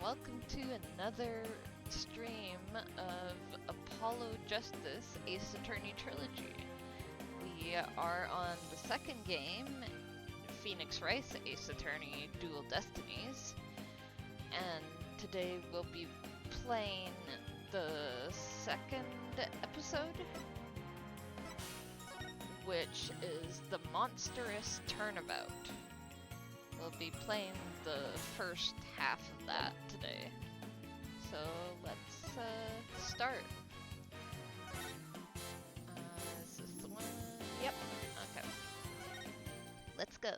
welcome to another stream of Apollo Justice Ace Attorney Trilogy. We are on the second game, Phoenix Wright Ace Attorney Dual Destinies, and today we'll be playing the second episode, which is the Monstrous Turnabout. We'll be playing the first half of that today. So let's start. Is this the one? Yep. Okay. Let's go.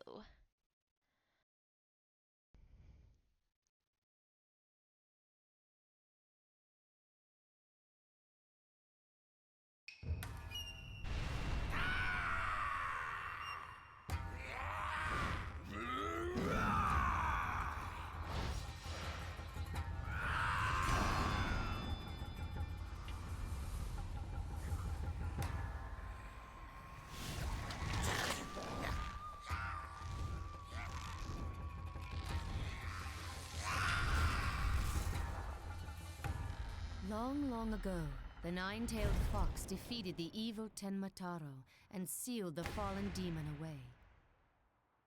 Long, long ago, the nine-tailed fox defeated the evil Tenmataro and sealed the fallen demon away.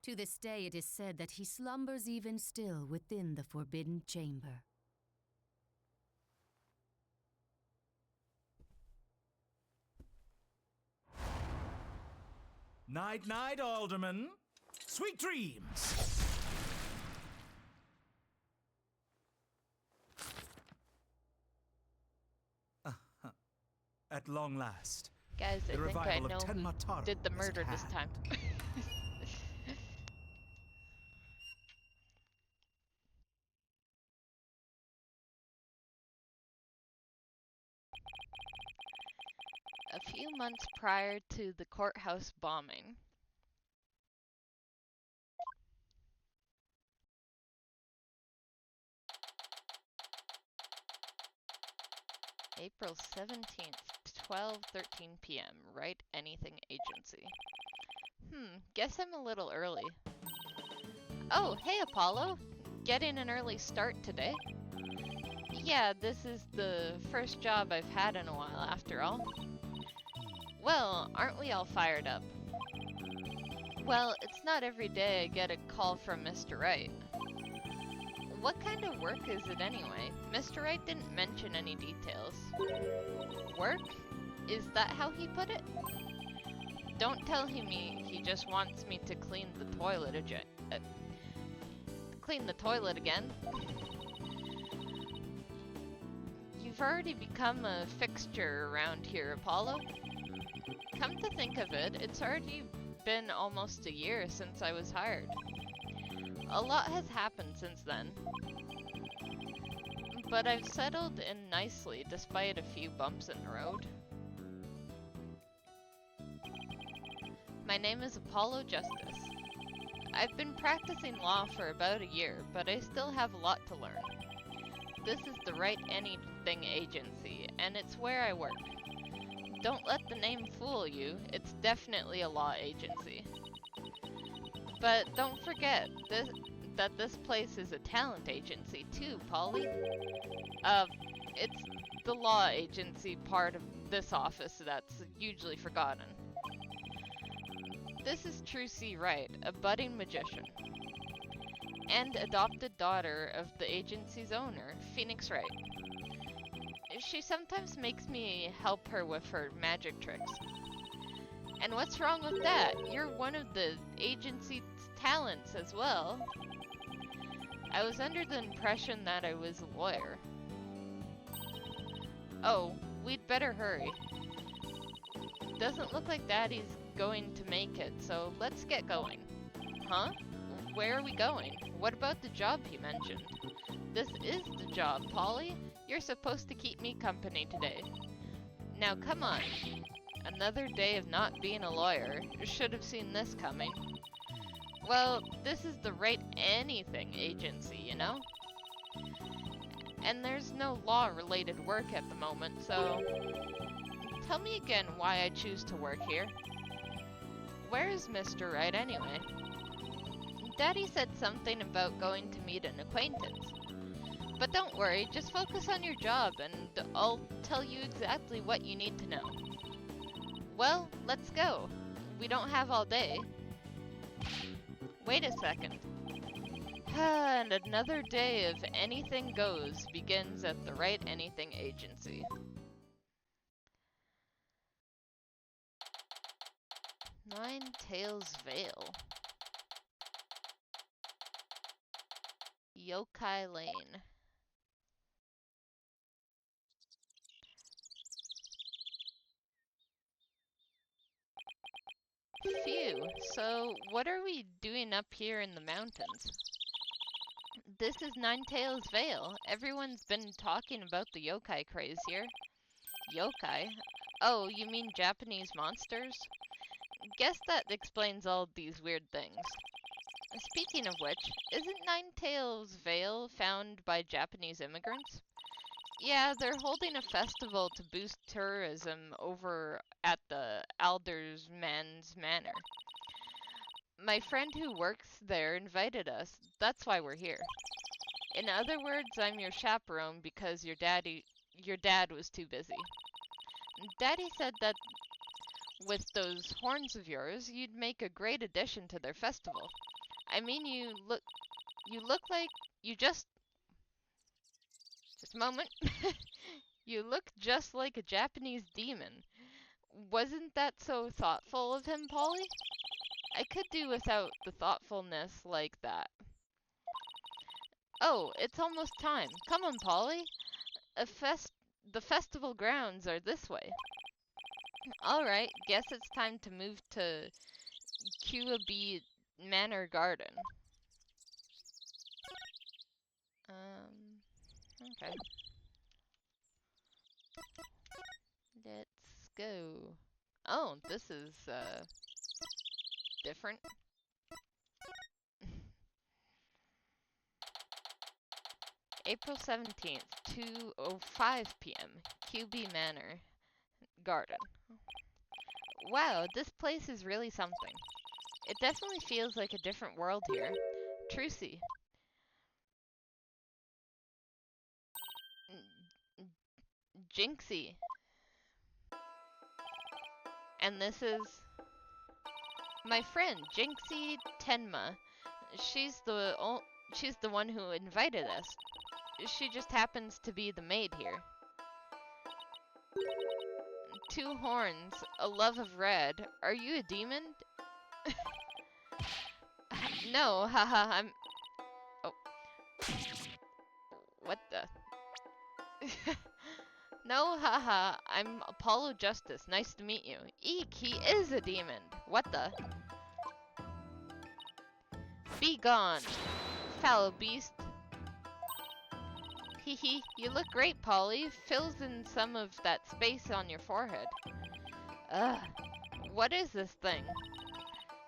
To this day, it is said that he slumbers even still within the forbidden chamber. Night-night, Alderman. Sweet dreams! At long last. Guys, I think I know who did the murder this time. A few months prior to the courthouse bombing, April 17th, 12:13 p.m. Wright Anything Agency. Guess I'm a little early. Oh, hey Apollo! Getting an early start today. Yeah, this is the first job I've had in a while after all. Well, aren't we all fired up? Well, it's not every day I get a call from Mr. Wright. What kind of work is it anyway? Mr. Wright didn't mention any details. Work? Is that how he put it? Don't tell him he just wants me to clean the toilet again. You've already become a fixture around here, Apollo. Come to think of it, it's already been almost a year since I was hired. A lot has happened since then, but I've settled in nicely despite a few bumps in the road. My name is Apollo Justice. I've been practicing law for about a year, but I still have a lot to learn. This is the Wright Anything Agency, and it's where I work. Don't let the name fool you, it's definitely a law agency. But don't forget that this place is a talent agency too, Polly. It's the law agency part of this office that's usually forgotten. This is True C. Wright, a budding magician, and adopted daughter of the agency's owner, Phoenix Wright. She sometimes makes me help her with her magic tricks. And what's wrong with that? You're one of the agency's talents as well. I was under the impression that I was a lawyer. Oh, we'd better hurry. Doesn't look like Daddy's going to make it, so let's get going. Huh? Where are we going? What about the job he mentioned? This is the job, Polly. You're supposed to keep me company today. Now come on. Another day of not being a lawyer. Should have seen this coming. Well, this is the Wright Anything Agency, you know? And there's no law-related work at the moment, so... Tell me again why I choose to work here. Where is Mr. Wright anyway? Daddy said something about going to meet an acquaintance. But don't worry, just focus on your job and I'll tell you exactly what you need to know. Well, let's go. We don't have all day. Wait a second. And another day of anything goes begins at the Wright Anything Agency. Nine Tails Vale. Yokai Lane. Phew, so what are we doing up here in the mountains? This is Nine Tails Vale. Everyone's been talking about the yokai craze here. Yokai? Oh, you mean Japanese monsters? Guess that explains all these weird things. Speaking of which, isn't Nine Tails Vale found by Japanese immigrants? Yeah, they're holding a festival to boost tourism over at the Aldersman's Manor. My friend who works there invited us. That's why we're here. In other words, I'm your chaperone because your dad was too busy. Daddy said that with those horns of yours, you'd make a great addition to their festival. I mean, you look like you just a moment. You look just like a Japanese demon. Wasn't that so thoughtful of him, Polly? I could do without the thoughtfulness like that. Oh, it's almost time. Come on, Polly. The festival grounds are this way. Alright, guess it's time to move to QB Manor Garden. Okay. Let's go. Oh, this is, different. April 17th, 2:05 p.m., QB Manor Garden. Wow, this place is really something. It definitely feels like a different world here. Trucy. Jinxie. And this is my friend, Jinxie Tenma. She's the one who invited us. She just happens to be the maid here. Two horns, a love of red. Are you a demon? No, haha, I'm... Oh. What the... No, haha, I'm Apollo Justice. Nice to meet you. Eek, he is a demon. What the... Be gone, foul beast. Hehe, you look great, Polly. Fills in some of that space on your forehead. Ugh, what is this thing?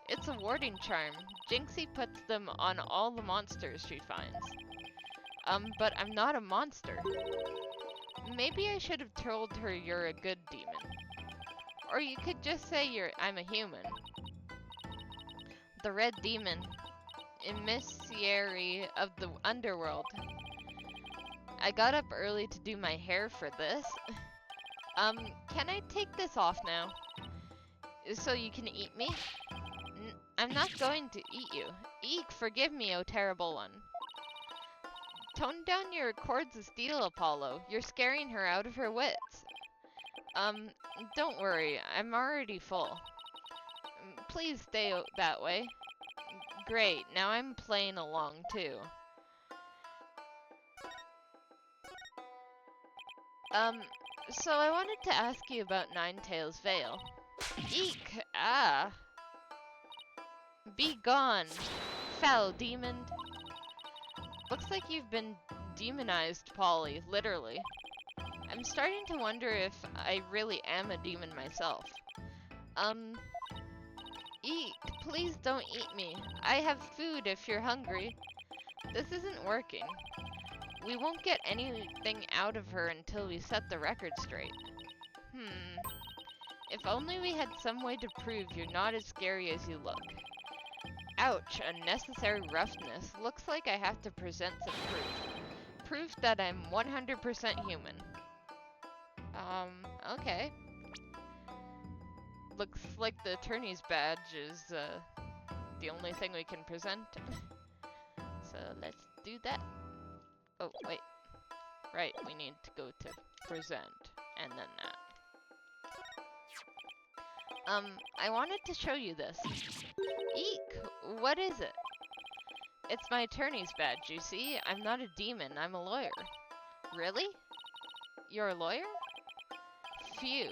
It's a warding charm. Jinxie puts them on all the monsters she finds. But I'm not a monster. Maybe I should have told her you're a good demon. Or you could just say I'm a human. The red demon. Emissary of the underworld. I got up early to do my hair for this. Can I take this off now? So you can eat me? I'm not going to eat you. Eek, forgive me, oh terrible one. Tone down your cords of steel, Apollo. You're scaring her out of her wits. Don't worry, I'm already full. Please stay that way. Great, now I'm playing along too. So I wanted to ask you about Nine Tails Vale. Eek! Ah! Be gone, foul demon. Looks like you've been demonized, Polly, literally. I'm starting to wonder if I really am a demon myself. Eek, please don't eat me. I have food if you're hungry. This isn't working. We won't get anything out of her until we set the record straight. If only we had some way to prove you're not as scary as you look. Ouch, unnecessary roughness. Looks like I have to present some proof. proof that I'm 100% human. Okay. Looks like the attorney's badge is, the only thing we can present. So let's do that. Oh, wait. Right, we need to go to present, and then that. I wanted to show you this. Eek! What is it? It's my attorney's badge, you see? I'm not a demon, I'm a lawyer. Really? You're a lawyer? Phew.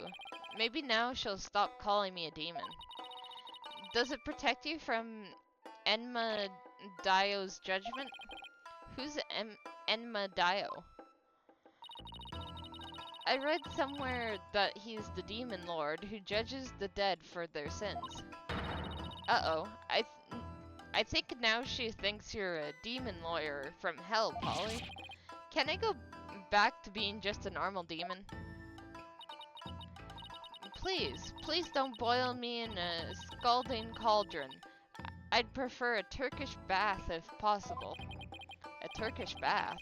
Maybe now she'll stop calling me a demon. Does it protect you from Enma Dio's judgment? Who's Enma Dio? I read somewhere that he's the demon lord who judges the dead for their sins. Uh-oh. I think now she thinks you're a demon lawyer from hell, Polly. Can I go back to being just a normal demon? Please don't boil me in a scalding cauldron. I'd prefer a Turkish bath if possible. A Turkish bath?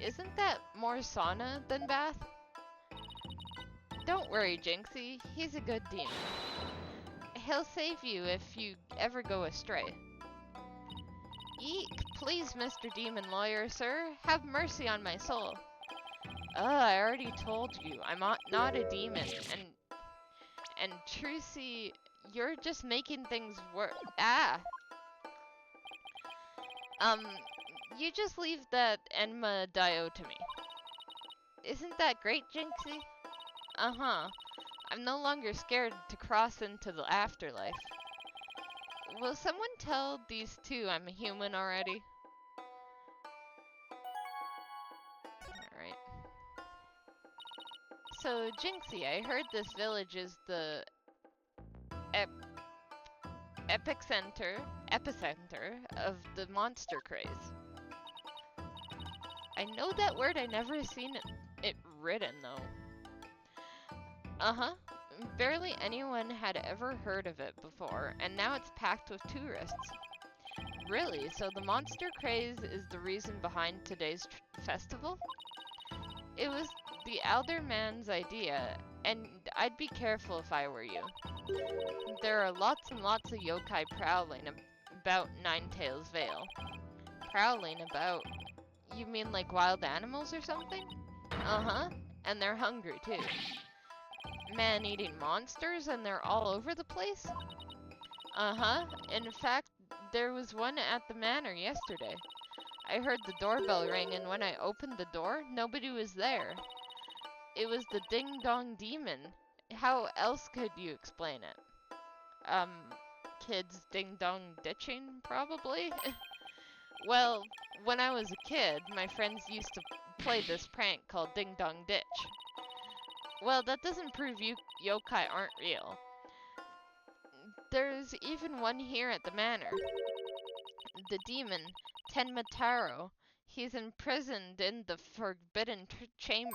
Isn't that more sauna than bath? Don't worry, Jinxie. He's a good demon. He'll save you if you ever go astray. Eek, please, Mr. Demon Lawyer, sir. Have mercy on my soul. I already told you, I'm not a demon, and Trucy, you're just making things worse. You just leave that Enma Dio to me. Isn't that great, Jinxie? Uh-huh. I'm no longer scared to cross into the afterlife. Will someone tell these two I'm a human already? Alright. So, Jinxie, I heard this village is the epicenter of the monster craze. I know that word, I never seen it written though. Uh-huh. Barely anyone had ever heard of it before, and now it's packed with tourists. Really? So the monster craze is the reason behind today's festival? It was the Alderman's idea, and I'd be careful if I were you. There are lots and lots of yokai prowling about Ninetails Vale. Prowling about? You mean like wild animals or something? Uh-huh. And they're hungry too. Man-eating monsters, and they're all over the place? Uh-huh. In fact, there was one at the manor yesterday. I heard the doorbell ring, and when I opened the door, nobody was there. It was the Ding-Dong Demon. How else could you explain it? Kids ding-dong ditching, probably? Well, when I was a kid, my friends used to play this prank called Ding-Dong Ditch. Well, that doesn't prove yokai aren't real. There's even one here at the manor. The demon, Tenmataro. He's imprisoned in the Forbidden Chamber.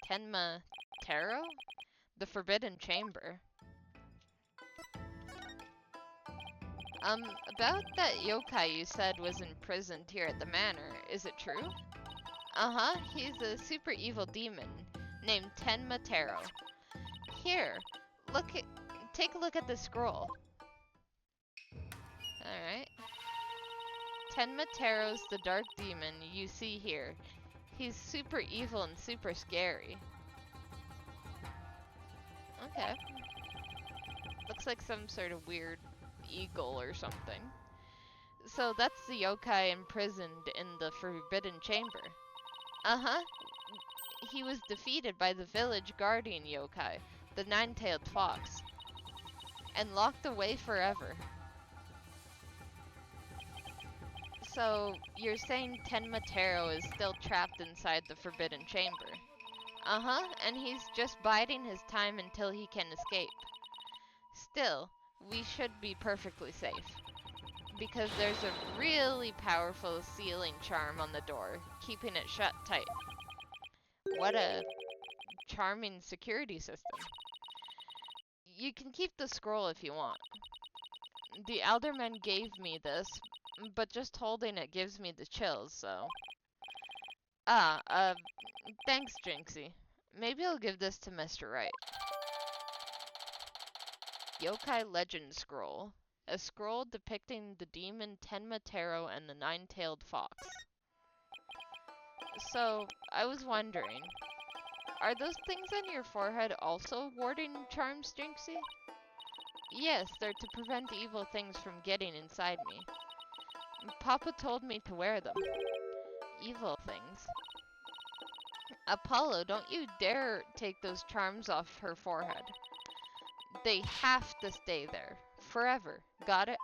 Tenmataro? The Forbidden Chamber. About that yokai you said was imprisoned here at the manor, is it true? Uh-huh, he's a super evil demon named Tenmataro. Here, take a look at the scroll. Alright. Tenmataro's the dark demon you see here. He's super evil and super scary. Okay. Looks like some sort of weird eagle or something. So that's the yokai imprisoned in the Forbidden Chamber. Uh-huh. He was defeated by the village guardian yokai, the nine-tailed fox, and locked away forever. So, you're saying Tenmataro is still trapped inside the Forbidden Chamber? Uh-huh, and he's just biding his time until he can escape. Still, we should be perfectly safe, because there's a really powerful sealing charm on the door, keeping it shut tight. What a charming security system. You can keep the scroll if you want. The Alderman gave me this, but just holding it gives me the chills, so... Ah, thanks, Jinxie. Maybe I'll give this to Mr. Wright. Yokai Legend Scroll. A scroll depicting the demon Tenma Taro and the nine-tailed fox. So, I was wondering, are those things on your forehead also warding charms, Jinxie? Yes, they're to prevent evil things from getting inside me. Papa told me to wear them. Evil things. Apollo, don't you dare take those charms off her forehead. They have to stay there. Forever. Got it?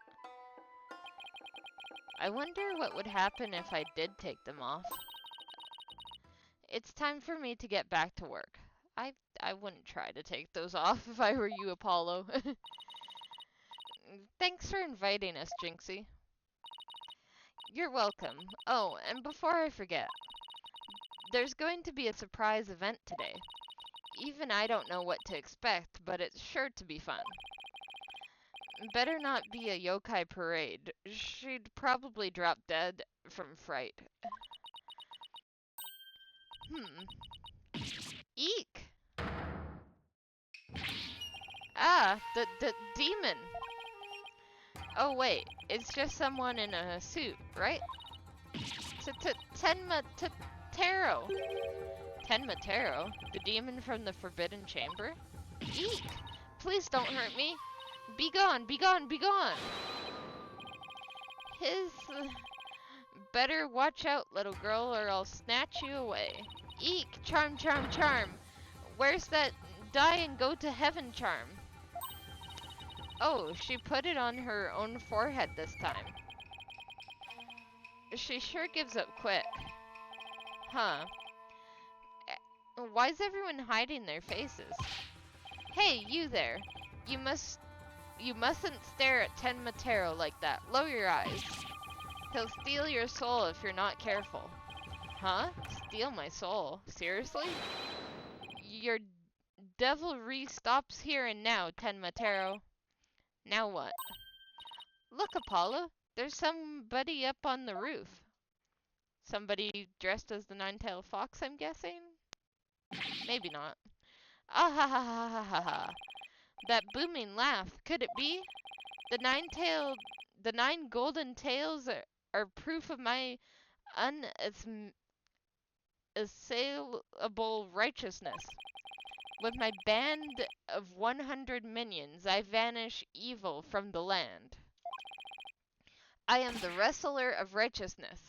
I wonder what would happen if I did take them off. It's time for me to get back to work. I wouldn't try to take those off if I were you, Apollo. Thanks for inviting us, Jinxie. You're welcome. Oh, and before I forget, there's going to be a surprise event today. Even I don't know what to expect, but it's sure to be fun. Better not be a yokai parade. She'd probably drop dead from fright. Eek! Ah, the demon! Oh wait, it's just someone in a suit, right? Tenma Taro! Tenma Taro? The demon from the Forbidden Chamber? Eek! Please don't hurt me! Be gone, be gone, be gone! Better watch out, little girl, or I'll snatch you away. Eek! Charm, charm, charm! Where's that die and go to heaven charm? Oh, she put it on her own forehead this time. She sure gives up quick. Huh. Why's everyone hiding their faces? Hey, you there. You mustn't stare at Tenma Taro like that. Lower your eyes. He'll steal your soul if you're not careful. Huh? Steal my soul? Seriously? Your devilry stops here and now, Tenma Taro. Now what? Look, Apollo. There's somebody up on the roof. Somebody dressed as the nine-tailed fox, I'm guessing? Maybe not. Ah ha ha ha ha ha ha. That booming laugh, could it be? The nine golden tails are proof of my unassailable righteousness. With my band of 100 minions, I vanish evil from the land. I am the wrestler of righteousness.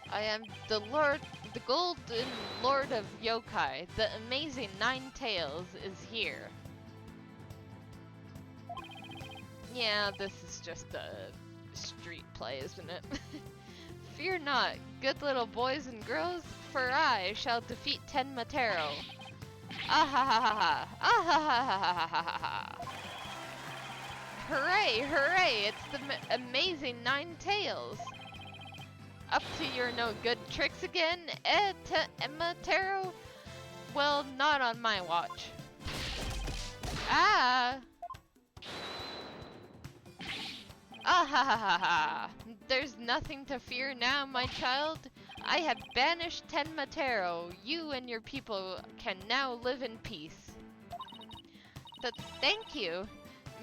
I am the golden lord of yokai. The amazing Nine Tails is here. Yeah, this is just a street play, isn't it? Fear not, good little boys and girls, for I shall defeat Tenma Taro. Ah ha ha ha ha! Ah ha ha ha ha ha ha ha! Hooray, hooray! It's the amazing Nine Tails! Up to your no good tricks again, Tenma Taro? Well, not on my watch. Ah! Ah ha ha ha ha! There's nothing to fear now, my child. I have banished Tenma Taro. You and your people can now live in peace. Thank you,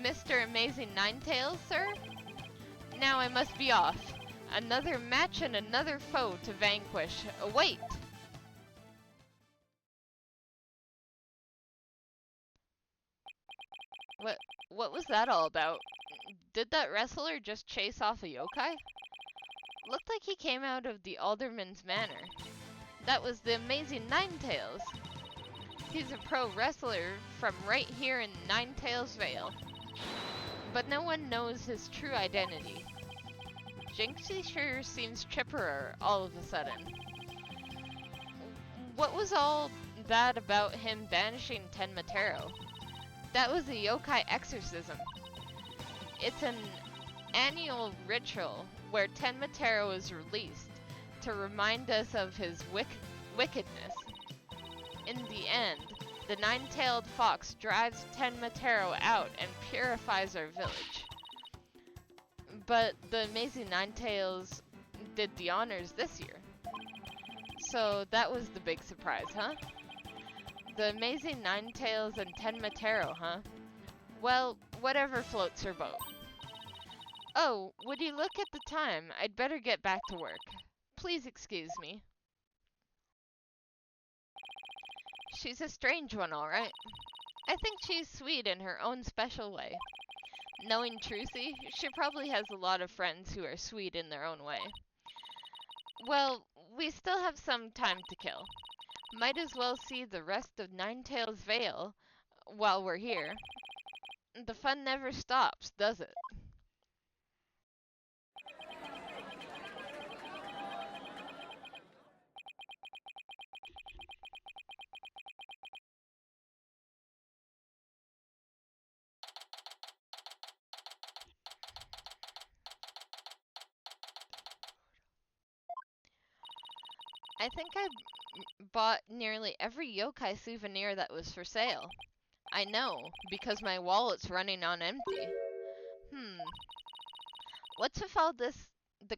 Mr. Amazing Ninetails, sir. Now I must be off. Another match and another foe to vanquish. Await! What was that all about? Did that wrestler just chase off a yokai? Looked like he came out of the Alderman's Manor. That was the amazing Ninetails. He's a pro wrestler from right here in Ninetails Vale. But no one knows his true identity. Jinxie sure seems chipperer all of a sudden. What was all that about him banishing Tenma Taro? That was a yokai exorcism. It's an annual ritual where Tenma Taro is released to remind us of his wickedness. In the end, the nine-tailed fox drives Tenma Taro out and purifies our village. But the Amazing Ninetales did the honors this year. So that was the big surprise, huh? The Amazing Ninetales and Tenma Taro, huh? Well, whatever floats her boat. Oh, would you look at the time? I'd better get back to work. Please excuse me. She's a strange one, all right. I think she's sweet in her own special way. Knowing Trucy, she probably has a lot of friends who are sweet in their own way. Well, we still have some time to kill. Might as well see the rest of Ninetales Vale while we're here. The fun never stops, does it? I think I bought nearly every yokai souvenir that was for sale. I know, because my wallet's running on empty. What's with all the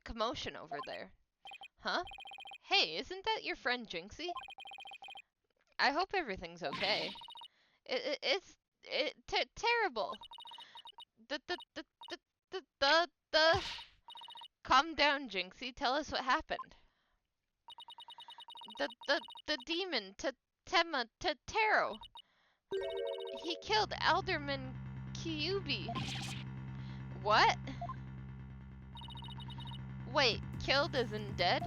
commotion over there? Huh? Hey, isn't that your friend Jinxie? I hope everything's okay. It's terrible. The. Calm down, Jinxie. Tell us what happened. The demon, Tema, Taro. He killed Alderman Kyubi. What? Wait, killed as in dead?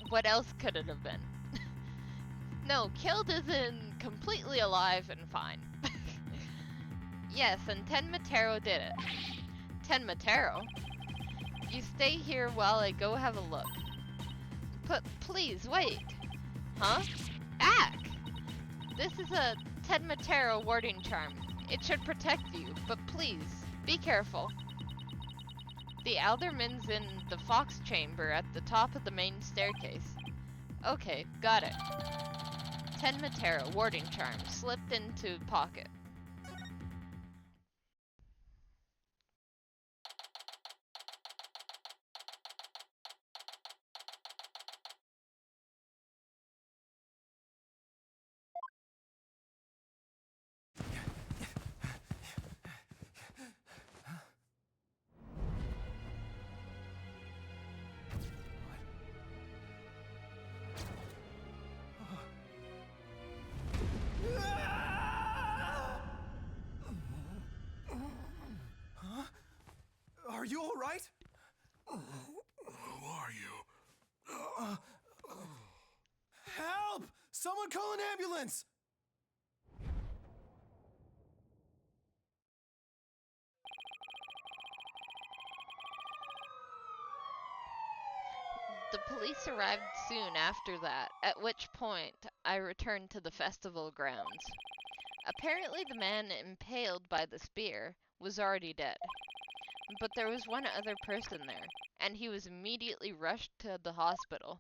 What else could it have been? No, killed as in completely alive and fine. Yes, and Tenma Taro did it. Tenma Taro? You stay here while I go have a look. Please, wait. Huh? Ack! This is a Tenma Taro warding charm. It should protect you, but please, be careful. The Alderman's in the Fox Chamber at the top of the main staircase. Okay, got it. Tenma Taro warding charm slipped into pocket. Are you all right? Who are you? Help! Someone call an ambulance! The police arrived soon after that, at which point I returned to the festival grounds. Apparently the man impaled by the spear was already dead. But there was one other person there, and he was immediately rushed to the hospital.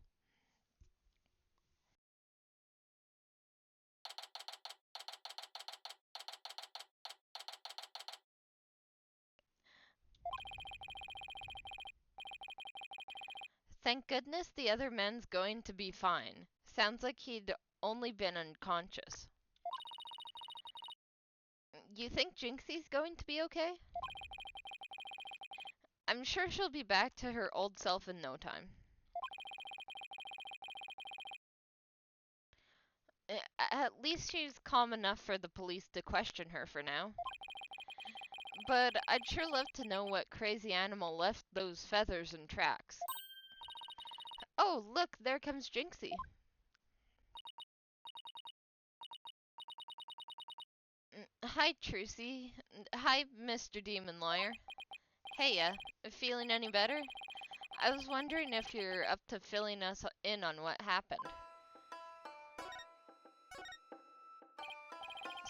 Thank goodness the other man's going to be fine. Sounds like he'd only been unconscious. You think Jinxie's going to be okay? I'm sure she'll be back to her old self in no time. At least she's calm enough for the police to question her for now. But I'd sure love to know what crazy animal left those feathers and tracks. Oh, look, there comes Jinxie. Hi, Trucy. Hi, Mr. Demon Lawyer. Heya, feeling any better? I was wondering if you're up to filling us in on what happened.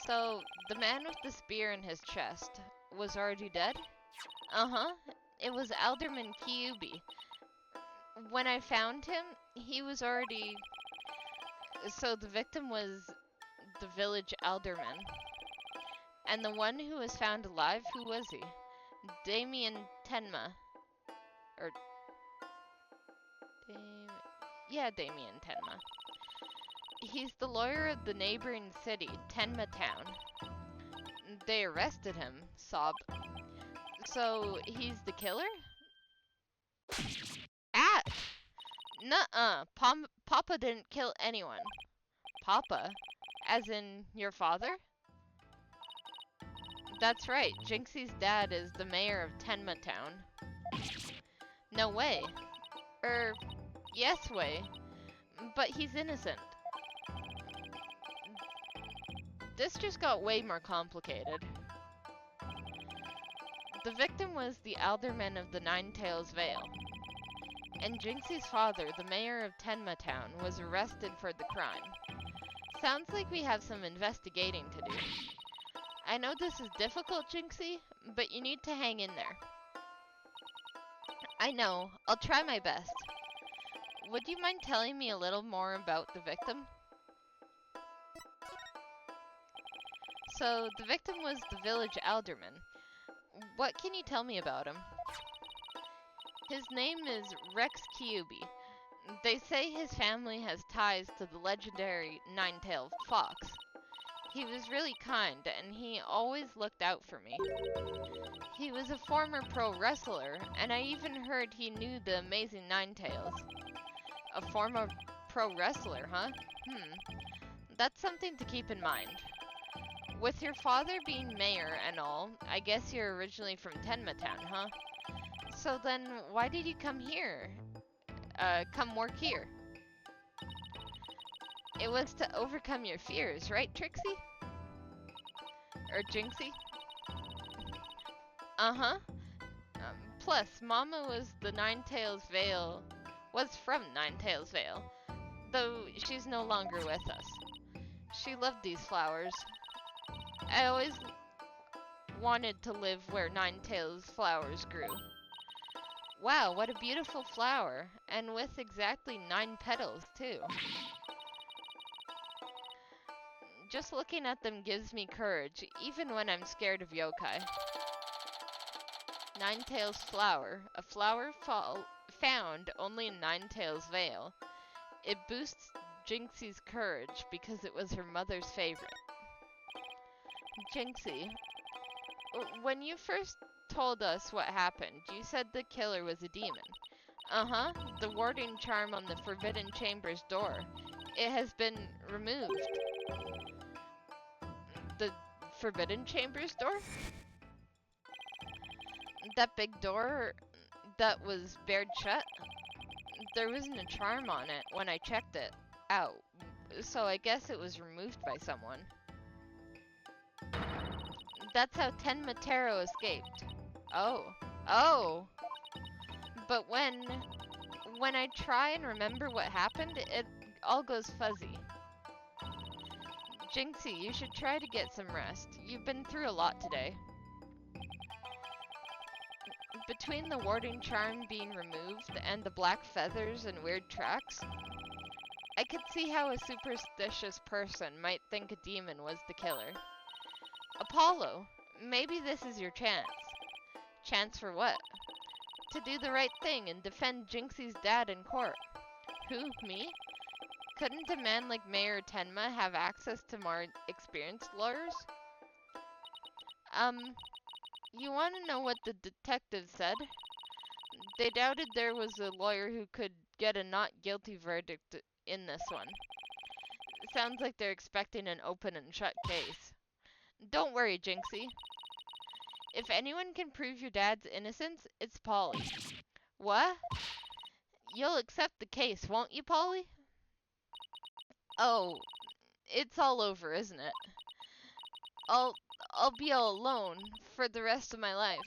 So, the man with the spear in his chest was already dead? Uh-huh. It was Alderman Kyubi. When I found him, he was already... So the victim was the village alderman. And the one who was found alive, who was he? Damien Tenma. Or... Damien Tenma. He's the lawyer of the neighboring city, Tenma Town. They arrested him, sob. So, he's the killer? Ah! Nuh-uh. Papa didn't kill anyone. Papa? As in, your father? That's right, Jinxie's dad is the mayor of Tenma Town. No way. Yes way. But he's innocent. This just got way more complicated. The victim was the alderman of the Nine-Tails Vale. And Jinxie's father, the mayor of Tenma Town, was arrested for the crime. Sounds like we have some investigating to do. I know this is difficult, Jinxie, but you need to hang in there. I know. I'll try my best. Would you mind telling me a little more about the victim? So, the victim was the village alderman. What can you tell me about him? His name is Rex Kyubi. They say his family has ties to the legendary nine-tailed fox. He was really kind, and he always looked out for me. He was a former pro wrestler, and I even heard he knew the amazing Ninetales. A former pro wrestler, huh? That's something to keep in mind. With your father being mayor and all, I guess you're originally from Tenma Town, huh? So then, why did you come here? Come work here? It was to overcome your fears, right, Trixie? Or Jinxie? Uh-huh. Plus, Mama was from Nine-Tails Vale, though she's no longer with us. She loved these flowers. I always wanted to live where Nine-Tails flowers grew. Wow, what a beautiful flower, and with exactly 9 petals, too. Just looking at them gives me courage, even when I'm scared of yokai. Nine-Tails flower, a flower found only in Nine-Tails Vale. It boosts Jinxie's courage because it was her mother's favorite. Jinxie, when you first told us what happened, you said the killer was a demon. Uh-huh, the warding charm on the Forbidden Chamber's door. It has been removed. The Forbidden Chamber's door? That big door that was barred shut? There wasn't a charm on it when I checked it out, so I guess it was removed by someone. That's how Tenma Taro escaped. Oh. But when I try and remember what happened, it all goes fuzzy. Jinxie, you should try to get some rest. You've been through a lot today. Between the warding charm being removed and the black feathers and weird tracks, I could see how a superstitious person might think a demon was the killer. Apollo, maybe this is your chance. Chance for what? To do the right thing and defend Jinxie's dad in court. Who, me? Couldn't a man like Mayor Tenma have access to more experienced lawyers? You want to know what the detective said? They doubted there was a lawyer who could get a not guilty verdict in this one. Sounds like they're expecting an open and shut case. Don't worry, Jinxie. If anyone can prove your dad's innocence, it's Polly. What? You'll accept the case, won't you, Polly? Oh, it's all over, isn't it? I'll be all alone for the rest of my life.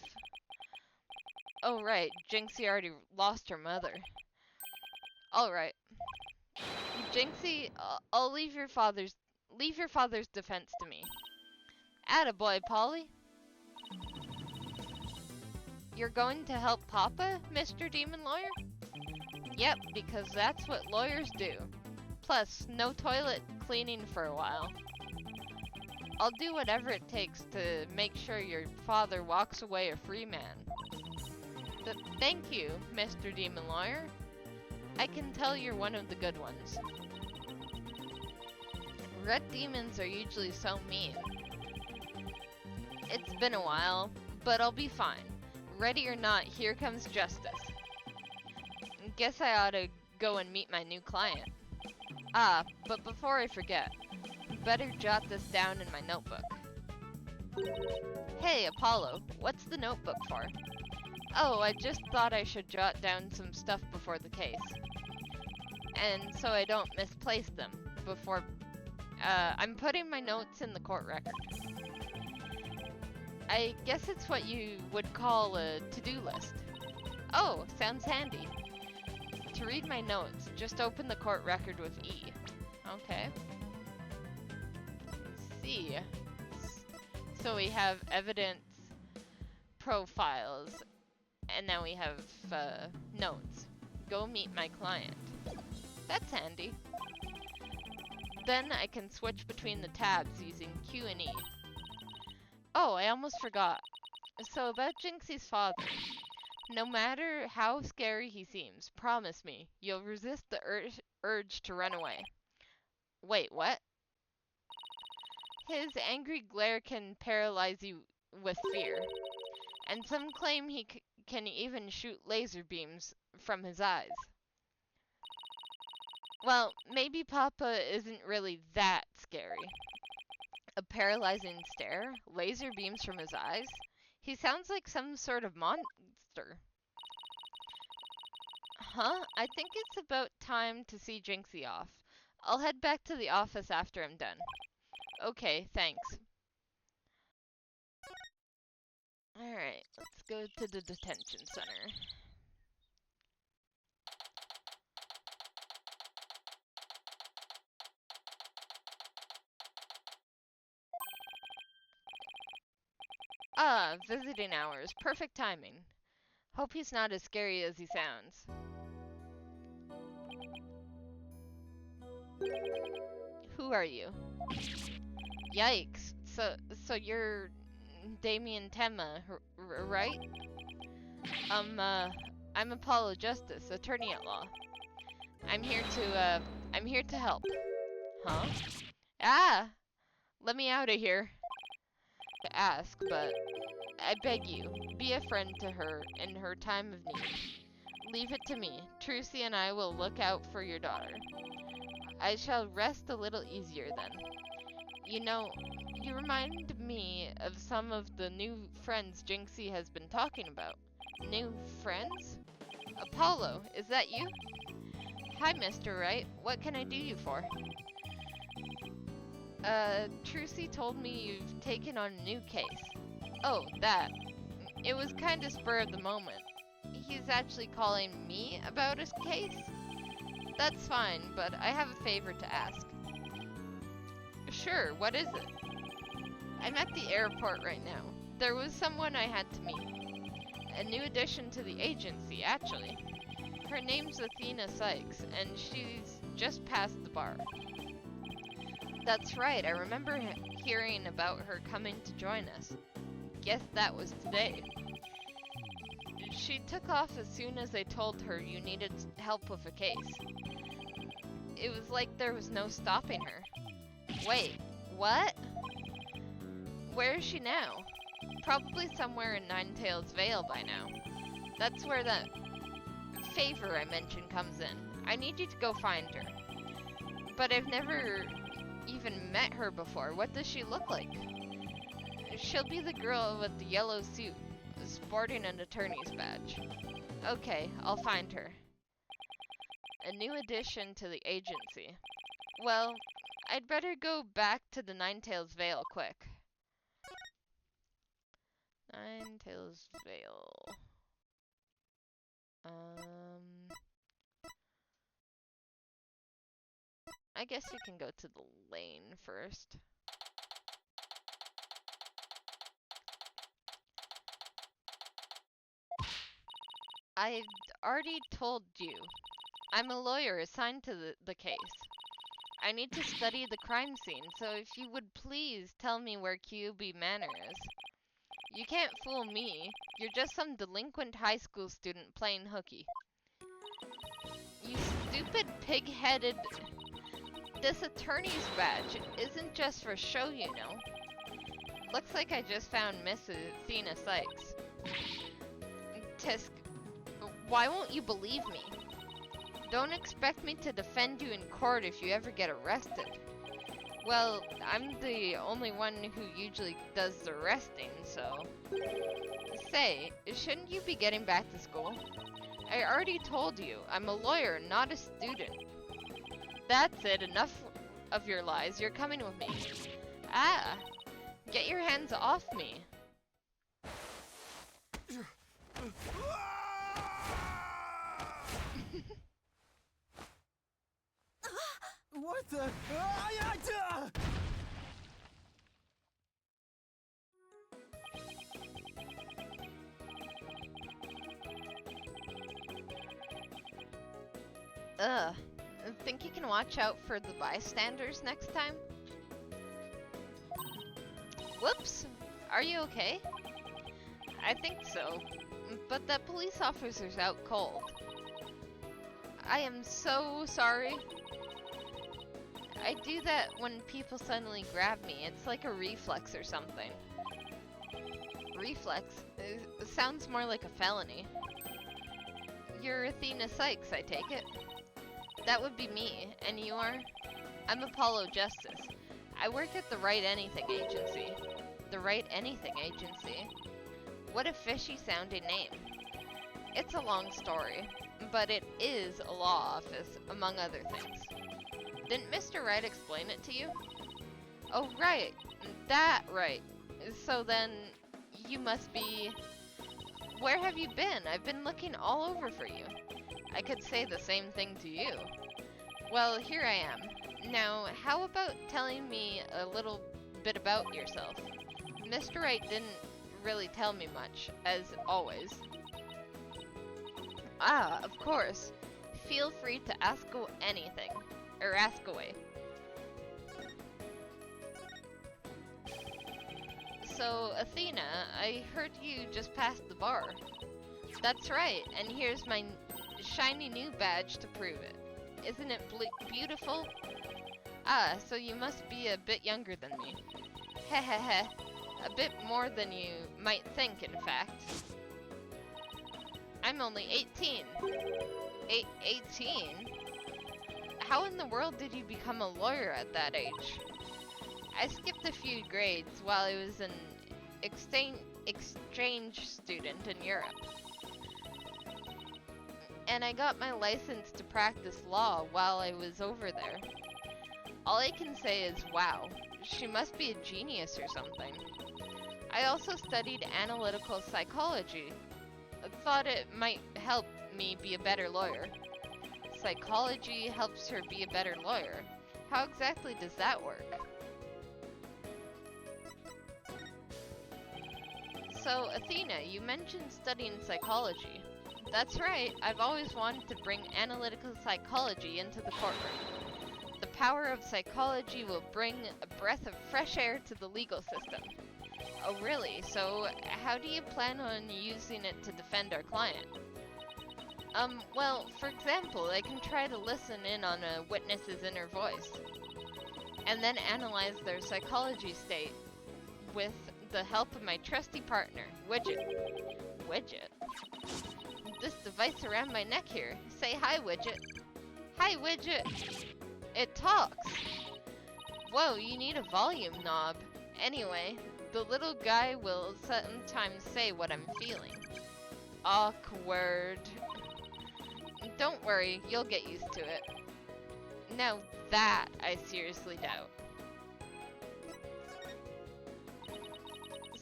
Oh right, Jinxie already lost her mother. Alright. Jinxie, I'll leave your father's defense to me. Attaboy, Polly. You're going to help Papa, Mr. Demon Lawyer? Yep, because that's what lawyers do. Plus, no toilet cleaning for a while. I'll do whatever it takes to make sure your father walks away a free man. Thank you, Mr. Demon Lawyer. I can tell you're one of the good ones. Red demons are usually so mean. It's been a while, but I'll be fine. Ready or not, here comes justice. Guess I ought to go and meet my new client. Ah, but before I forget, better jot this down in my notebook. Hey, Apollo, what's the notebook for? Oh, I just thought I should jot down some stuff before the case. And so I don't misplace them before... I'm putting my notes in the court record. I guess it's what you would call a to-do list. Oh, sounds handy. To read my notes, just open the court record with E. Okay. Let's see. So we have evidence, profiles, and now we have notes. Go meet my client. That's handy. Then I can switch between the tabs using Q and E. Oh, I almost forgot. So about Jinxie's father. No matter how scary he seems, promise me, you'll resist the urge to run away. Wait, what? His angry glare can paralyze you with fear. And some claim he can even shoot laser beams from his eyes. Well, maybe Papa isn't really that scary. A paralyzing stare? Laser beams from his eyes? He sounds like some sort of monster. Huh? I think it's about time to see Jinxie off. I'll head back to the office after I'm done. Okay, thanks. Alright, let's go to the detention center. Ah, visiting hours. Perfect timing. Hope he's not as scary as he sounds. Who are you? Yikes. So you're Damien Temma, right? I'm Apollo Justice, attorney at law. I'm here to help. Huh? Ah! Let me out of here. To ask, but I beg you, be a friend to her in her time of need. Leave it to me. Trucy and I will look out for your daughter. I shall rest a little easier then. You know, you remind me of some of the new friends Jinxie has been talking about. New friends? Apollo, is that you? Hi, Mr. Wright. What can I do you for? Trucy told me you've taken on a new case. Oh, that. It was kinda spur of the moment. He's actually calling me about his case? That's fine, but I have a favor to ask. Sure, what is it? I'm at the airport right now. There was someone I had to meet. A new addition to the agency, actually. Her name's Athena Sykes, and she's just past the bar. That's right, I remember hearing about her coming to join us. Guess that was today. She took off as soon as I told her you needed help with a case. It was like there was no stopping her. Wait, what? Where is she now? Probably somewhere in Ninetails Vale by now. That's where that favor I mentioned comes in. I need you to go find her. But I've never even met her before. What does she look like? She'll be the girl with the yellow suit, sporting an attorney's badge. Okay, I'll find her. A new addition to the agency. Well, I'd better go back to the Ninetails Vale quick. Ninetails Vale. I guess we can go to the lane first. I've already told you. I'm a lawyer assigned to the case. I need to study the crime scene, so if you would please tell me where Kyubi Manor is. You can't fool me. You're just some delinquent high school student playing hooky. You stupid pig-headed... This attorney's badge isn't just for show, you know. Looks like I just found Miss Athena Sykes. Tisk, why won't you believe me? Don't expect me to defend you in court if you ever get arrested. Well, I'm the only one who usually does the arresting, so... Say, shouldn't you be getting back to school? I already told you, I'm a lawyer, not a student. That's it, enough of your lies, you're coming with me. Ah, get your hands off me. What the? Ugh. Think you can watch out for the bystanders next time? Whoops! Are you okay? I think so. But that police officer's out cold. I am so sorry. I do that when people suddenly grab me. It's like a reflex or something. Reflex? Sounds more like a felony. You're Athena Sykes, I take it? That would be me. And you are? I'm Apollo Justice. I work at the Wright Anything Agency. The Wright Anything Agency? What a fishy sounding name. It's a long story, but it is a law office, among other things. Didn't Mr. Wright explain it to you? Oh, right. That right. So then, you must be... Where have you been? I've been looking all over for you. I could say the same thing to you. Well, here I am. Now, how about telling me a little bit about yourself? Mr. Wright didn't really tell me much, as always. Ah, of course. Feel free to ask anything. Or ask away. So, Athena, I heard you just passed the bar. That's right, and here's my shiny new badge to prove it. Isn't it beautiful? Ah, so you must be a bit younger than me. Hehehe. A bit more than you might think, in fact. I'm only 18. 18? How in the world did you become a lawyer at that age? I skipped a few grades while I was an exchange student in Europe. And I got my license to practice law while I was over there. All I can say is, wow, she must be a genius or something. I also studied analytical psychology. I thought it might help me be a better lawyer. Psychology helps her be a better lawyer. How exactly does that work? So, Athena, you mentioned studying psychology. That's right, I've always wanted to bring analytical psychology into the courtroom. The power of psychology will bring a breath of fresh air to the legal system. Oh really? So, how do you plan on using it to defend our client? Well, for example, I can try to listen in on a witness's inner voice, and then analyze their psychology state with the help of my trusty partner, Widget. Widget? This device around my neck here. Say hi, Widget. Hi, Widget! It talks! Whoa, you need a volume knob. Anyway, the little guy will sometimes say what I'm feeling. Awkward. Don't worry, you'll get used to it. Now that I seriously doubt.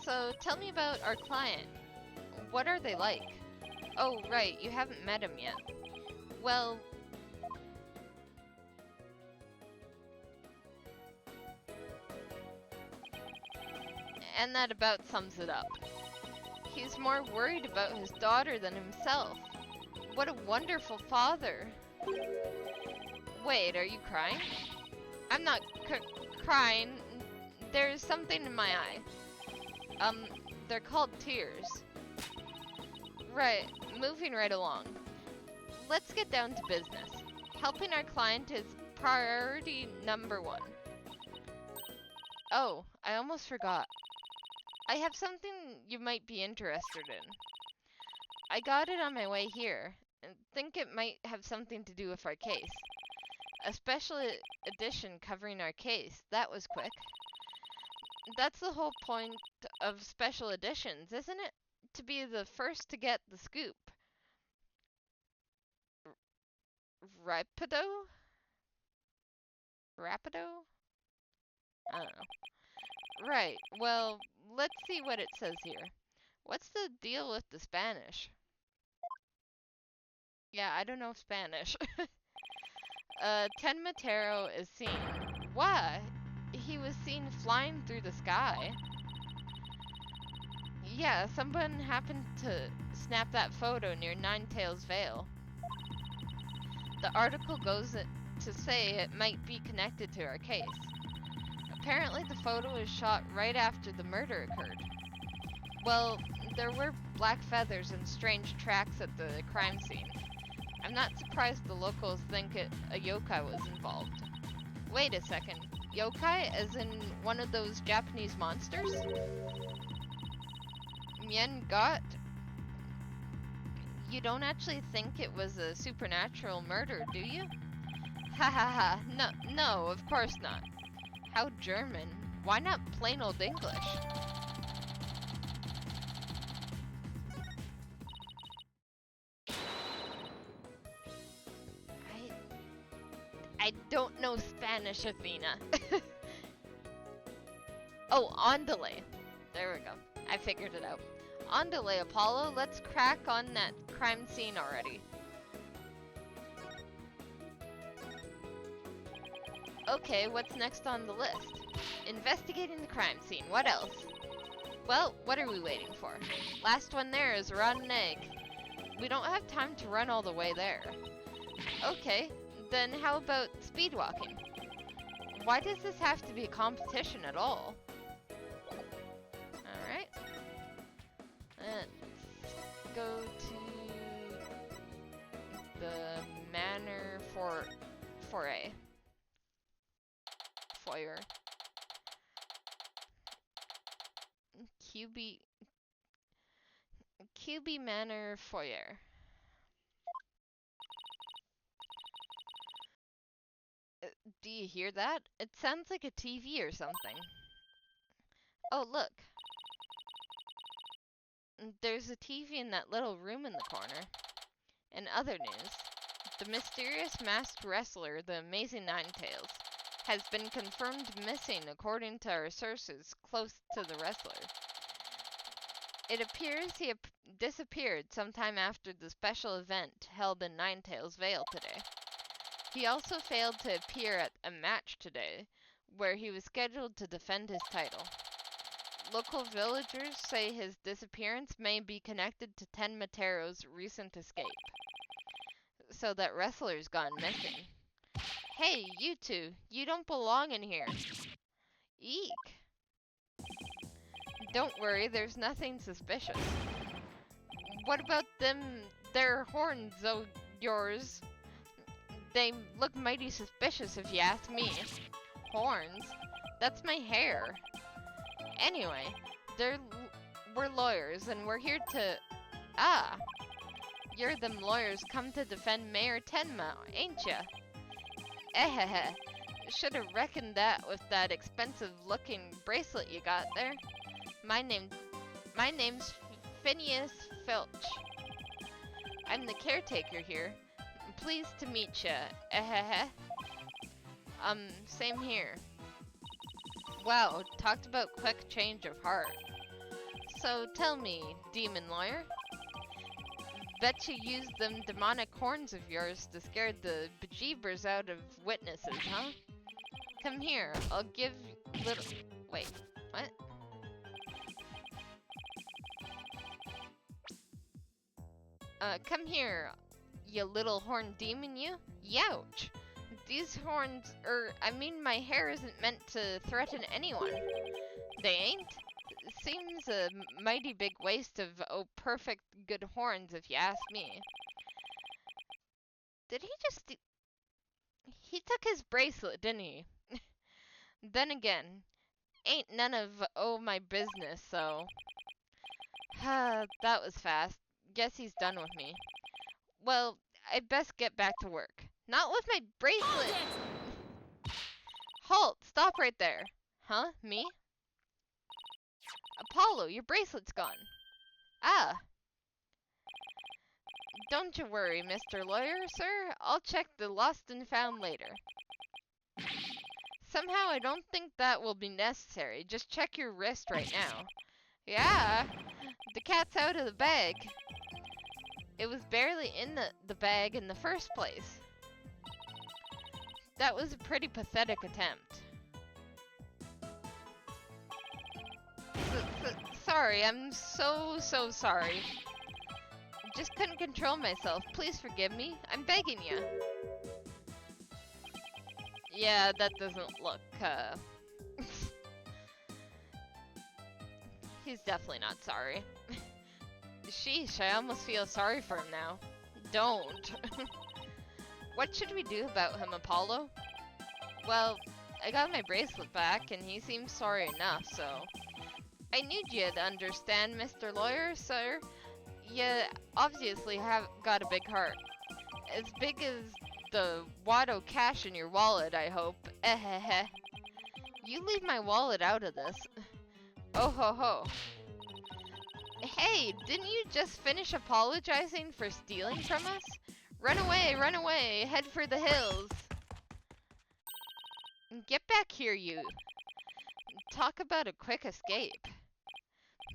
So, tell me about our client. What are they like? Oh, right, you haven't met him yet. Well... And that about sums it up. He's more worried about his daughter than himself. What a wonderful father. Wait, are you crying? I'm not crying. There's something in my eye. They're called tears. Right, moving right along. Let's get down to business. Helping our client is priority number 1. Oh, I almost forgot. I have something you might be interested in. I got it on my way here, and think it might have something to do with our case. A special edition covering our case. That was quick. That's the whole point of special editions, isn't it? To be the first to get the scoop. Rapido? Rapido? I don't know. Right, well, let's see what it says here. What's the deal with the Spanish? Yeah, I don't know Spanish. Ten Matero is seen. Why? He was seen flying through the sky. Yeah, someone happened to snap that photo near Ninetails Vale. The article goes to say it might be connected to our case. Apparently the photo was shot right after the murder occurred. Well, there were black feathers and strange tracks at the crime scene. I'm not surprised the locals think a yokai was involved. Wait a second. Yokai as in one of those Japanese monsters? Mien got? You don't actually think it was a supernatural murder, do you? Ha ha ha. No, of course not. How German? Why not plain old English? I don't know Spanish, Athena. Oh, Andale. There we go. I figured it out. Andale, Apollo. Let's crack on that crime scene already. Okay, what's next on the list? Investigating the crime scene. What else? Well, what are we waiting for? Last one there is a rotten egg. We don't have time to run all the way there. Okay, then how about speed walking? Why does this have to be a competition at all? Alright. Let's go to the manor foyer. QB Manor foyer. Do you hear that? It sounds like a TV or something. Oh, look. There's a TV in that little room in the corner. In other news, the mysterious masked wrestler, the Amazing Ninetails, has been confirmed missing according to our sources close to the wrestler. It appears he disappeared sometime after the special event held in Ninetails Vale today. He also failed to appear at a match today, where he was scheduled to defend his title. Local villagers say his disappearance may be connected to Ten Matero's recent escape. So that wrestler's gone missing. Hey, you two, you don't belong in here. Eek. Don't worry, there's nothing suspicious. What about their horns, yours? They look mighty suspicious if you ask me. Horns? That's my hair. Anyway, we're lawyers and we're here to... Ah! You're them lawyers come to defend Mayor Tenma, ain't ya? Ehehe. Should've reckoned that with that expensive looking bracelet you got there. My name's Phineas Filch. I'm the caretaker here. Pleased to meet ya. Ehehe. Same here. Wow, talked about quick change of heart. So tell me, demon lawyer. Bet you used them demonic horns of yours to scare the bejeebers out of witnesses, huh? Come here, I'll give little... Wait, what? Come here, you little horned demon, you. Youch! These horns, my hair isn't meant to threaten anyone. They ain't? Seems a mighty big waste of, perfect good horns if you ask me. Did he just He took his bracelet, didn't he? Then again, ain't none of, my business, so... That was fast. Guess he's done with me. Well, I best get back to work. Not with my bracelet! Halt! Stop right there. Huh? Me? Apollo, your bracelet's gone. Ah. Don't you worry, Mr. Lawyer, sir. I'll check the lost and found later. Somehow I don't think that will be necessary. Just check your wrist right now. Yeah. The cat's out of the bag. It was barely in the bag in the first place. That was a pretty pathetic attempt. Sorry, I'm so sorry. Just couldn't control myself. Please forgive me. I'm begging you. Yeah, that doesn't look, He's definitely not sorry. Sheesh, I almost feel sorry for him now. Don't. What should we do about him, Apollo? Well, I got my bracelet back, and he seems sorry enough, so... I need you to understand, Mr. Lawyer, sir. You obviously have got a big heart. As big as the Watto cash in your wallet, I hope. Ehehe. You leave my wallet out of this. Oh ho ho. Hey, didn't you just finish apologizing for stealing from us? Run away, head for the hills. Get back here, you. Talk about a quick escape.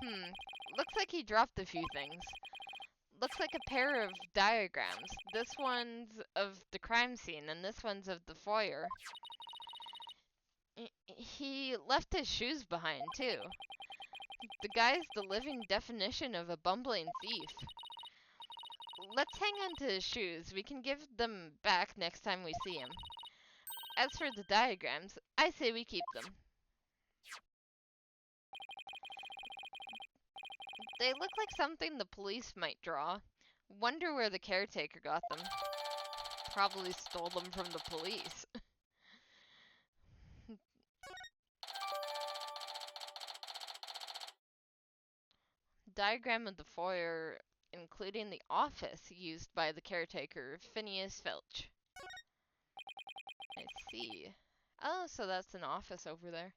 Looks like he dropped a few things. Looks like a pair of diagrams. This one's of the crime scene, and this one's of the foyer. He left his shoes behind, too. The guy's the living definition of a bumbling thief. Let's hang on to his shoes. We can give them back next time we see him. As for the diagrams, I say we keep them. They look like something the police might draw. Wonder where the caretaker got them. Probably stole them from the police. Diagram of the foyer, including the office used by the caretaker, Phineas Filch. I see. Oh, so that's an office over there.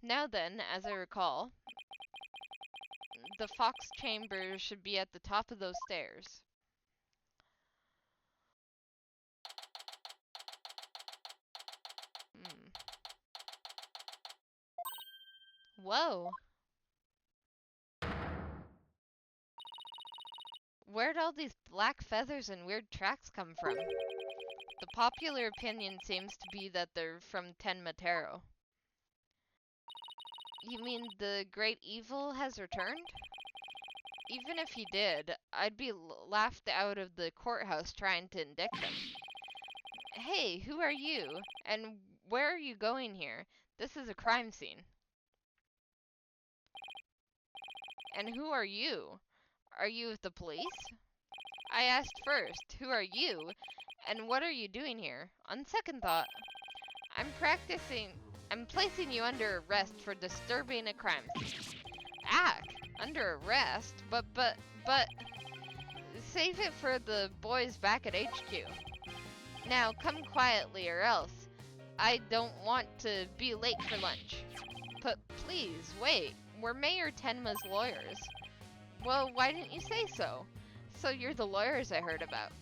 Now then, as I recall, the Fox chamber should be at the top of those stairs. Whoa! Where'd all these black feathers and weird tracks come from? The popular opinion seems to be that they're from Tenmatero. You mean the great evil has returned? Even if he did, I'd be laughed out of the courthouse trying to indict him. Hey, who are you? And where are you going here? This is a crime scene. And who are you? Are you with the police? I asked first, who are you? And what are you doing here? On second thought, I'm placing you under arrest for disturbing a crime scene. Under arrest? But, save it for the boys back at HQ. Now, come quietly or else. I don't want to be late for lunch. But please, wait. We're Mayor Tenma's lawyers. Well, why didn't you say so? So you're the lawyers I heard about.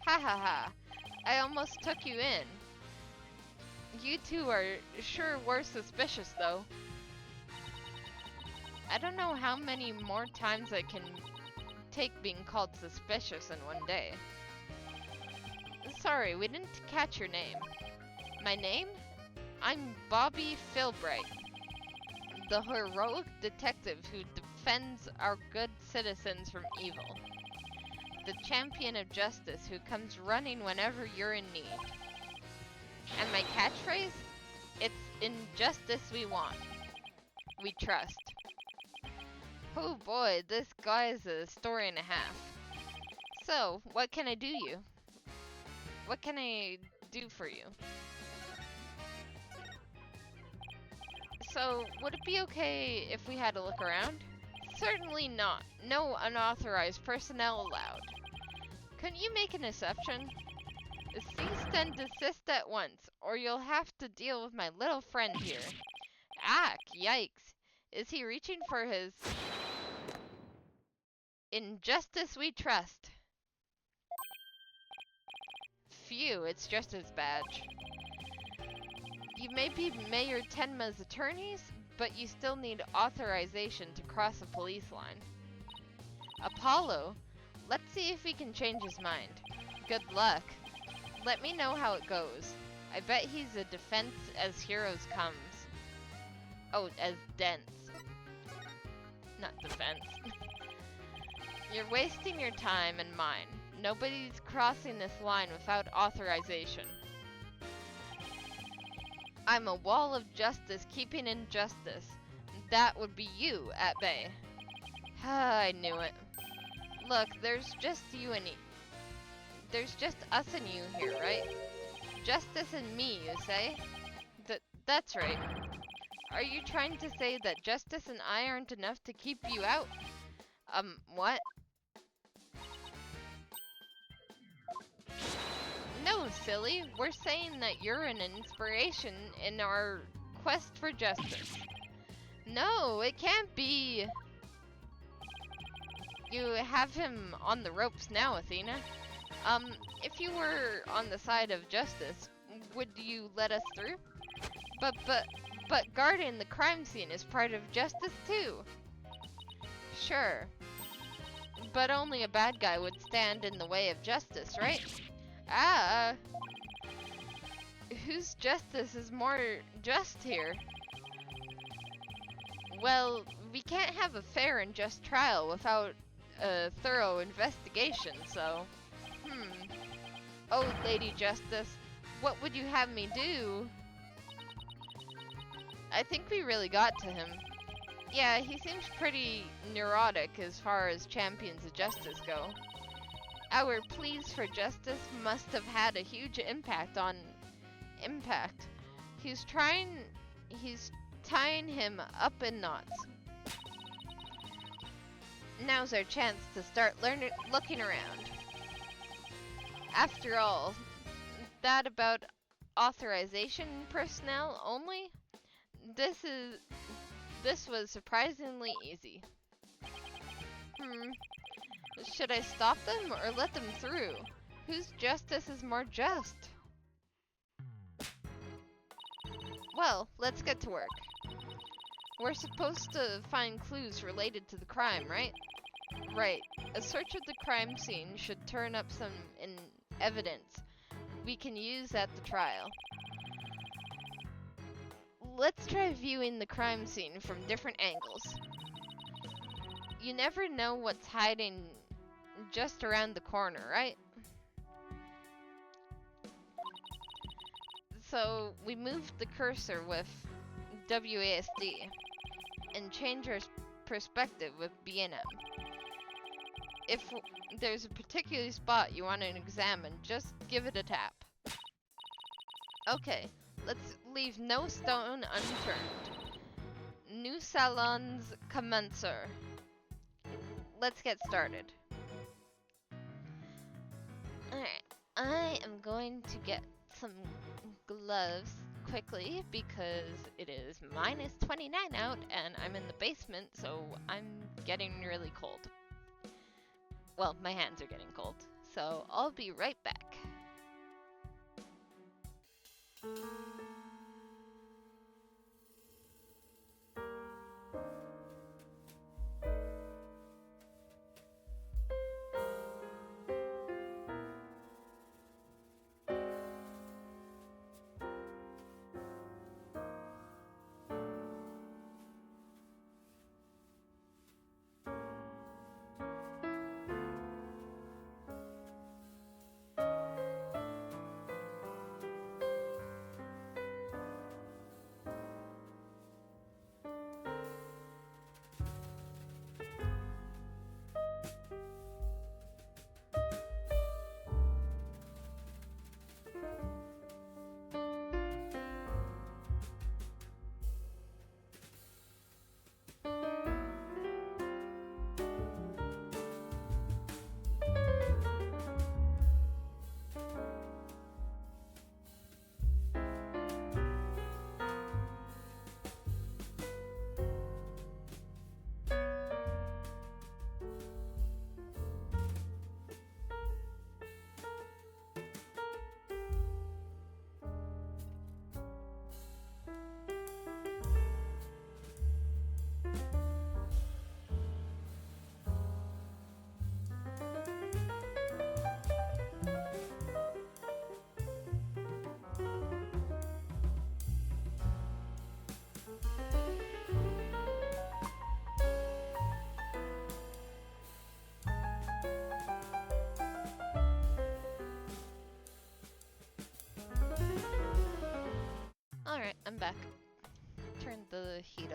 Ha ha ha. I almost took you in. You two are sure were suspicious, though. I don't know how many more times I can take being called suspicious in one day. Sorry, we didn't catch your name. My name? I'm Bobby Philbright, the heroic detective who defends our good citizens from evil. The champion of justice who comes running whenever you're in need. And my catchphrase? It's injustice we want. We trust. Oh boy, this guy's a story and a half. So, what can I do you? What can I do for you? So, would it be okay if we had a look around? Certainly not. No unauthorized personnel allowed. Couldn't you make an exception? Cease and desist at once, or you'll have to deal with my little friend here. Ah, yikes. Is he reaching for his... injustice we trust? Phew, it's just his badge. You may be Mayor Tenma's attorneys, but you still need authorization to cross a police line. Apollo, let's see if we can change his mind. Good luck. Let me know how it goes. I bet he's a defense as heroes comes. Oh, as dense. Not defense. You're wasting your time and mine. Nobody's crossing this line without authorization. I'm a wall of justice keeping injustice. That would be you at bay. I knew it. Look, there's just us and you here, right? Justice and me, you say? That's right. Are you trying to say that justice and I aren't enough to keep you out? What? No, silly. We're saying that you're an inspiration in our quest for justice. No, it can't be. You have him on the ropes now, Athena. If you were on the side of justice, would you let us through? But guarding the crime scene is part of justice too. Sure. But only a bad guy would stand in the way of justice, right? Whose justice is more just here? Well, we can't have a fair and just trial without a thorough investigation, so... Oh, Lady Justice, what would you have me do? I think we really got to him. Yeah, he seems pretty neurotic as far as champions of justice go. Our pleas for justice must have had a huge impact. He's tying him up in knots. Now's our chance to start looking around. After all, that about authorization personnel only? This was surprisingly easy. Should I stop them or let them through? Whose justice is more just? Well, let's get to work. We're supposed to find clues related to the crime, right? Right. A search of the crime scene should turn up some evidence we can use at the trial. Let's try viewing the crime scene from different angles. You never know what's hiding just around the corner, right? So we move the cursor with WASD and change our perspective with B&M. If there's a particular spot you want to examine, just give it a tap. Okay, let's leave no stone unturned. New salons commencer. Let's get started. Alright, I am going to get some gloves quickly because it is minus 29 out and I'm in the basement, so I'm getting really cold. Well, my hands are getting cold, so I'll be right back.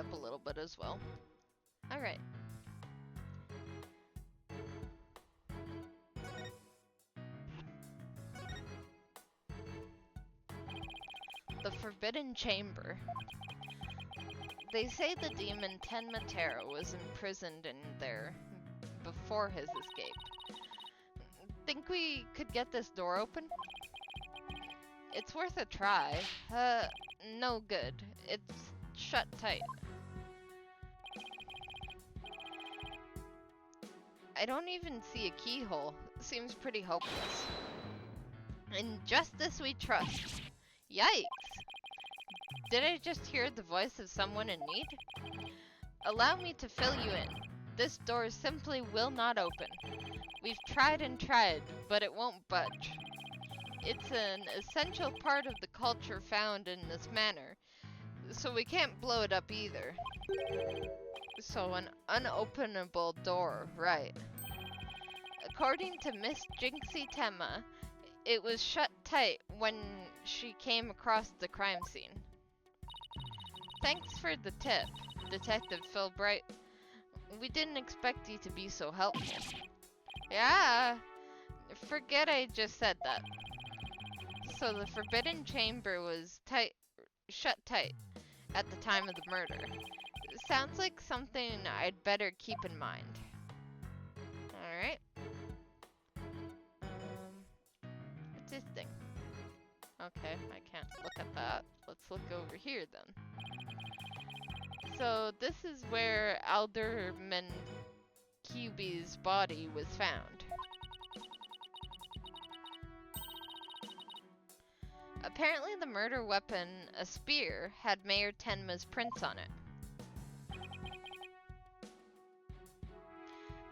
up a little bit as well. Alright. The Forbidden Chamber. They say the demon Tenmatera was imprisoned in there before his escape. Think we could get this door open? It's worth a try. No good. It's shut tight. I don't even see a keyhole. Seems pretty hopeless. In justice we trust. Yikes! Did I just hear the voice of someone in need? Allow me to fill you in. This door simply will not open. We've tried and tried, but it won't budge. It's an essential part of the culture found in this manor, so we can't blow it up either. So an unopenable door, right. According to Miss Jinxie Tema, it was shut tight when she came across the crime scene. Thanks for the tip, Detective Fulbright. We didn't expect you to be so helpful. Yeah, forget I just said that. So the Forbidden Chamber was shut tight at the time of the murder. Sounds like something I'd better keep in mind. Alright. What's this thing? Okay, I can't look at that. Let's look over here then. So this is where Alderman QB's body was found. Apparently the murder weapon, a spear, had Mayor Tenma's prints on it.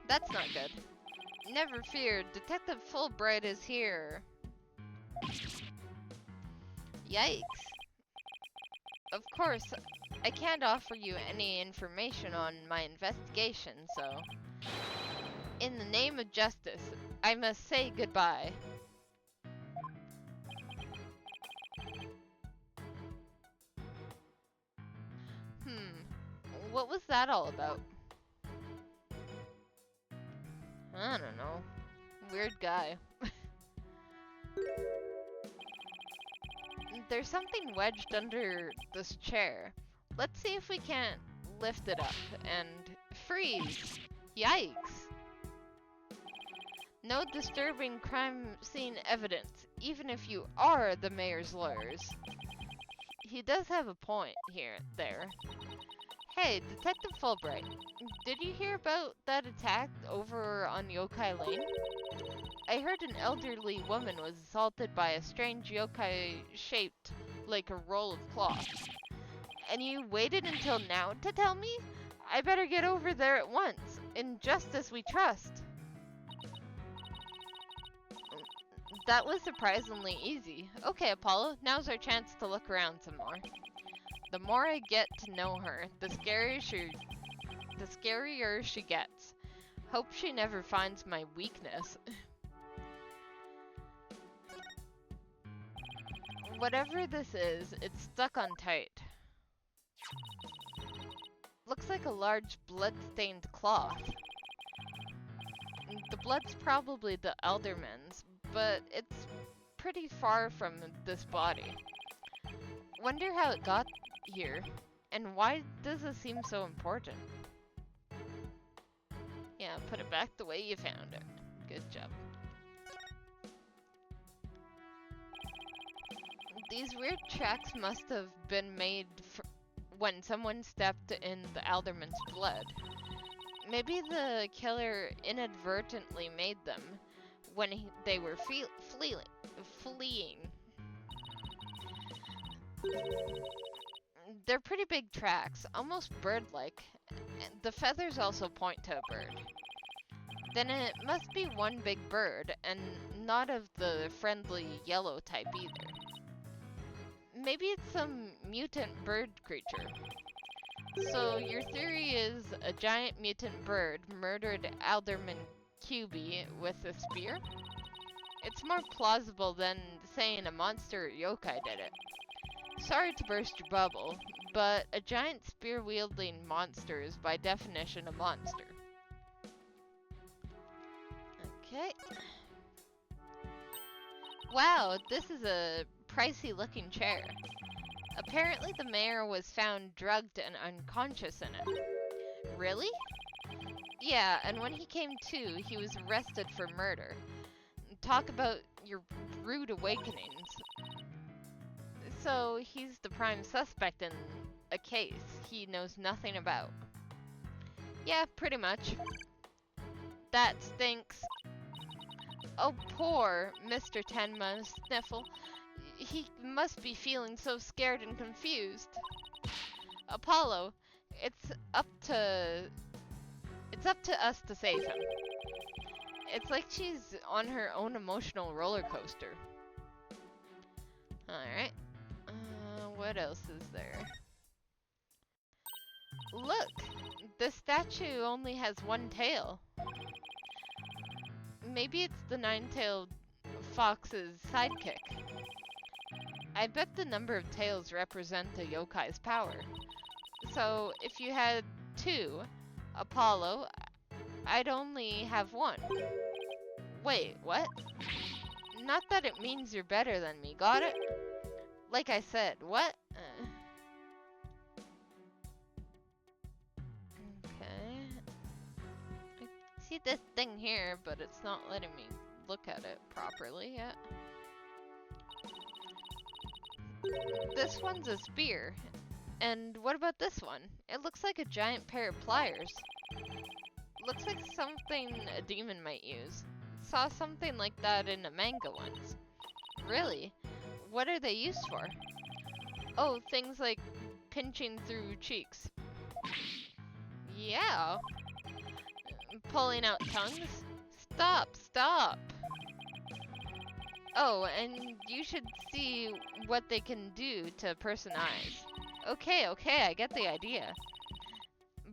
That's not good. Never fear, Detective Fulbright is here. Yikes. Of course, I can't offer you any information on my investigation, so... In the name of justice, I must say goodbye. What was that all about? I don't know. Weird guy. There's something wedged under this chair. Let's see if we can't lift it up and freeze. Yikes. No disturbing crime scene evidence, even if you are the mayor's lawyers. He does have a point there. Hey, Detective Fulbright, did you hear about that attack over on Yokai Lane? I heard an elderly woman was assaulted by a strange yokai shaped like a roll of cloth. And you waited until now to tell me? I better get over there at once. In justice we trust. That was surprisingly easy. Okay, Apollo, now's our chance to look around some more. The more I get to know her, the scarier she gets. Hope she never finds my weakness. Whatever this is, it's stuck on tight. Looks like a large blood-stained cloth. The blood's probably the Elderman's, but it's pretty far from this body. Wonder how it got here, and why does it seem so important? Yeah, put it back the way you found it. Good job. These weird tracks must have been made when someone stepped in the Alderman's blood. Maybe the killer inadvertently made them when they were fleeing. They're pretty big tracks, almost bird-like. The feathers also point to a bird. Then it must be one big bird, and not of the friendly yellow type either. Maybe it's some mutant bird creature. So your theory is a giant mutant bird murdered Alderman QB with a spear? It's more plausible than saying a monster yokai did it. Sorry to burst your bubble, but a giant spear-wielding monster is by definition a monster. Okay. Wow, this is a pricey-looking chair. Apparently the mayor was found drugged and unconscious in it. Really? Yeah, and when he came to, he was arrested for murder. Talk about your rude awakenings. So he's the prime suspect in a case he knows nothing about. Yeah, pretty much. That stinks. Oh, poor Mr. Tenma Sniffle. He must be feeling so scared and confused. Apollo, it's up to us to save him. It's like she's on her own emotional roller coaster. Alright. What else is there? Look! The statue only has one tail. Maybe it's the nine-tailed fox's sidekick. I bet the number of tails represent a yokai's power. So, if you had two, Apollo, I'd only have one. Wait, what? Not that it means you're better than me, got it? Like I said, what? Okay. I see this thing here, but it's not letting me look at it properly yet. This one's a spear. And what about this one? It looks like a giant pair of pliers. Looks like something a demon might use. Saw something like that in a manga once. Really? What are they used for? Oh, things like pinching through cheeks. Yeah. Pulling out tongues? Stop! Oh, and you should see what they can do to a person's eyes. Okay, I get the idea.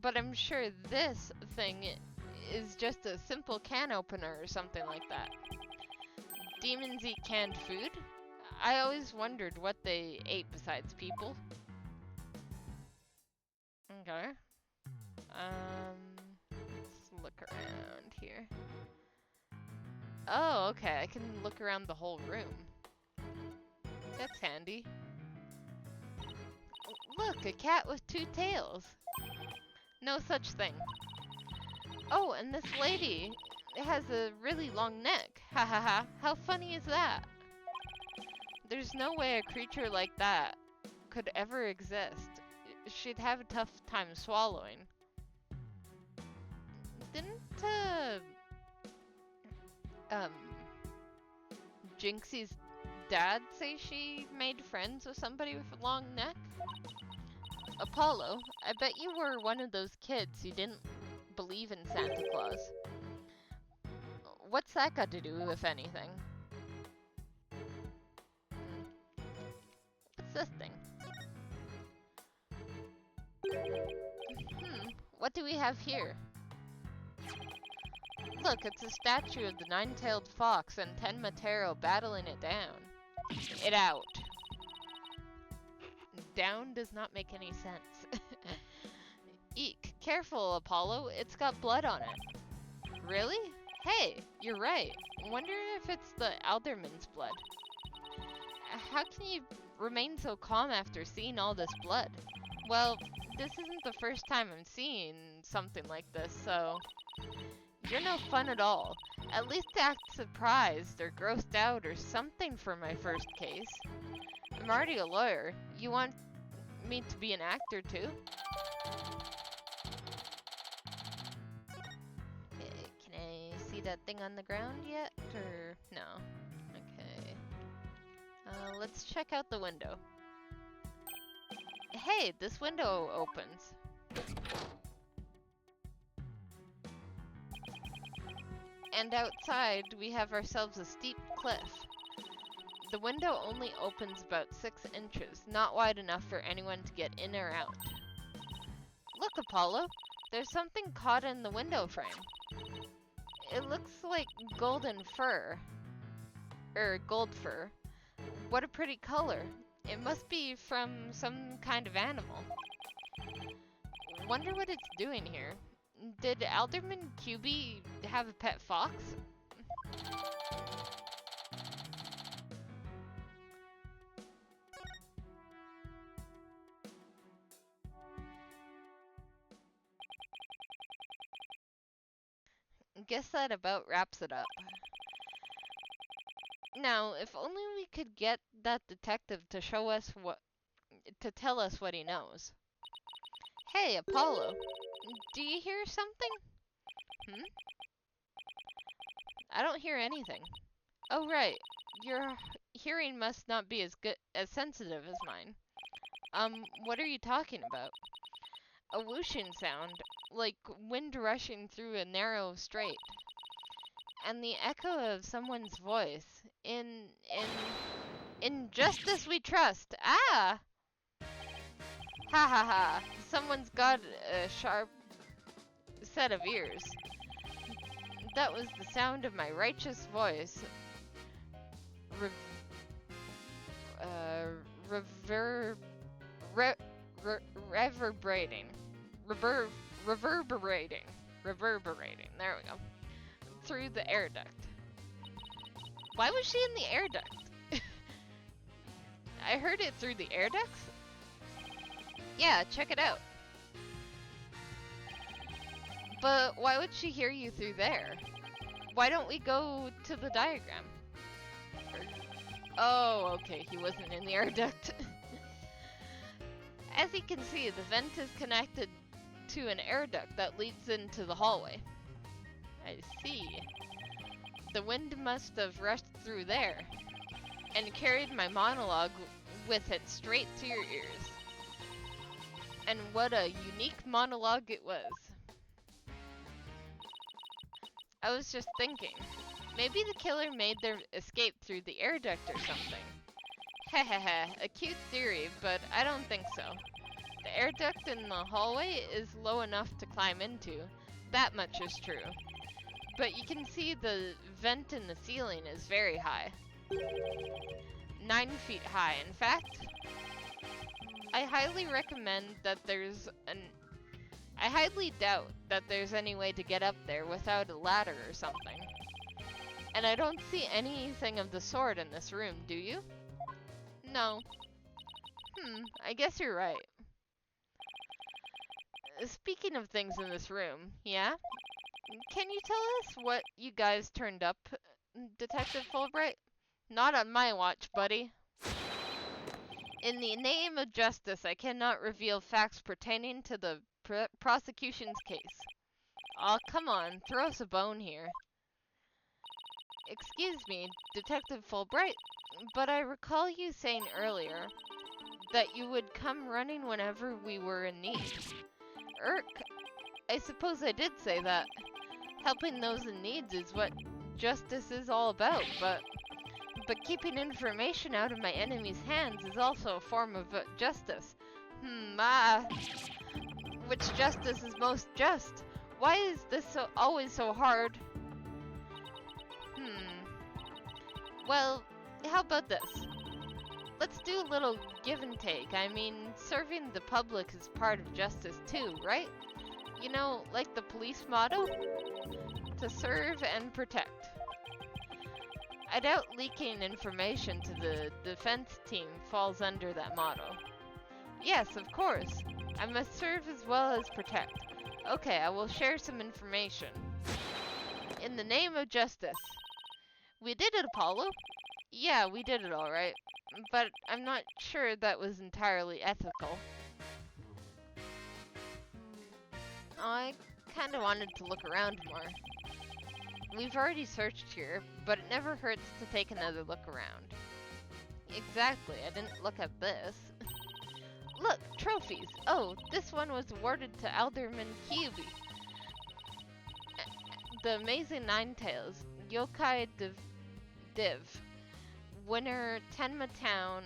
But I'm sure this thing is just a simple can opener or something like that. Demons eat canned food? I always wondered what they ate besides people. Okay. Let's look around here. Oh, okay, I can look around the whole room. That's handy. Look, a cat with two tails. No such thing. Oh, and this lady has a really long neck. Ha ha ha. How funny is that? There's no way a creature like that could ever exist. She'd have a tough time swallowing. Didn't, Jinxie's dad say she made friends with somebody with a long neck? Apollo, I bet you were one of those kids who didn't believe in Santa Claus. What's that got to do with anything? What's this thing? What do we have here? Look, it's a statue of the nine-tailed fox and Tenmatero battling it down. It out. Down does not make any sense. Eek, careful, Apollo, it's got blood on it. Really? Hey, you're right. Wonder if it's the Alderman's blood. How can you remain so calm after seeing all this blood? Well, this isn't the first time I'm seeing something like this, so... You're no fun at all. At least act surprised or grossed out or something for my first case. I'm already a lawyer. You want me to be an actor too? Okay, can I see that thing on the ground yet? Or no? Okay. Let's check out the window. Hey, this window opens. And outside, we have ourselves a steep cliff. The window only opens about 6 inches, not wide enough for anyone to get in or out. Look, Apollo, there's something caught in the window frame. It looks like golden fur. Gold fur. What a pretty color. It must be from some kind of animal. Wonder what it's doing here. Did Alderman QB have a pet fox? Guess that about wraps it up. Now, if only we could get that detective to tell us what he knows. Hey, Apollo. Do you hear something? Hmm? I don't hear anything. Oh, right. Your hearing must not be as sensitive as mine. What are you talking about? A whooshing sound, like wind rushing through a narrow strait. And the echo of someone's voice. In justice we trust. Ah! Ha ha ha. Someone's got a sharp set of ears. That was the sound of my righteous voice. Reverberating. Reverberating. There we go. Through the air duct. Why was she in the air duct? I heard it through the air ducts? Yeah, check it out. But why would she hear you through there? Why don't we go to the diagram? Oh, okay, he wasn't in the air duct. As you can see, the vent is connected to an air duct that leads into the hallway. I see. The wind must have rushed through there and carried my monologue with it straight to your ears. And what a unique monologue it was. I was just thinking, maybe the killer made their escape through the air duct or something. Hehehe, a cute theory, but I don't think so. The air duct in the hallway is low enough to climb into. That much is true. But you can see the vent in the ceiling is very high. 9 feet high, in fact. I highly doubt that there's any way to get up there without a ladder or something. And I don't see anything of the sort in this room, do you? No. I guess you're right. Speaking of things in this room, yeah? Can you tell us what you guys turned up, Detective Fulbright? Not on my watch, buddy. In the name of justice, I cannot reveal facts pertaining to the prosecution's case. Aw, come on, throw us a bone here. Excuse me, Detective Fulbright, but I recall you saying earlier that you would come running whenever we were in need. I suppose I did say that. Helping those in need is what justice is all about, but keeping information out of my enemy's hands is also a form of justice. Which justice is most just? Why is this always so hard? Well, how about this? Let's do a little give and take. I mean, serving the public is part of justice too, right? You know, like the police motto? To serve and protect. I doubt leaking information to the defense team falls under that motto. Yes, of course. I must serve as well as protect. Okay, I will share some information. In the name of justice. We did it, Apollo. Yeah, we did it alright. But I'm not sure that was entirely ethical. I kinda wanted to look around more. We've already searched here, but it never hurts to take another look around. Exactly, I didn't look at this. Look, trophies! Oh, this one was awarded to Alderman Kyubi. The Amazing Ninetales, Yokai Div. Winner, Tenma Town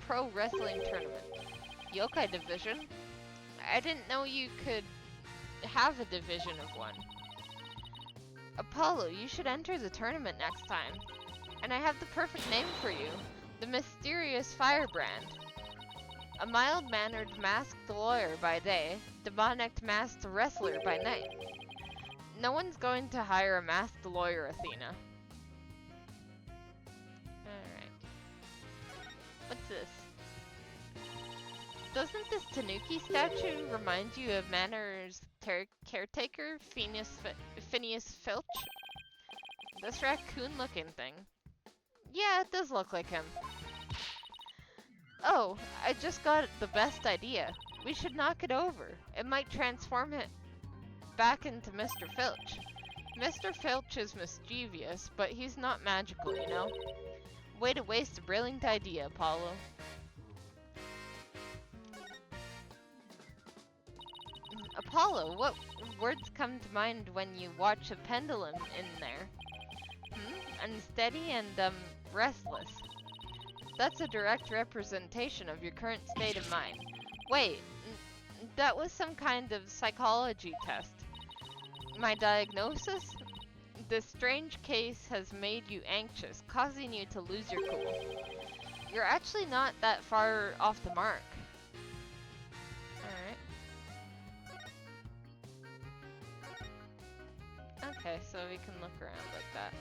Pro Wrestling Tournament. Yokai Division? I didn't know you could have a division of one. Apollo, you should enter the tournament next time. And I have the perfect name for you. The The mysterious firebrand. A mild-mannered masked lawyer by day, demonic masked wrestler by night. No one's going to hire a masked lawyer, Athena. Alright. What's this? Doesn't this Tanuki statue remind you of Manor's caretaker, Phineas Filch? This raccoon-looking thing. Yeah, it does look like him. Oh, I just got the best idea. We should knock it over. It might transform it back into Mr. Filch. Mr. Filch is mischievous, but he's not magical, you know? Way to waste a brilliant idea, Apollo. Apollo, what words come to mind when you watch a pendulum in there? Unsteady and, restless. That's a direct representation of your current state of mind. Wait, that was some kind of psychology test. My diagnosis? This strange case has made you anxious, causing you to lose your cool. You're actually not that far off the mark. Alright. Okay, so we can look around like that.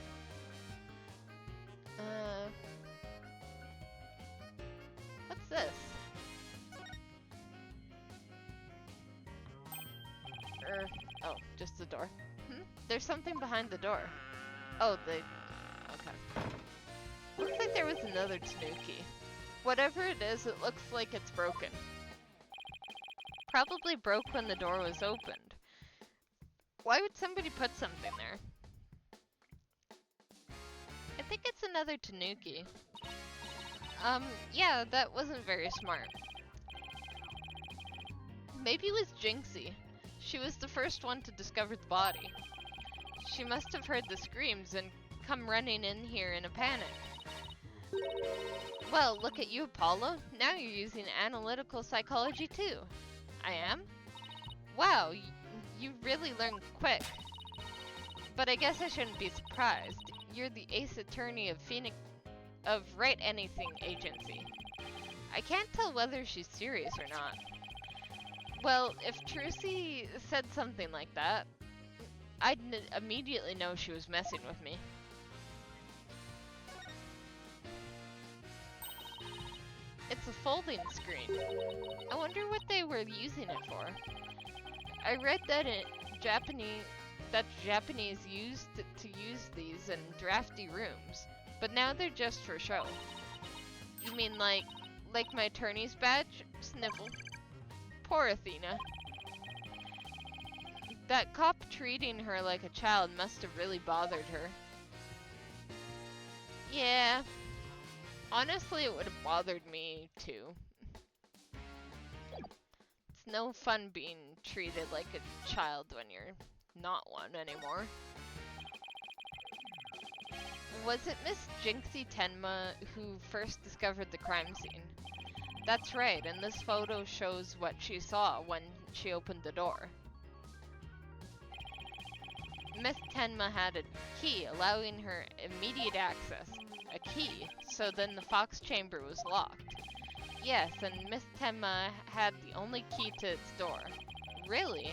What's this? Oh, just the door. There's something behind the door. Oh, okay. Looks like there was another Tanuki. Whatever it is, it looks like it's broken. Probably broke when the door was opened. Why would somebody put something there? I think it's another Tanuki. Yeah, that wasn't very smart. Maybe it was Jinxie. She was the first one to discover the body. She must have heard the screams and come running in here in a panic. Well, look at you, Apollo. Now you're using analytical psychology too. I am? Wow, you really learn quick. But I guess I shouldn't be surprised. You're the ace attorney of Wright Anything Agency. I can't tell whether she's serious or not. Well, if Trucy said something like that, I'd immediately know she was messing with me. It's a folding screen. I wonder what they were using it for. I read that Japanese used to use these in drafty rooms, but now they're just for show. You mean like my attorney's badge? Sniffle. Poor Athena. That cop treating her like a child must have really bothered her. Yeah. Honestly, it would have bothered me too. It's no fun being treated like a child when you're not one anymore. Was it Miss Jinxie Tenma who first discovered the crime scene? That's right, and this photo shows what she saw when she opened the door. Miss Tenma had a key allowing her immediate access. A key, so then the Fox chamber was locked. Yes, and Miss Tenma had the only key to its door. Really?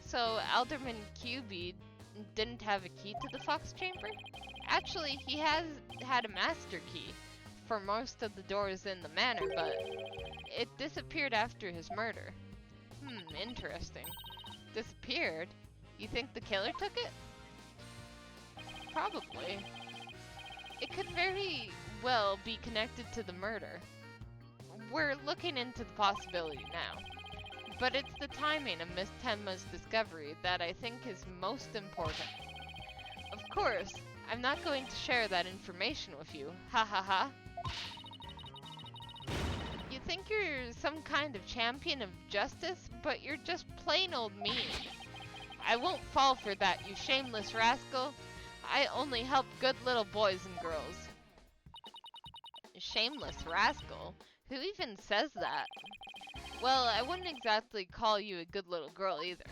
So Alderman QB didn't have a key to the Fox chamber? Actually, he has had a master key for most of the doors in the manor, but it disappeared after his murder. Interesting. Disappeared? You think the killer took it? Probably. It could very well be connected to the murder. We're looking into the possibility now. But it's the timing of Miss Tenma's discovery that I think is most important. Of course, I'm not going to share that information with you. Ha ha ha. You think you're some kind of champion of justice, but you're just plain old mean. I won't fall for that, you shameless rascal. I only help good little boys and girls. Shameless rascal? Who even says that? Well, I wouldn't exactly call you a good little girl either.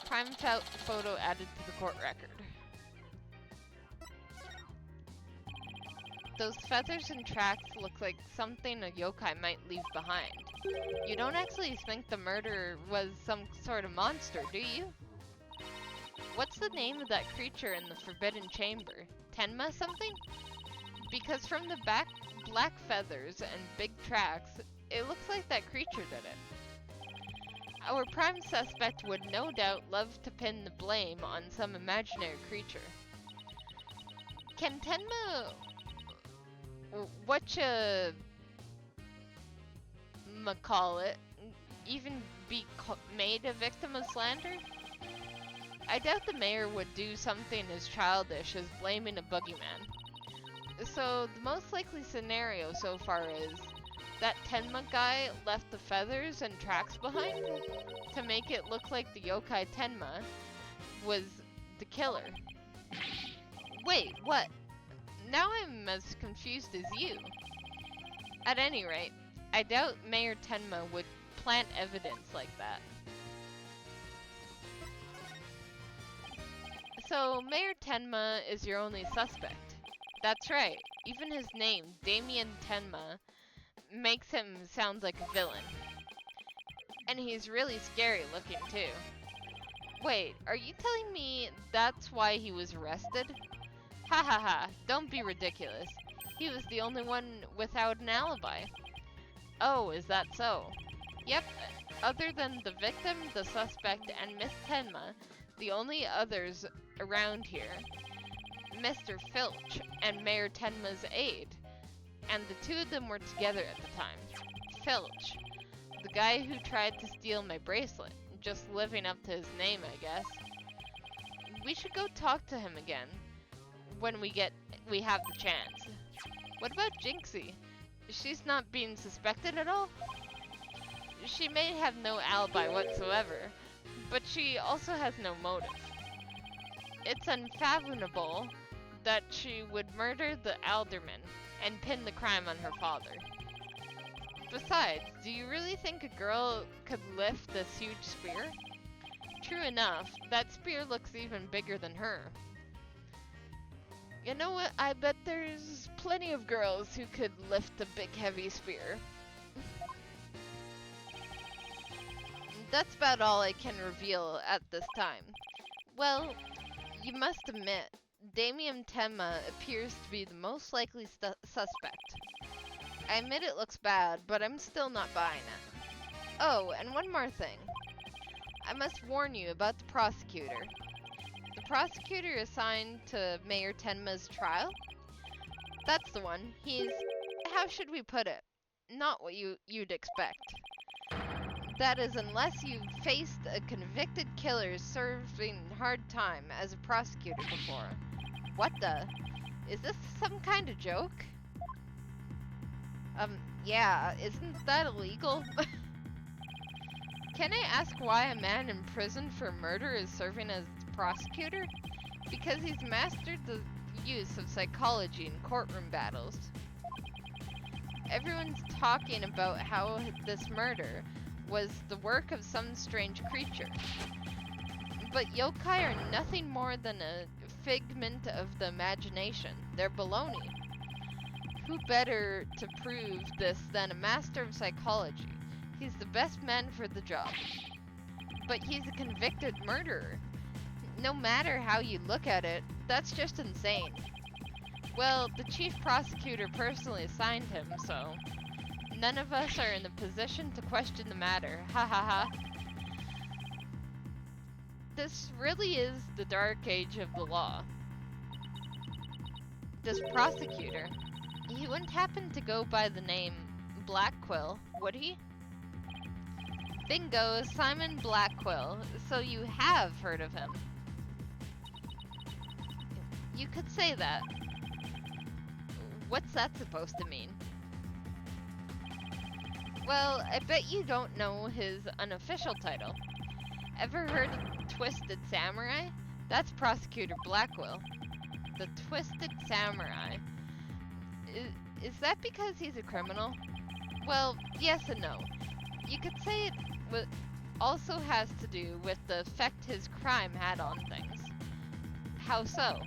Prime photo added to the court record. Those feathers and tracks look like something a yokai might leave behind. You don't actually think the murderer was some sort of monster, do you? What's the name of that creature in the Forbidden Chamber? Tenma something? Because from the black feathers and big tracks, it looks like that creature did it. Our prime suspect would no doubt love to pin the blame on some imaginary creature. Can Tenma... call it, even be made a victim of slander? I doubt the mayor would do something as childish as blaming a boogeyman. So the most likely scenario so far is that Tenma guy left the feathers and tracks behind to make it look like the yokai Tenma was the killer. Wait, what? Now I'm as confused as you. At any rate, I doubt Mayor Tenma would plant evidence like that. So, Mayor Tenma is your only suspect. That's right, even his name, Damien Tenma, makes him sound like a villain. And he's really scary looking too. Wait, are you telling me that's why he was arrested? Ha ha ha, don't be ridiculous. He was the only one without an alibi. Oh, is that so? Yep, other than the victim, the suspect, and Miss Tenma, the only others around here, Mr. Filch and Mayor Tenma's aide, and the two of them were together at the time. Filch, the guy who tried to steal my bracelet, just living up to his name, I guess. We should go talk to him again when we have the chance. What about Jinxie? She's not being suspected at all? She may have no alibi whatsoever, but she also has no motive. It's unfathomable that she would murder the alderman and pin the crime on her father. Besides, do you really think a girl could lift this huge spear? True enough, that spear looks even bigger than her. You know what? I bet there's plenty of girls who could lift a big heavy spear. That's about all I can reveal at this time. Well, you must admit, Damien Tenma appears to be the most likely suspect. I admit it looks bad, but I'm still not buying it. Oh, and one more thing. I must warn you about the prosecutor. The prosecutor assigned to Mayor Tenma's trial? That's the one. He's, how should we put it? Not what you'd expect. That is, unless you've faced a convicted killer serving hard time as a prosecutor before. What the? Is this some kind of joke? Yeah, isn't that illegal? Can I ask why a man in prison for murder is serving as prosecutor? Because he's mastered the use of psychology in courtroom battles. Everyone's talking about how this murder was the work of some strange creature. But yokai are nothing more than a figment of the imagination. They're baloney. Who better to prove this than a master of psychology? He's the best man for the job. But he's a convicted murderer. No matter how you look at it, that's just insane. Well, the chief prosecutor personally assigned him, so none of us are in the position to question the matter. Ha ha ha. This really is the dark age of the law. This prosecutor, he wouldn't happen to go by the name Blackquill, would he? Bingo, Simon Blackquill. So you have heard of him. You could say that. What's that supposed to mean? Well, I bet you don't know his unofficial title. Ever heard of Twisted Samurai? That's Prosecutor Blackquill. The Twisted Samurai. Is that because he's a criminal? Well, yes and no. You could say it also has to do with the effect his crime had on things. How so?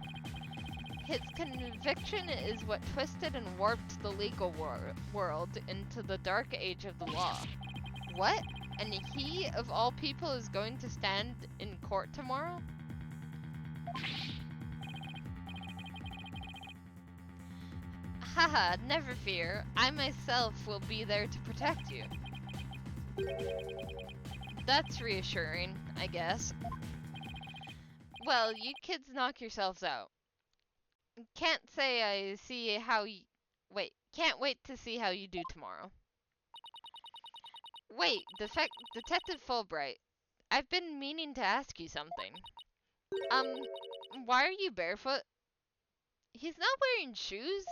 His conviction is what twisted and warped the legal world into the dark age of the law. What? And he, of all people, is going to stand in court tomorrow? Haha, never fear. I myself will be there to protect you. That's reassuring, I guess. Well, you kids knock yourselves out. Can't wait to see how you do tomorrow. Wait, Detective Fulbright. I've been meaning to ask you something. Why are you barefoot? He's not wearing shoes?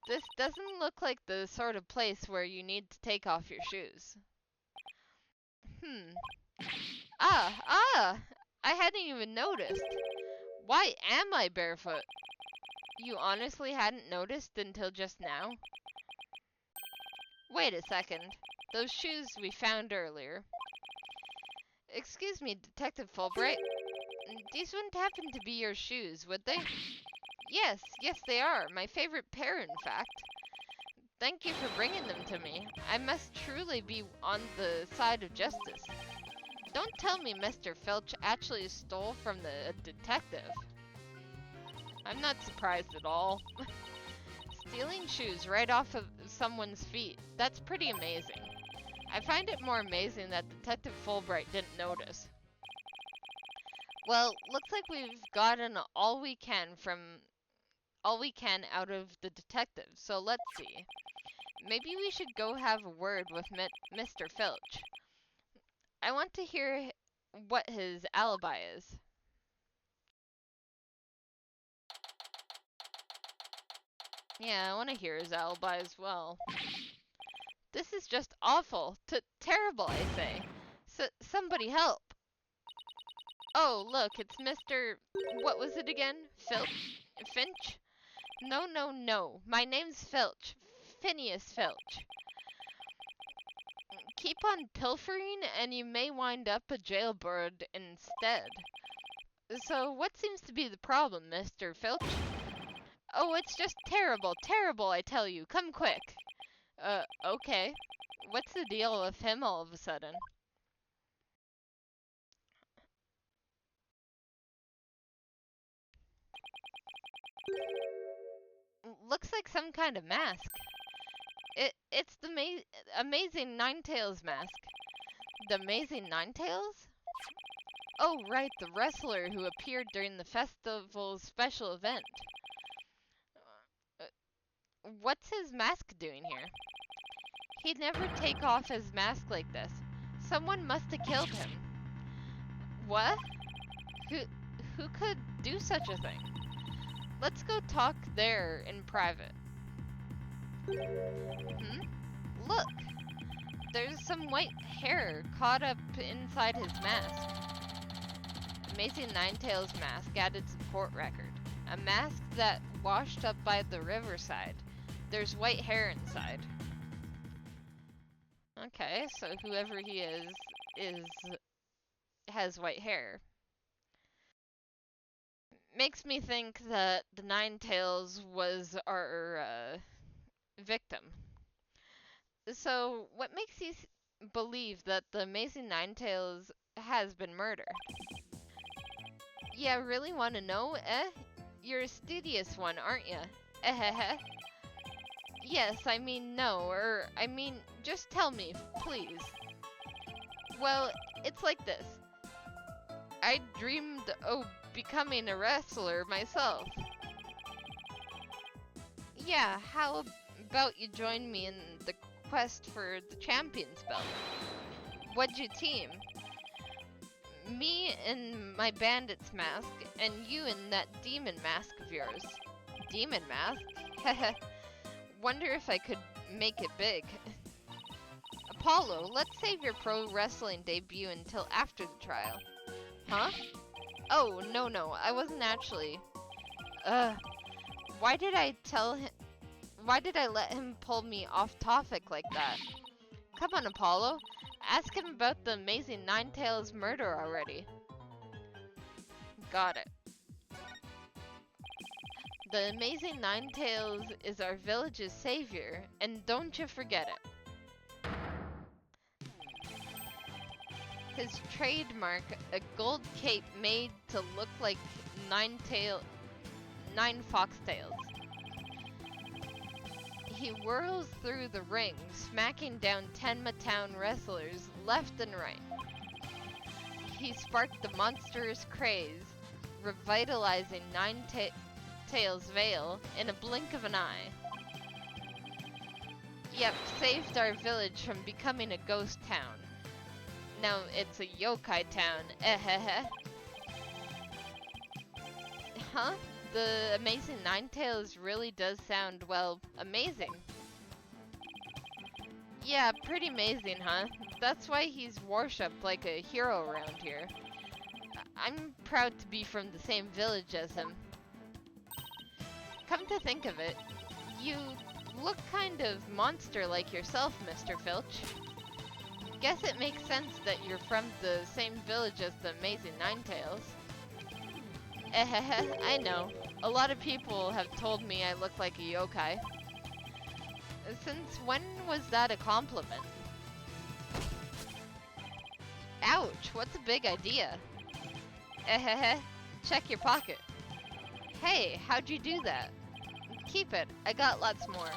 This doesn't look like the sort of place where you need to take off your shoes. I hadn't even noticed. Why am I barefoot? You honestly hadn't noticed until just now? Wait a second. Those shoes we found earlier. Excuse me, Detective Fulbright. These wouldn't happen to be your shoes, would they? Yes, they are. My favorite pair, in fact. Thank you for bringing them to me. I must truly be on the side of justice. Don't tell me Mr. Filch actually stole from the detective. I'm not surprised at all. Stealing shoes right off of someone's feet, that's pretty amazing. I find it more amazing that Detective Fulbright didn't notice. Well, looks like we've gotten all we can out of the detective, so let's see. Maybe we should go have a word with Mr. Filch. I want to hear what his alibi is. Yeah, I want to hear his alibi as well. This is just awful. Terrible, I say. Somebody help. Oh, look, it's Mr. What was it again? Finch? No. My name's Filch. Phineas Filch. Keep on pilfering and you may wind up a jailbird instead. So, what seems to be the problem, Mr. Filch? Oh, it's just terrible, I tell you. Come quick. Okay. What's the deal with him all of a sudden? Looks like some kind of mask. It's the Amazing Ninetales mask. The Amazing Ninetales? Oh, right, the wrestler who appeared during the festival's special event. What's his mask doing here? He'd never take off his mask like this. Someone must have killed him. What? Who could do such a thing? Let's go talk there in private. Look! There's some white hair caught up inside his mask. Amazing Ninetales mask added to the court record. A mask that washed up by the riverside. There's white hair inside. Okay, so whoever he has white hair. Makes me think that the Ninetales was our victim. So, what makes you believe that the Amazing Ninetales has been murdered? Yeah, really want to know, eh? You're a studious one, aren't ya? Eh. Yes, I mean no, just tell me, please. Well, it's like this. I dreamed of becoming a wrestler myself. Yeah, how about you join me in the quest for the champion's belt? What'd you team? Me in my bandit's mask, and you in that demon mask of yours. Demon mask? Heh. Wonder if I could make it big. Apollo, let's save your pro wrestling debut until after the trial. Huh? Oh, no, I wasn't actually. Why did I let him pull me off topic like that? Come on, Apollo. Ask him about the Amazing Ninetales murder already. Got it. The Amazing Ninetales is our village's savior, and don't you forget it. His trademark, a gold cape made to look like nine foxtails. He whirls through the ring, smacking down Tenma Town wrestlers left and right. He sparked the monstrous craze, revitalizing Ninetales Vale in a blink of an eye. Yep, saved our village from becoming a ghost town. Now it's a yokai town, ehehe. Huh? The Amazing Ninetales really does sound, well, amazing. Yeah, pretty amazing, huh? That's why he's worshipped like a hero around here. I'm proud to be from the same village as him. Come to think of it, you look kind of monster-like yourself, Mr. Filch. Guess it makes sense that you're from the same village as the Amazing Ninetales. I know. A lot of people have told me I look like a yokai. Since when was that a compliment? Ouch, what's a big idea? Check your pocket. Hey, how'd you do that? Keep it, I got lots more.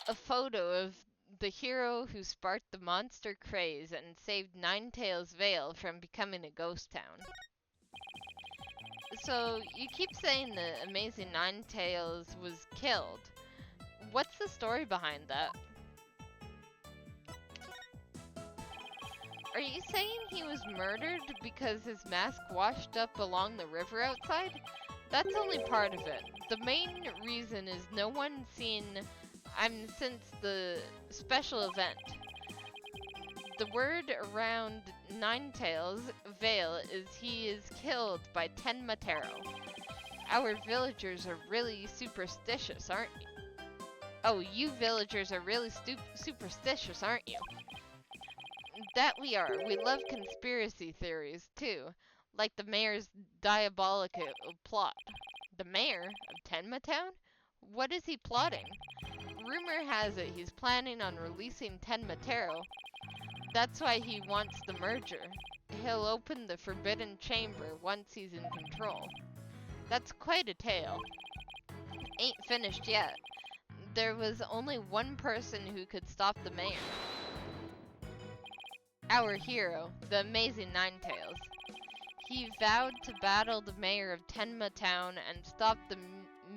A photo of the hero who sparked the monster craze and saved Ninetales Vale from becoming a ghost town. So, you keep saying the Amazing Ninetales was killed. What's the story behind that? Are you saying he was murdered because his mask washed up along the river outside? That's only part of it. The main reason is no one's seen since the special event. The word around Ninetales Vale is he is killed by Tenma Taro. Our villagers are really superstitious, aren't you? Oh, you villagers are really superstitious, aren't you? That we are. We love conspiracy theories, too. Like the mayor's diabolical plot. The mayor of Tenma Town? What is he plotting? Rumor has it he's planning on releasing Tenma Taro. That's why he wants the merger. He'll open the Forbidden Chamber once he's in control. That's quite a tale. Ain't finished yet. There was only one person who could stop the mayor. Our hero, the Amazing Ninetales. He vowed to battle the mayor of Tenma Town and stop the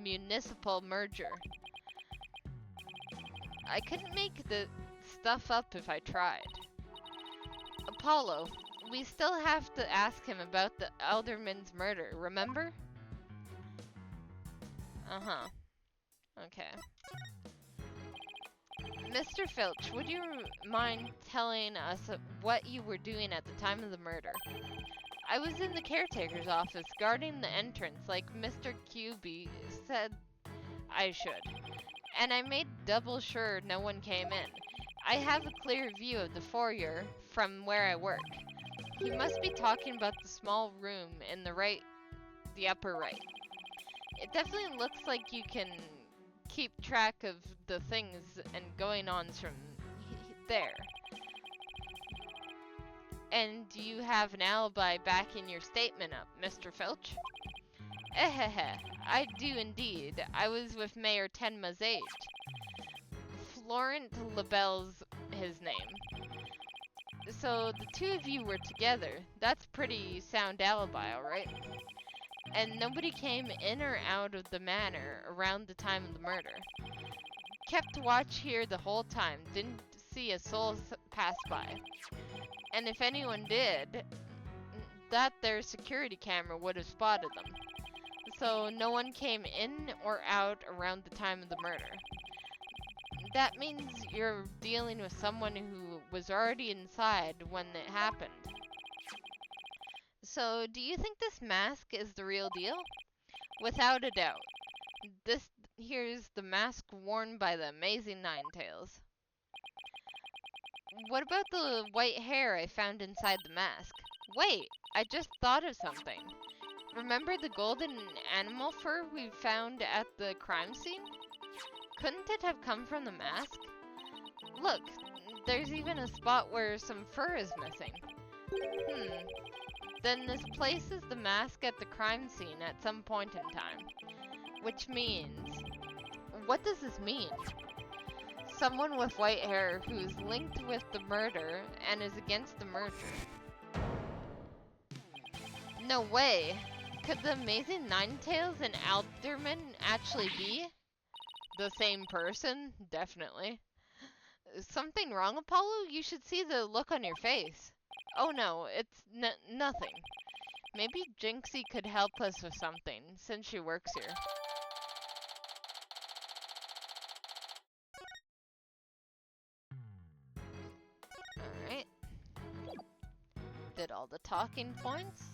municipal merger. I couldn't make the stuff up if I tried. Apollo, we still have to ask him about the alderman's murder, remember? Uh-huh. Okay. Mr. Filch, would you mind telling us what you were doing at the time of the murder? I was in the caretaker's office guarding the entrance like Mr. QB said I should. And I made double sure no one came in. I have a clear view of the foyer from where I work. He must be talking about the small room in the upper right. It definitely looks like you can keep track of the things and going on from there. And do you have an alibi backing your statement up, Mr. Filch? I do indeed. I was with Mayor Tenma's aide. Florent Labelle's his name. So the two of you were together. That's pretty sound alibi, alright? And nobody came in or out of the manor around the time of the murder. Kept watch here the whole time. Didn't see a soul pass by. And if anyone did, that their security camera would have spotted them. So no one came in or out around the time of the murder. That means you're dealing with someone who was already inside when it happened. So, do you think this mask is the real deal? Without a doubt. This here's the mask worn by the Amazing Ninetales. What about the white hair I found inside the mask? Wait, I just thought of something. Remember the golden animal fur we found at the crime scene? Couldn't it have come from the mask? Look, there's even a spot where some fur is missing. Then this places the mask at the crime scene at some point in time. Which means... What does this mean? Someone with white hair who's linked with the murder and is against the merger. No way! Could the Amazing Ninetales and Alderman actually be the same person? Definitely. Something wrong, Apollo? You should see the look on your face. Oh no, it's nothing. Maybe Jinxie could help us with something, since she works here. Alright. Did all the talking points.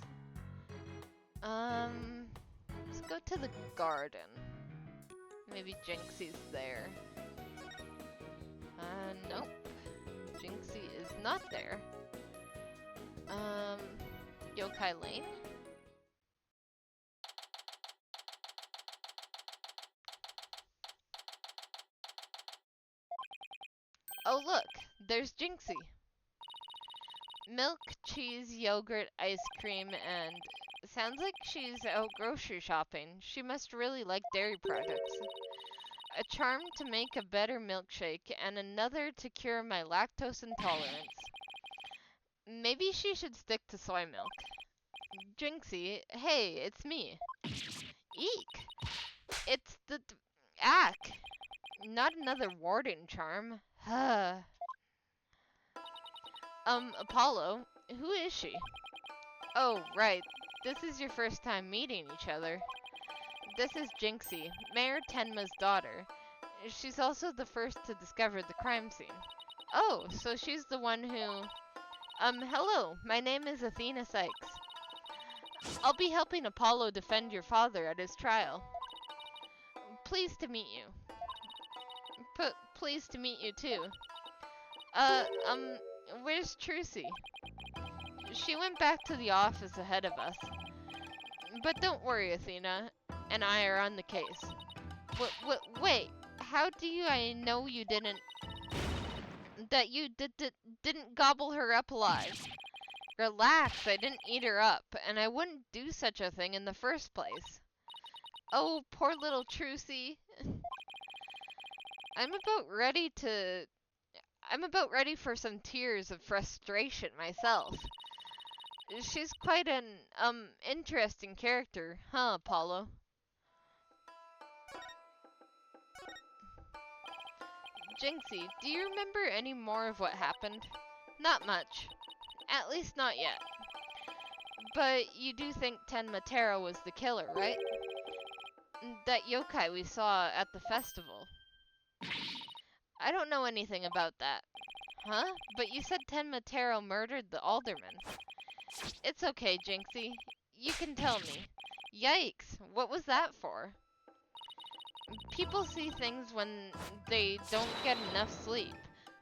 Let's go to the garden. Maybe Jinxie's there. Nope. Jinxie is not there. Yokai Lane? Oh look, there's Jinxie. Milk, cheese, yogurt, ice cream, and... Sounds like she's out grocery shopping. She must really like dairy products. A charm to make a better milkshake, and another to cure my lactose intolerance. Maybe she should stick to soy milk. Jinxie, hey, it's me. Eek! It's the... Ack! Not another warden charm. Apollo, who is she? Oh, right. This is your first time meeting each other. This is Jinxie, Mayor Tenma's daughter. She's also the first to discover the crime scene. Oh, so she's the one who... hello, my name is Athena Sykes. I'll be helping Apollo defend your father at his trial. Pleased to meet you. Pleased to meet you too. Where's Trucy? She went back to the office ahead of us. But don't worry, Athena and I are on the case. Wait, how do I know you didn't... That you didn't gobble her up alive? Relax, I didn't eat her up, and I wouldn't do such a thing in the first place. Oh, poor little Trucy. I'm about ready for some tears of frustration myself. She's quite an, interesting character, huh, Apollo? Jinxie, do you remember any more of what happened? Not much. At least not yet. But you do think Tenma Taro was the killer, right? That yokai we saw at the festival. I don't know anything about that. Huh? But you said Tenma Taro murdered the alderman. It's okay, Jinxie. You can tell me. Yikes, what was that for? People see things when they don't get enough sleep.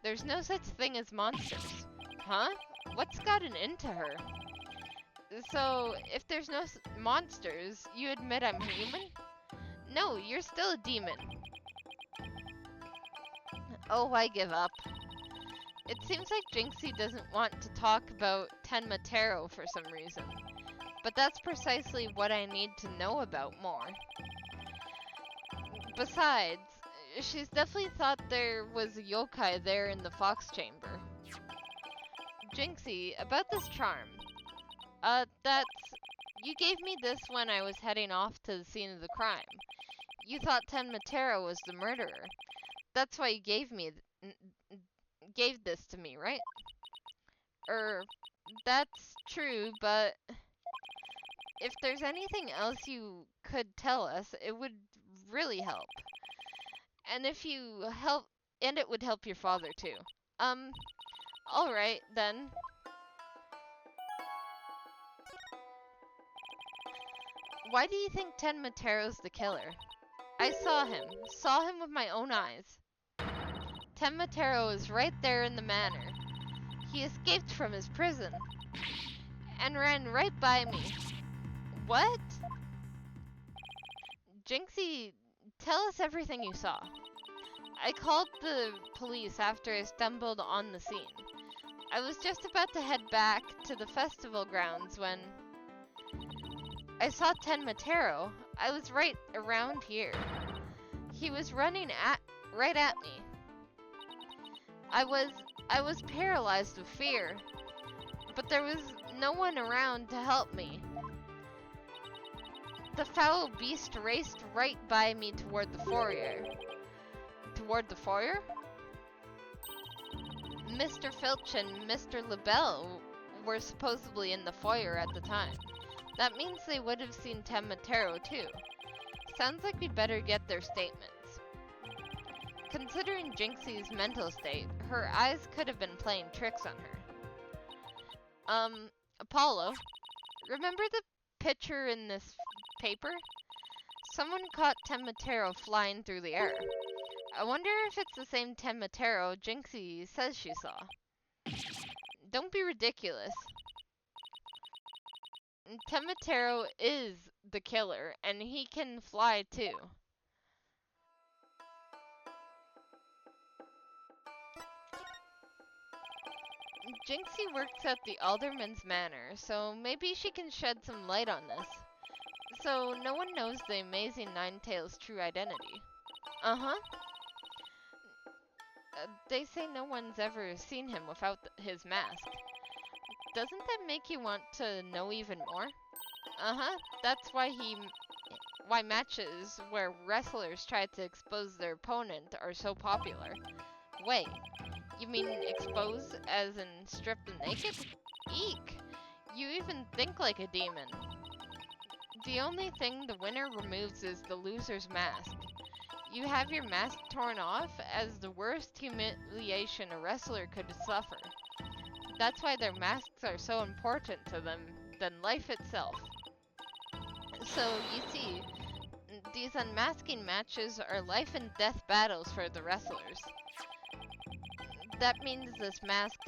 There's no such thing as monsters. Huh? What's gotten into her? So, if there's no monsters, you admit I'm human? No, you're still a demon. Oh, I give up. It seems like Jinxie doesn't want to talk about Tenma Taro for some reason. But that's precisely what I need to know about more. Besides, she's definitely thought there was a yokai there in the fox chamber. Jinxie, about this charm. You gave me this when I was heading off to the scene of the crime. You thought Tenma Taro was the murderer. That's why you gave this to me, right? That's true, but if there's anything else you could tell us, it would really help. And it would help your father too. Alright then. Why do you think Tenma Taro's the killer? I saw him with my own eyes. Tenma Taro is right there in the manor. He escaped from his prison and ran right by me. What? Jinxie, tell us everything you saw. I called the police after I stumbled on the scene. I was just about to head back to the festival grounds when I saw Tenmatero. I was right around here. He was running right at me. I was paralyzed with fear, but there was no one around to help me. The foul beast raced right by me toward the foyer. Toward the foyer? Mr. Filch and Mr. LaBelle were supposedly in the foyer at the time. That means they would have seen Tenmatero too. Sounds like we'd better get their statements. Considering Jinxie's mental state, her eyes could have been playing tricks on her. Apollo, remember the picture in this paper? Someone caught Tenmatero flying through the air. I wonder if it's the same Tenmatero Jinxie says she saw. Don't be ridiculous. Tenmatero is the killer, and he can fly too. Jinxie works at the Alderman's Manor, so maybe she can shed some light on this. So no one knows the amazing Ninetales' true identity. Uh-huh. They say no one's ever seen him without his mask. Doesn't that make you want to know even more? Uh-huh. That's why matches where wrestlers try to expose their opponent are so popular. Wait, you mean expose as in strip them naked? Eek! You even think like a demon. The only thing the winner removes is the loser's mask. You have your mask torn off as the worst humiliation a wrestler could suffer. That's why their masks are so important to them than life itself. So, you see, these unmasking matches are life and death battles for the wrestlers. That means this mask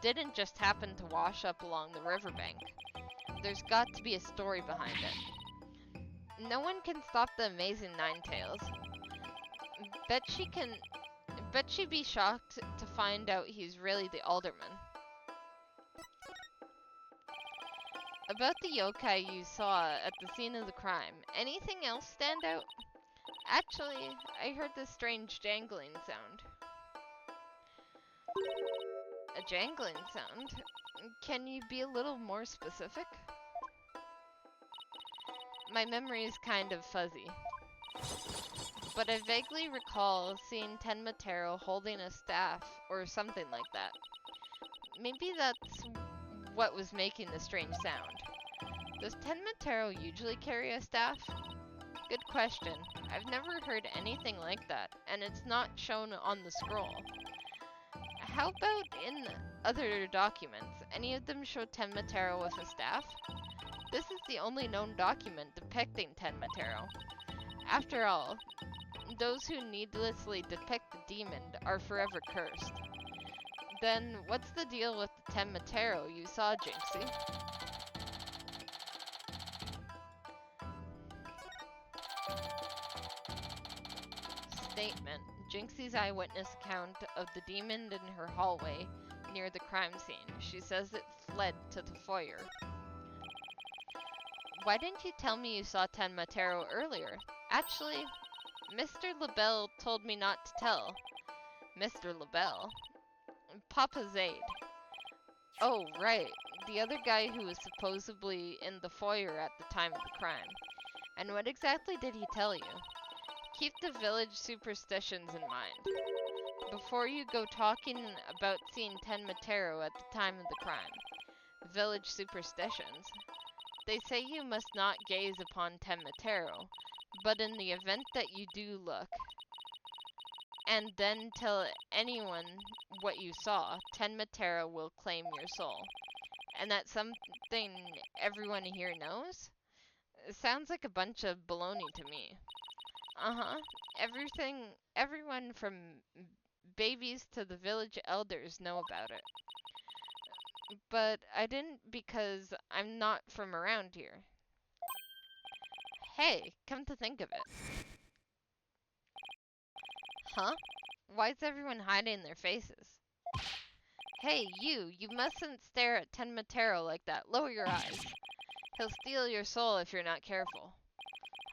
didn't just happen to wash up along the riverbank. There's got to be a story behind it. No one can stop the amazing Ninetales. Bet she'd be shocked to find out he's really the alderman. About the yokai you saw at the scene of the crime, anything else stand out? Actually, I heard this strange jangling sound. A jangling sound? Can you be a little more specific? My memory is kind of fuzzy, but I vaguely recall seeing Tenmatero holding a staff or something like that. Maybe that's what was making the strange sound. Does Tenmatero usually carry a staff? Good question. I've never heard anything like that, and it's not shown on the scroll. How about in other documents? Any of them show Tenmatero with a staff? This is the only known document depicting Tenmatero. After all, those who needlessly depict the demon are forever cursed. Then, what's the deal with the Tenmatero you saw, Jinxie? Statement. Jinxie's eyewitness account of the demon in her hallway near the crime scene. She says it fled to the foyer. Why didn't you tell me you saw Tenmatero earlier? Actually, Mr. LaBelle told me not to tell. Mr. LaBelle? Papa Zaid. Oh, right. The other guy who was supposedly in the foyer at the time of the crime. And what exactly did he tell you? Keep the village superstitions in mind. Before you go talking about seeing Tenmatero at the time of the crime. Village superstitions. They say you must not gaze upon Tenmatero, but in the event that you do look, and then tell anyone what you saw, Tenmatero will claim your soul. And that's something everyone here knows? It sounds like a bunch of baloney to me. Uh-huh. Everyone from babies to the village elders know about it. But I didn't because I'm not from around here. Hey, come to think of it. Huh? Why's everyone hiding their faces? Hey, you mustn't stare at Tenmatero like that. Lower your eyes. He'll steal your soul if you're not careful.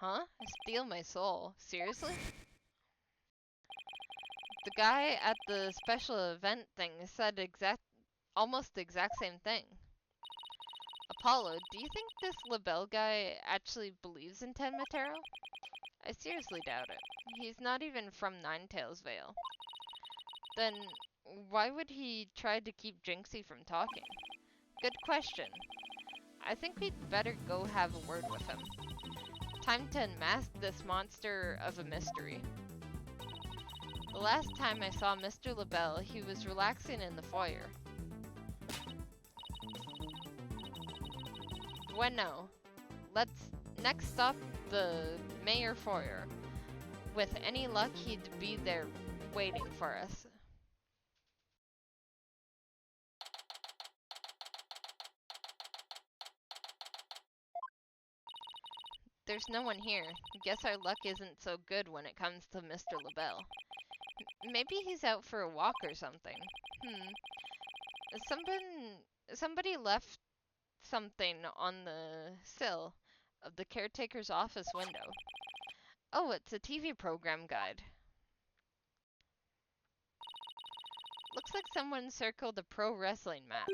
Huh? Steal my soul? Seriously? The guy at the special event thing said almost the exact same thing. Apollo, do you think this LaBelle guy actually believes in Tenmatero? I seriously doubt it. He's not even from Ninetails Vale. Then, why would he try to keep Jinxie from talking? Good question. I think we'd better go have a word with him. Time to unmask this monster of a mystery. The last time I saw Mr. LaBelle, he was relaxing in the foyer. Bueno. Let's next stop the mayor foyer. With any luck, he'd be there waiting for us. There's no one here. Guess our luck isn't so good when it comes to Mr. LaBelle. Maybe he's out for a walk or something. Somebody left something on the sill of the caretaker's office window. Oh, it's a TV program guide. Looks like someone circled a pro wrestling match.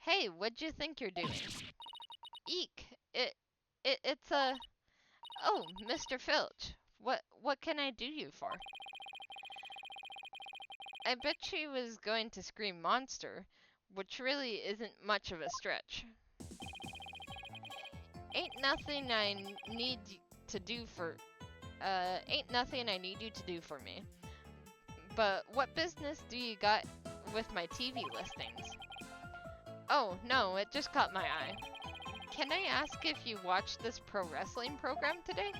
Hey, what'd you think you're doing? Eek! It's a... Oh, Mr. Filch. What can I do you for? I bet she was going to scream monster, which really isn't much of a stretch. Ain't nothing I need to do for... ain't nothing I need you to do for me. But what business do you got with my TV listings? Oh, no, it just caught my eye. Can I ask if you watched this pro wrestling program today?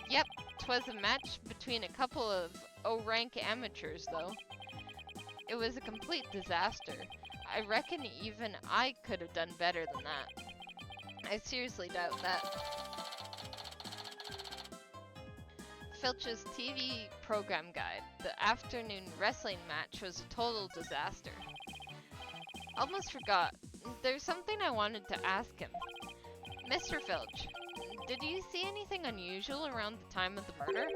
Yep, 'twas a match between a couple of O-rank amateurs, though. It was a complete disaster. I reckon even I could have done better than that. I seriously doubt that. Filch's TV program guide. The afternoon wrestling match was a total disaster. Almost forgot. There's something I wanted to ask him. Mr. Filch, did you see anything unusual around the time of the murder?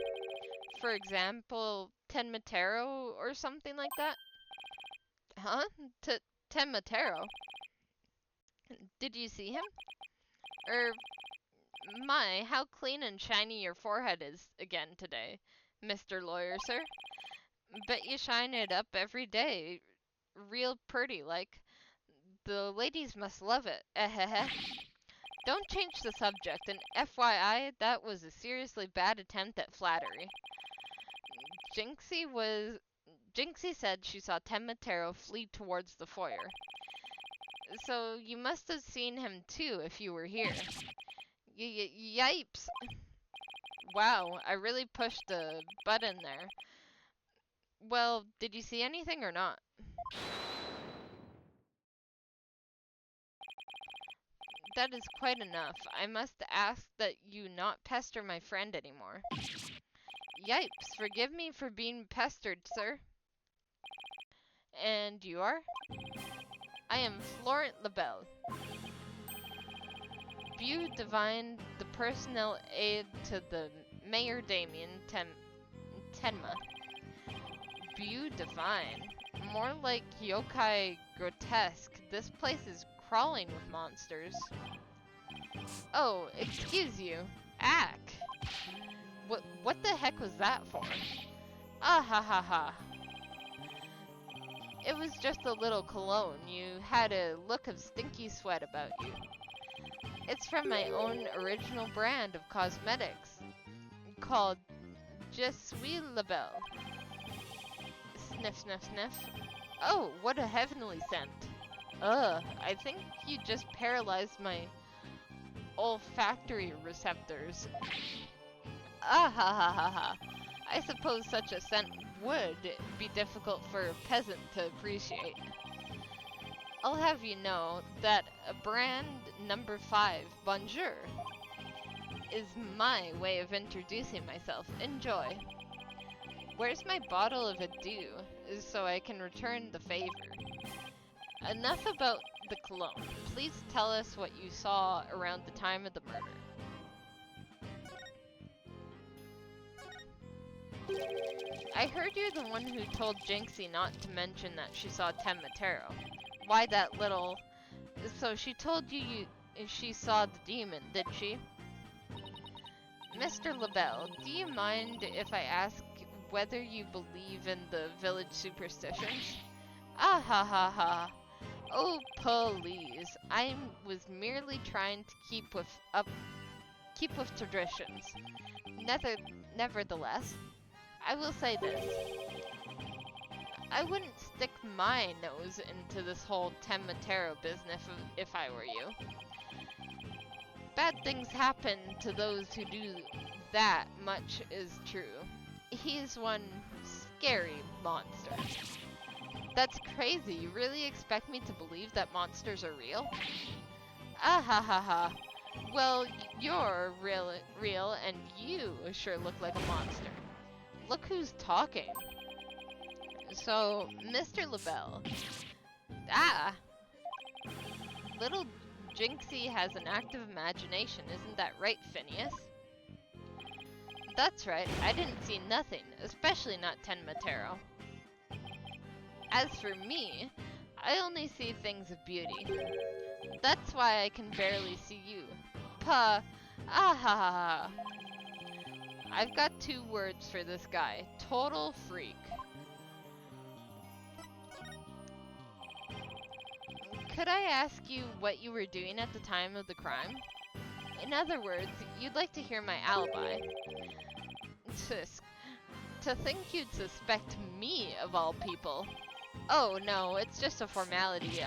For example, Tenmatero or something like that? Huh? Tenmatero? Did you see him? My, how clean and shiny your forehead is again today, Mr. Lawyer, sir. Bet you shine it up every day. Real pretty, like. The ladies must love it. Ehehe. Don't change the subject, and FYI, that was a seriously bad attempt at flattery. Jinxie said she saw Tenmatero flee towards the foyer. So you must have seen him too if you were here. Yipes! Wow, I really pushed a button there. Well, did you see anything or not? That is quite enough. I must ask that you not pester my friend anymore. Yipes, forgive me for being pestered, sir. And you are? I am Florent LaBelle. Beau Divine, the personnel aide to the Mayor Damien Tenma. Beau Divine? More like yokai grotesque. This place is crawling with monsters. Oh, excuse you. Ack. What the heck was that for? Ah ha ha ha. It was just a little cologne. You had a look of stinky sweat about you. It's from my own original brand of cosmetics, called Je suis LaBelle. Sniff, sniff, sniff. Oh, what a heavenly scent. Ugh, I think you just paralyzed my olfactory receptors. Ah ha ha ha ha. I suppose such a scent would be difficult for a peasant to appreciate. I'll have you know that a brand number 5, bonjour. is my way of introducing myself. Enjoy. Where's my bottle of Adieu, so I can return the favor? Enough about the cologne. Please tell us what you saw around the time of the murder. I heard you're the one who told Jinxie not to mention that she saw Ten Matero. Why that little... So she told you she saw the demon, did she? Mr. LaBelle, do you mind if I ask whether you believe in the village superstitions? Ah ha ha ha. Oh please, I was merely trying to keep with traditions. Nevertheless, I will say this. I wouldn't stick my nose into this whole Ten Matero business if I were you. Bad things happen to those who do that much is true. He's one scary monster. That's crazy. You really expect me to believe that monsters are real? Ah ha ha ha. Well, you're real and you sure look like a monster. Look who's talking. So, Mr. LaBelle. Ah! Little Jinxie has an active imagination, isn't that right, Phineas? That's right, I didn't see nothing, especially not Ten Matero. As for me, I only see things of beauty. That's why I can barely see you. Ah ha ha ha. I've got 2 words for this guy. Total freak. Could I ask you what you were doing at the time of the crime? In other words, you'd like to hear my alibi. Tisk. To think you'd suspect me of all people. Oh no, it's just a formality.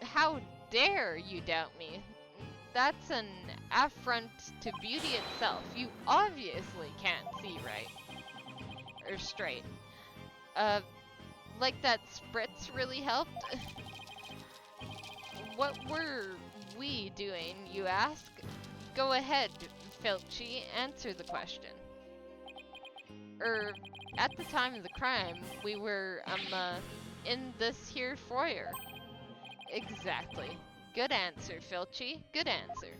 How dare you doubt me? That's an affront to beauty itself. You obviously can't see right. Or straight. Like that spritz really helped? What were we doing, you ask? Go ahead, Filchy, answer the question. At the time of the crime, we were, in this here foyer. Exactly. Good answer, Filchy. Good answer.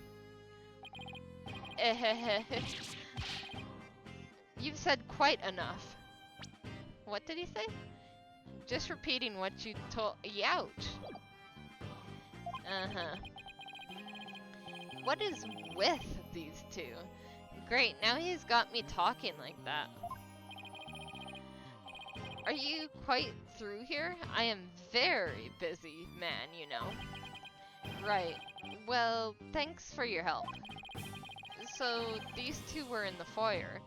You've said quite enough. What did he say? Just repeating what you told. Youch. Uh-huh. What is with these two? Great, now he's got me talking like that. Are you quite through here? I am very busy, man, you know. Right. Well, thanks for your help. So, these 2 were in the foyer,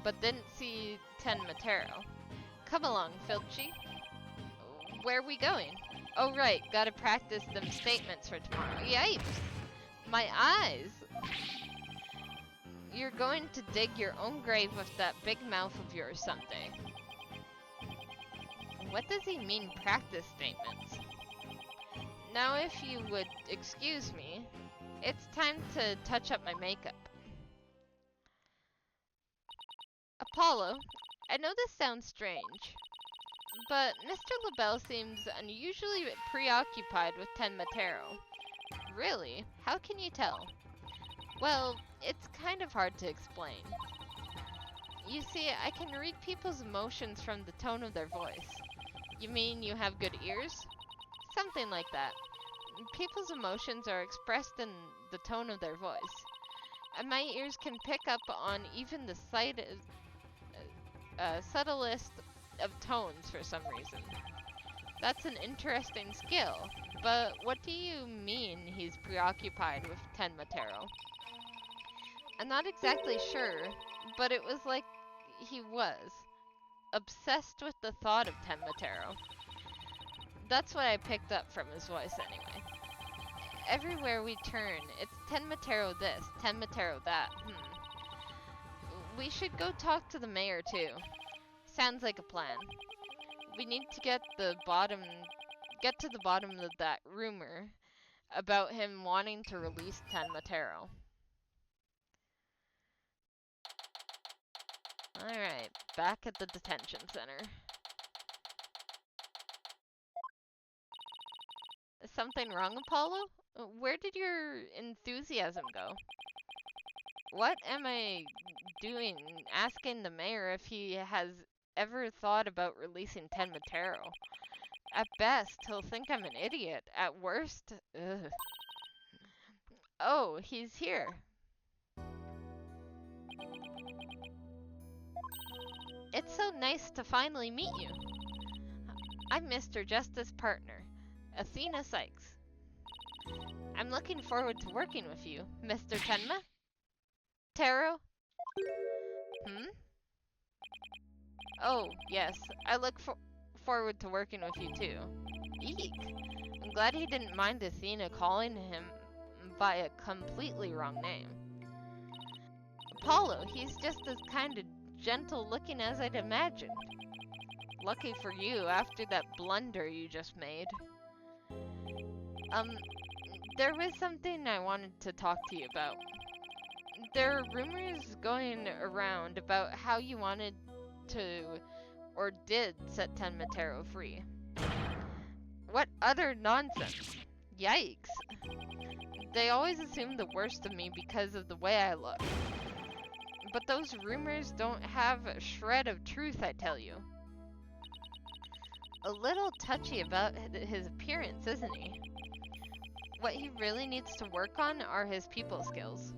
but didn't see Ten Matero. Come along, Filchy. Where are we going? Oh right, gotta practice them statements for tomorrow. Yipes! My eyes! You're going to dig your own grave with that big mouth of yours someday. What does he mean, practice statements? Now if you would excuse me, it's time to touch up my makeup. Apollo, I know this sounds strange, but Mr. LaBelle seems unusually preoccupied with Ten Matero. Really? How can you tell? Well, it's kind of hard to explain. You see, I can read people's emotions from the tone of their voice. You mean you have good ears? Something like that. People's emotions are expressed in the tone of their voice. And my ears can pick up on even the subtlest of tones for some reason. That's an interesting skill, but what do you mean he's preoccupied with Ten Matero? I'm not exactly sure, but it was like he was. Obsessed with the thought of Ten Matero. That's what I picked up from his voice anyway. Everywhere we turn, it's Ten Matero this, Ten Matero that. We should go talk to the mayor too. Sounds like a plan. We need to get to the bottom of that rumor about him wanting to release Tenmatero. Alright, back at the detention center. Is something wrong, Apollo? Where did your enthusiasm go? What am I doing asking the mayor if he has ever thought about releasing Tenmatero? At best, he'll think I'm an idiot. At worst, ugh. Oh, he's here. It's so nice to finally meet you. I'm Mr. Justice Partner, Athena Sykes. I'm looking forward to working with you, Mr. Tenma. Taro? Hmm? Oh, yes. I look forward to working with you too. Eek. I'm glad he didn't mind Athena calling him by a completely wrong name. Apollo, he's just as kind of gentle looking as I'd imagined. Lucky for you, after that blunder you just made. There was something I wanted to talk to you about. There are rumors going around about how you wanted to, or did, set Tenmatero free. What utter nonsense! Yikes! They always assume the worst of me because of the way I look. But those rumors don't have a shred of truth, I tell you. A little touchy about his appearance, isn't he? What he really needs to work on are his people skills.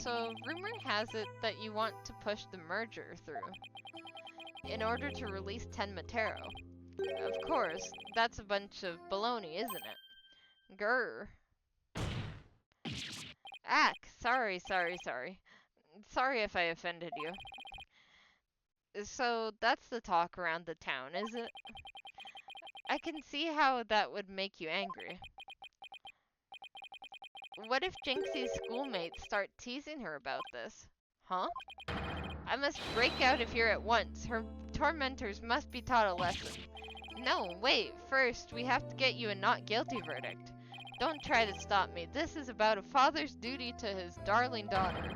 So rumor has it that you want to push the merger through in order to release Tenmatero. Of course, that's a bunch of baloney, isn't it? Grr. Ack, sorry. Sorry if I offended you. So that's the talk around the town, is it? I can see how that would make you angry. What if Jinxie's schoolmates start teasing her about this? Huh? I must break out of here at once. Her tormentors must be taught a lesson. No, wait. First, we have to get you a not guilty verdict. Don't try to stop me. This is about a father's duty to his darling daughter.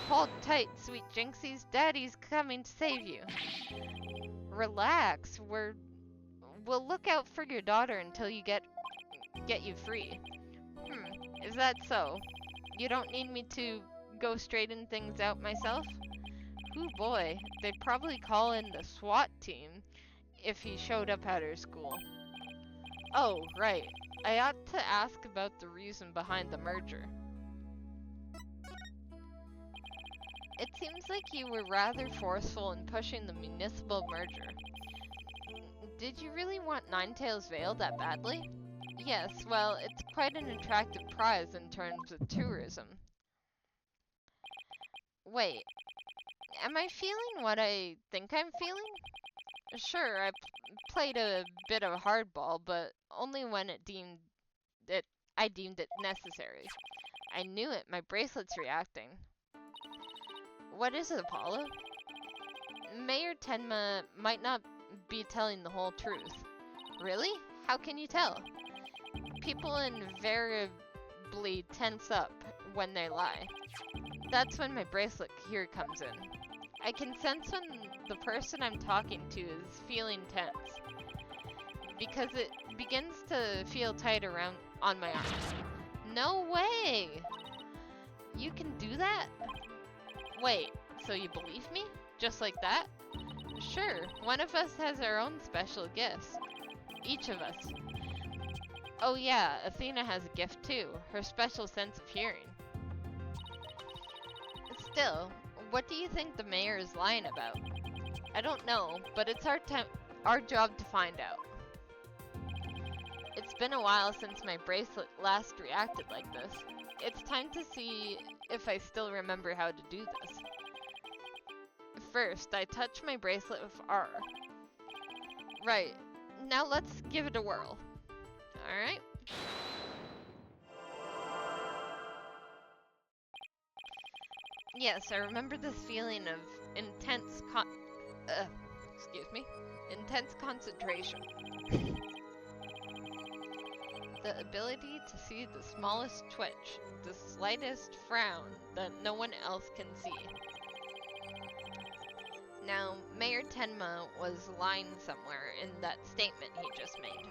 Hold tight, sweet Jinxies. Daddy's coming to save you. Relax. We'll look out for your daughter until you get you free. Is that so? You don't need me to go straighten things out myself? Ooh boy, they'd probably call in the SWAT team if he showed up at her school. Oh, right. I ought to ask about the reason behind the merger. It seems like you were rather forceful in pushing the municipal merger. Did you really want Ninetails Vale that badly? Yes, well, it's quite an attractive prize in terms of tourism. Wait, am I feeling what I think I'm feeling? Sure, I played a bit of hardball, but only when I deemed it necessary. I knew it, my bracelet's reacting. What is it, Apollo? Mayor Tenma might not be telling the whole truth. Really? How can you tell? People invariably tense up when they lie. That's when my bracelet here comes in. I can sense when the person I'm talking to is feeling tense, because it begins to feel tight around on my arms. No way! You can do that? Wait, so you believe me? Just like that? Sure, one of us has our own special gifts. Each of us. Oh yeah, Athena has a gift too, her special sense of hearing. Still, what do you think the mayor is lying about? I don't know, but it's our job to find out. It's been a while since my bracelet last reacted like this. It's time to see if I still remember how to do this. First, I touch my bracelet with R. Right, now let's give it a whirl. Alright. Yes, I remember this feeling of intense excuse me, intense concentration. The ability to see the smallest twitch, the slightest frown that no one else can see. Now, Mayor Tenma was lying somewhere in that statement he just made.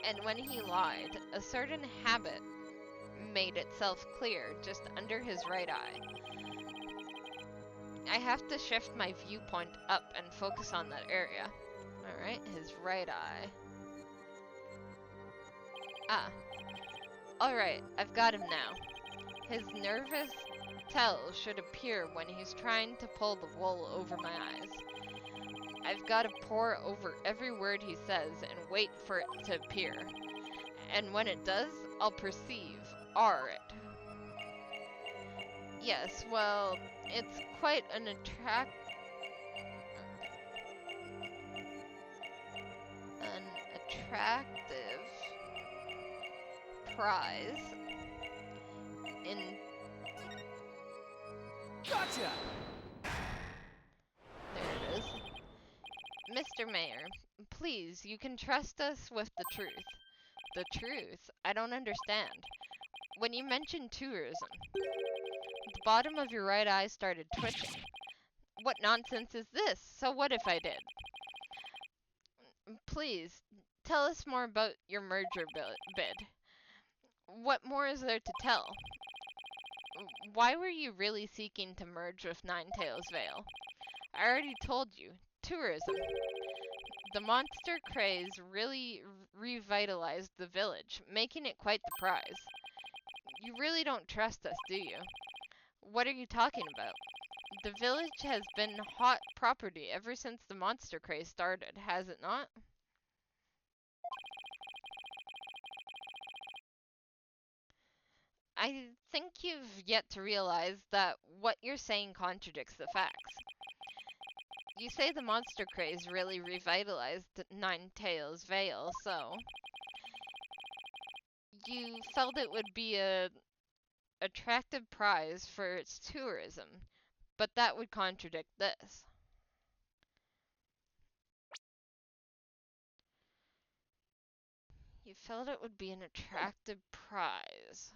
And when he lied, a certain habit made itself clear just under his right eye. I have to shift my viewpoint up and focus on that area. Alright, his right eye. Ah. Alright, I've got him now. His nervous tell should appear when he's trying to pull the wool over my eyes. I've got to pore over every word he says and wait for it to appear. And when it does, I'll perceive, it. Yes, well, it's quite an attractive prize in... Gotcha! There it is. Mr. Mayor, please, you can trust us with the truth. The truth? I don't understand. When you mentioned tourism, the bottom of your right eye started twitching. What nonsense is this? So what if I did? Please, tell us more about your merger bid. What more is there to tell? Why were you really seeking to merge with Ninetails Vale? I already told you. Tourism. The monster craze really revitalized the village, making it quite the prize. You really don't trust us, do you? What are you talking about? The village has been hot property ever since the monster craze started, has it not? I think you've yet to realize that what you're saying contradicts the facts. You say the monster craze really revitalized Ninetails Vale, so... You felt it would be a attractive prize for its tourism, but that would contradict this. You felt it would be an attractive prize.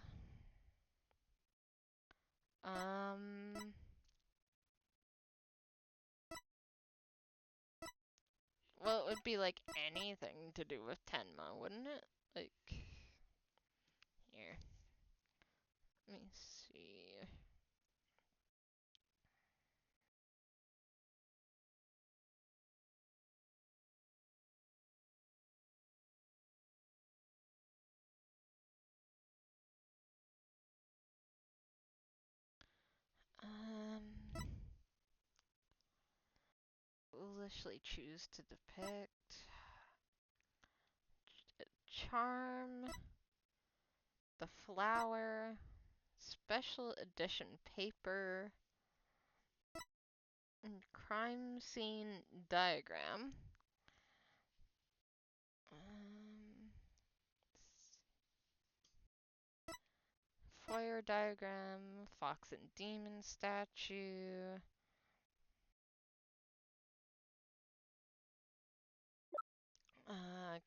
Well, it would be like anything to do with Tenma, wouldn't it? Like, here. Let me see. Foolishly choose to depict charm, the flower, special edition paper, and crime scene diagram. Foyer diagram, fox and demon statue.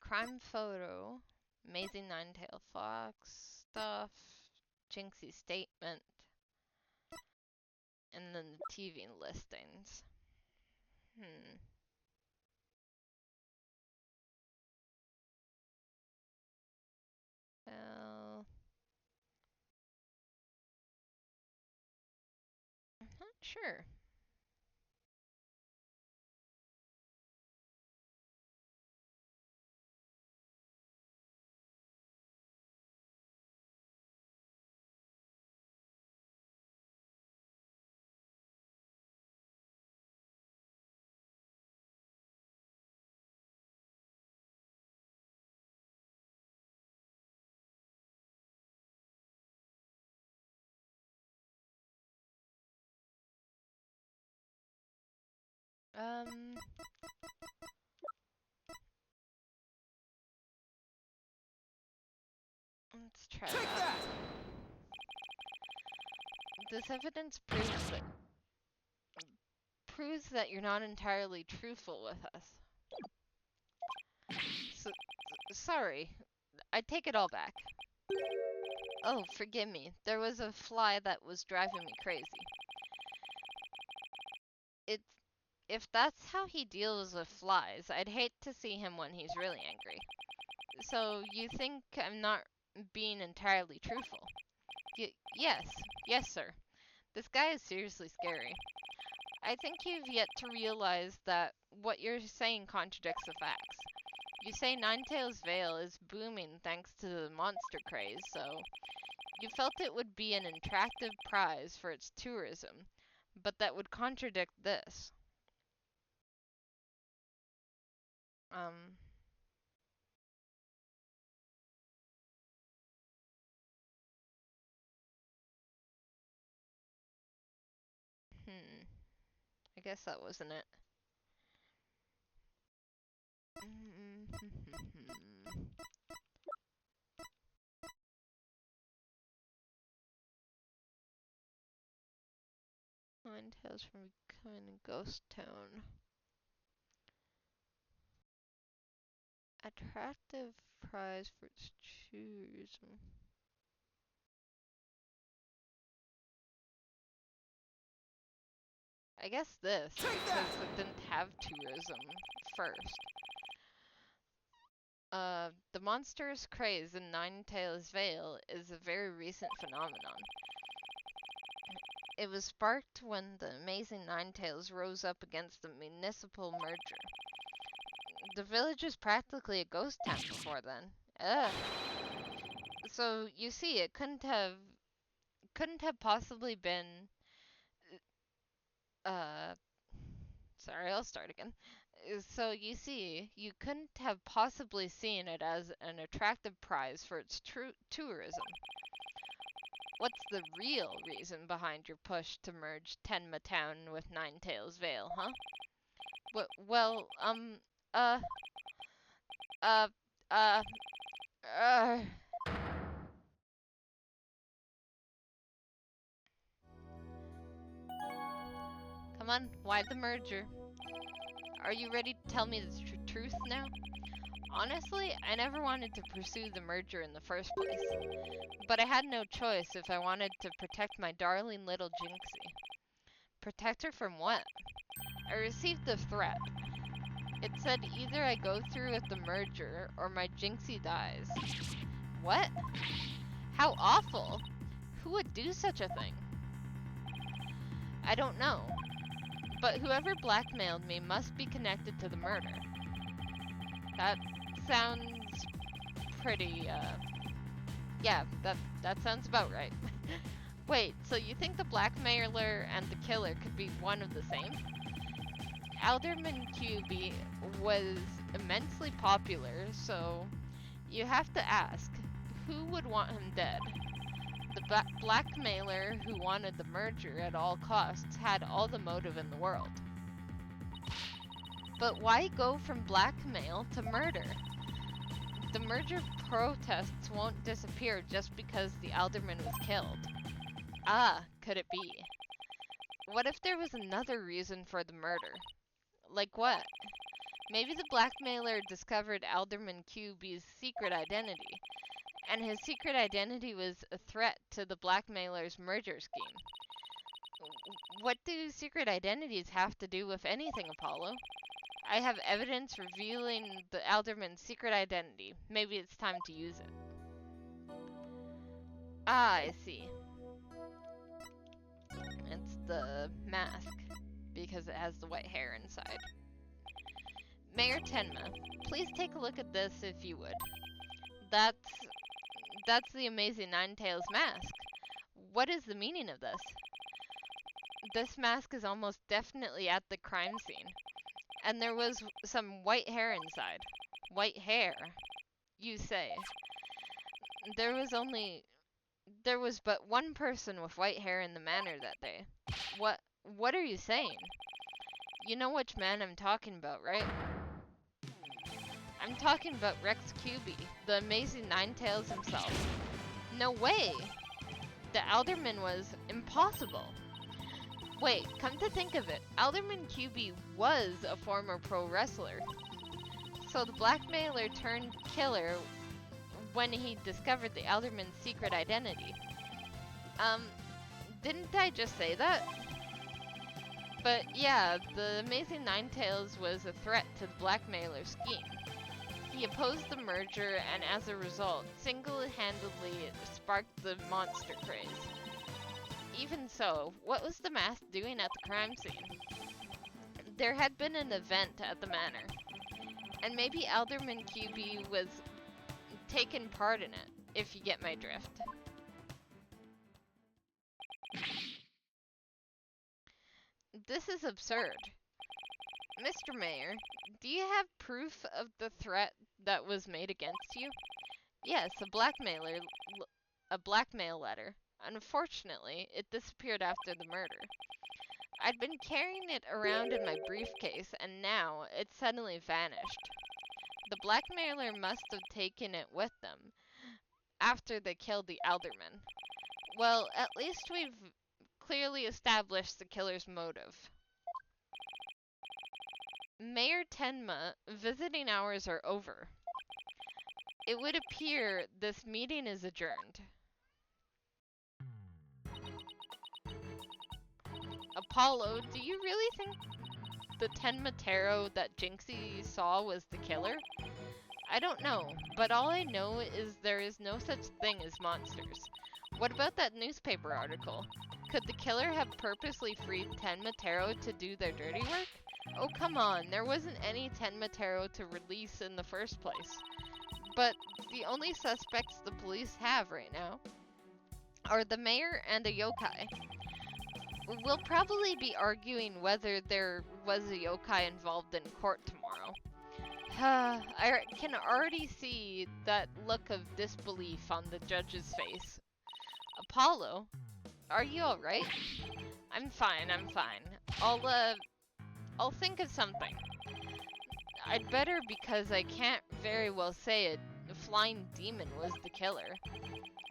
Crime photo, amazing nine-tailed fox stuff, Jinxie statement, and then the TV listings. Well, I'm not sure. Let's try that. This evidence proves that you're not entirely truthful with us. So, sorry. I take it all back. Oh, forgive me. There was a fly that was driving me crazy. It's If that's how he deals with flies, I'd hate to see him when he's really angry. So, you think I'm not being entirely truthful? Yes. Yes, sir. This guy is seriously scary. I think you've yet to realize that what you're saying contradicts the facts. You say Ninetales Vale is booming thanks to the monster craze, so you felt it would be an attractive prize for its tourism, but that would contradict this. Um, I guess that wasn't it. Ninetales from becoming a ghost town. Attractive prize for its tourism. I guess this, because it didn't have tourism first. The monstrous craze in Ninetales Vale is a very recent phenomenon. It was sparked when the amazing Ninetales rose up against the municipal merger. The village was practically a ghost town before then. Ugh. So you see, it couldn't have possibly been. Uh, Sorry, I'll start again. So you see, you couldn't have possibly seen it as an attractive prize for its tourism. What's the real reason behind your push to merge Tenma Town with Ninetales Vale, huh? Well, uh, uh, uh, uh... Come on, why the merger? Are you ready to tell me the truth now? Honestly, I never wanted to pursue the merger in the first place. But I had no choice if I wanted to protect my darling little Jinxie. Protect her from what? I received a threat. It said either I go through with the merger or my Jinxie dies. What? How awful! Who would do such a thing? I don't know. But whoever blackmailed me must be connected to the murder. That sounds pretty, yeah, that sounds about right. Wait, so you think the blackmailer and the killer could be one of the same? Alderman QB was immensely popular, so you have to ask, who would want him dead? The blackmailer who wanted the merger at all costs had all the motive in the world. But why go from blackmail to murder? The merger protests won't disappear just because the alderman was killed. Ah, could it be? What if there was another reason for the murder? Like what? Maybe the blackmailer discovered Alderman QB's secret identity, and his secret identity was a threat to the blackmailer's merger scheme. What do secret identities have to do with anything, Apollo? I have evidence revealing the Alderman's secret identity. Maybe it's time to use it. Ah, I see. It's the mask, because it has the white hair inside. Mayor Tenma, please take a look at this if you would. That's the amazing Ninetales mask. What is the meaning of this? This mask is almost definitely at the crime scene. And there was some white hair inside. White hair, you say. There was but one person with white hair in the manor that day. What are you saying? You know which man I'm talking about, right? I'm talking about Rex QB, the amazing Ninetales himself. No way! The Alderman was impossible. Wait, come to think of it, Alderman QB was a former pro wrestler. So the blackmailer turned killer when he discovered the Alderman's secret identity. Didn't I just say that? But yeah, the Amazing Ninetales was a threat to the blackmailer's scheme. He opposed the merger and as a result, single-handedly sparked the monster craze. Even so, what was the mask doing at the crime scene? There had been an event at the manor, and maybe Alderman QB was taking part in it, if you get my drift. This is absurd. Mr. Mayor, do you have proof of the threat that was made against you? Yes, a blackmail letter. Unfortunately, it disappeared after the murder. I'd been carrying it around in my briefcase, and now it suddenly vanished. The blackmailer must have taken it with them after they killed the alderman. Well, at least we've clearly established the killer's motive. Mayor Tenma, visiting hours are over. It would appear this meeting is adjourned. Apollo, do you really think the Tenma Tarot that Jinxie saw was the killer? I don't know, but all I know is there is no such thing as monsters. What about that newspaper article? Could the killer have purposely freed Tenma Tarot to do their dirty work? Oh, come on, there wasn't any Tenma Tarot to release in the first place. But the only suspects the police have right now are the mayor and a yokai. We'll probably be arguing whether there was a yokai involved in court tomorrow. I can already see that look of disbelief on the judge's face. Apollo, are you alright? I'm fine. I'll think of something. I'd better because I can't very well say a flying demon was the killer.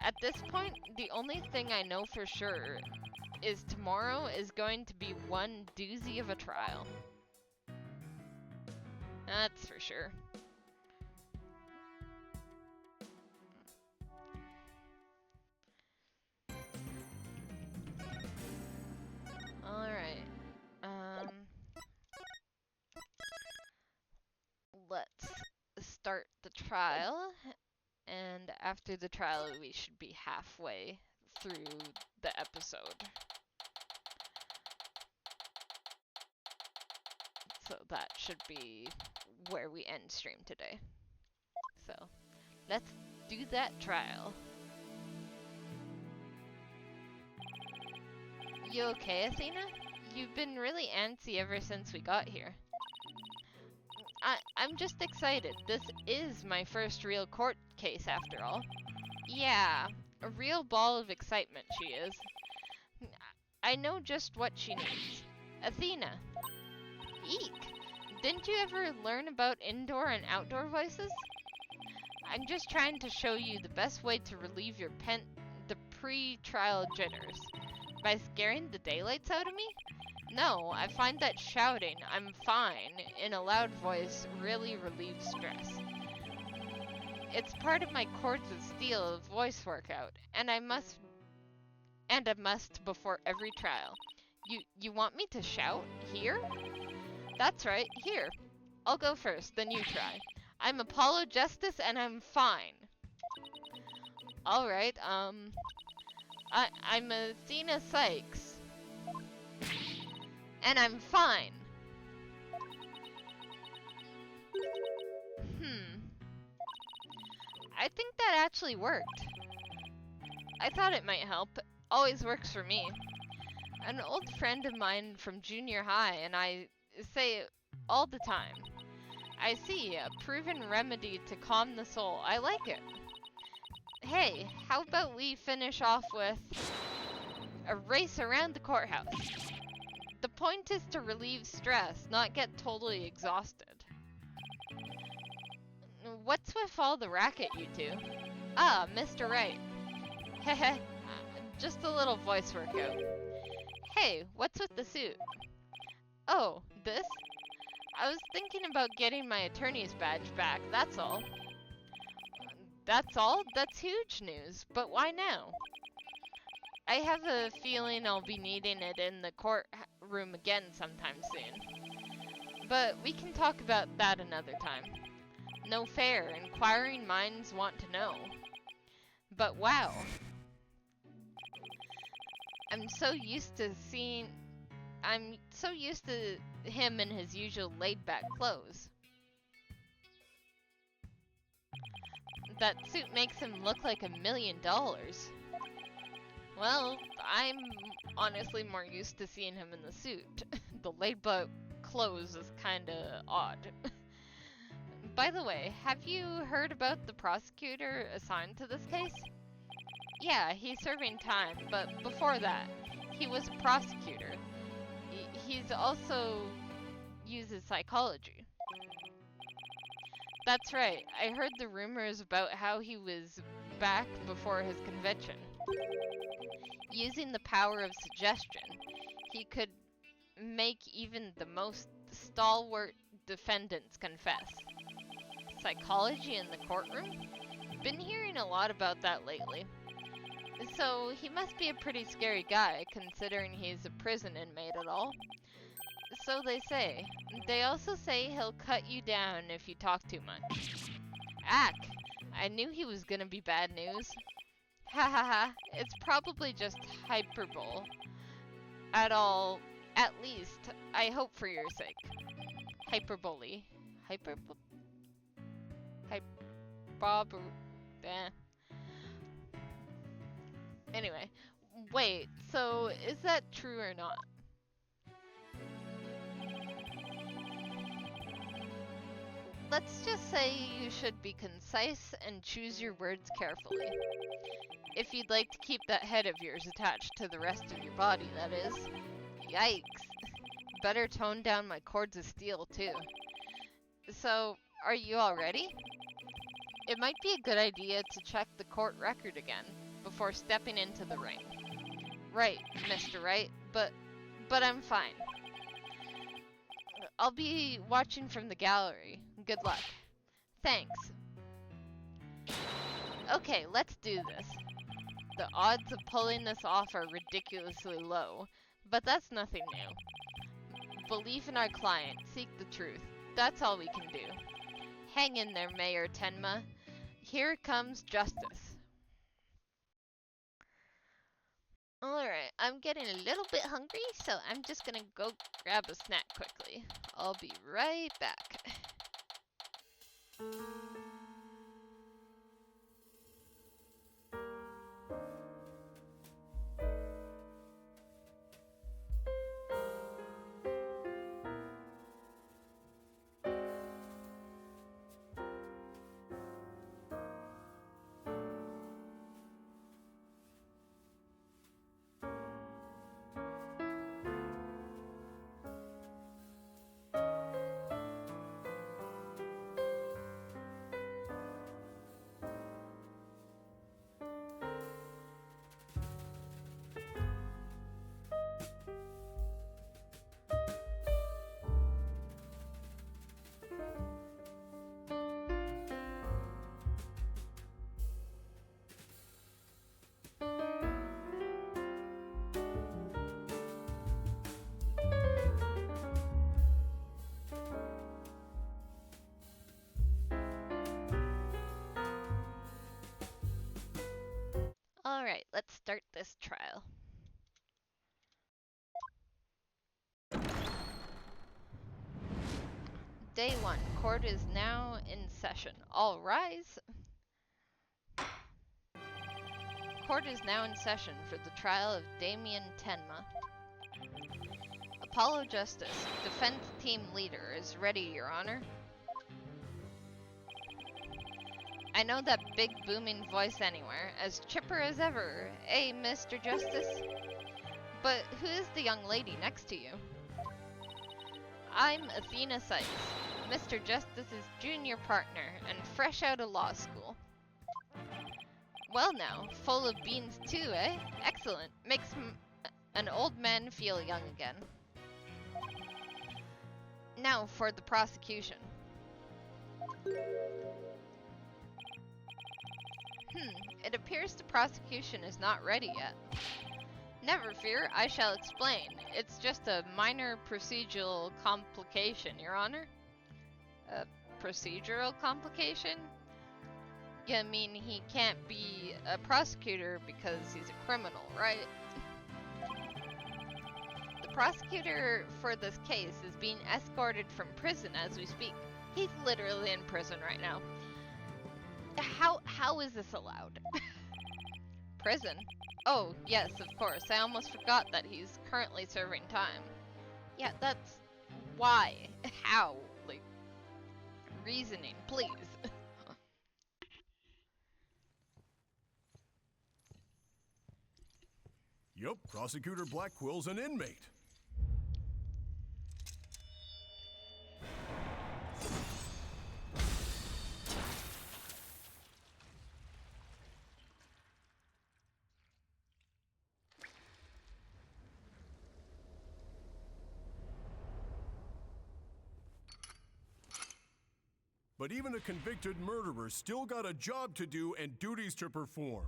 At this point, the only thing I know for sure is tomorrow is going to be one doozy of a trial. That's for sure. Alright. Let's start the trial. And after the trial, we should be halfway through the episode. So that should be where we end stream today. So, let's do that trial. You okay, Athena? You've been really antsy ever since we got here. I'm just excited. This is my first real court case after all. Yeah, a real ball of excitement she is. I know just what she needs. Athena. Eek! Didn't you ever learn about indoor and outdoor voices? I'm just trying to show you the best way to relieve the pre-trial jitters. By scaring the daylights out of me? No, I find that shouting, "I'm fine," in a loud voice really relieves stress. It's part of my Chords of Steel voice workout, and a must before every trial. You want me to shout? Here? That's right, here. I'll go first, then you try. I'm Apollo Justice, and I'm fine. Alright, I'm Athena Sykes. And I'm fine. I think that actually worked. I thought it might help. Always works for me. An old friend of mine from junior high and I say it all the time. I see, a proven remedy to calm the soul. I like it. Hey, how about we finish off with a race around the courthouse? The point is to relieve stress, not get totally exhausted. What's with all the racket, you two? Ah, Mr. Wright. Heh, just a little voice workout. Hey, what's with the suit? Oh, this? I was thinking about getting my attorney's badge back, that's all. That's all? That's huge news, but why now? I have a feeling I'll be needing it in the courtroom again sometime soon. But we can talk about that another time. No fair, inquiring minds want to know. But wow. I'm so used to him in his usual laid-back clothes. That suit makes him look like $1 million. Well, I'm honestly more used to seeing him in the suit. The laid-back clothes is kinda odd. By the way, have you heard about the prosecutor assigned to this case? Yeah, he's serving time, but before that, he was a prosecutor. He's also uses psychology. That's right, I heard the rumors about how he was back before his conviction. Using the power of suggestion, he could make even the most stalwart defendants confess. Psychology in the courtroom? Been hearing a lot about that lately. So, he must be a pretty scary guy, considering he's a prison inmate at all. So they say. They also say he'll cut you down if you talk too much. Ack! I knew he was gonna be bad news. Ha ha ha, it's probably just hyperbole. At least, I hope for your sake. Hyperbole. Anyway, wait, so is that true or not? Let's just say you should be concise and choose your words carefully. If you'd like to keep that head of yours attached to the rest of your body, that is. Yikes. Better tone down my cords of steel, too. So, are you all ready? It might be a good idea to check the court record again before stepping into the ring. Right, Mr. Wright, but I'm fine. I'll be watching from the gallery. Good luck. Thanks. Okay, let's do this. The odds of pulling this off are ridiculously low, but that's nothing new. Believe in our client, seek the truth. That's all we can do. Hang in there, Mayor Tenma. Here comes justice. Alright, I'm getting a little bit hungry, so I'm just gonna go grab a snack quickly. I'll be right back. Alright, let's start this trial. Day 1. Court is now in session. All rise. Court is now in session for the trial of Damien Tenma. Apollo Justice, defense team leader, is ready, Your Honor. I know that big booming voice anywhere, as chipper as ever, eh, Mr. Justice? But who is the young lady next to you? I'm Athena Sykes, Mr. Justice's junior partner, and fresh out of law school. Well now, full of beans too, eh? Excellent. an old man feel young again. Now for the prosecution. It appears the prosecution is not ready yet. Never fear, I shall explain. It's just a minor procedural complication, Your Honor. A procedural complication? You mean he can't be a prosecutor because he's a criminal, right? The prosecutor for this case is being escorted from prison as we speak. He's literally in prison right now. How is this allowed? Prison? Oh, yes, of course. I almost forgot that he's currently serving time. Yeah, that's... why? How? Like, reasoning, please. Yup, Prosecutor Blackwell's an inmate. But even a convicted murderer still got a job to do and duties to perform.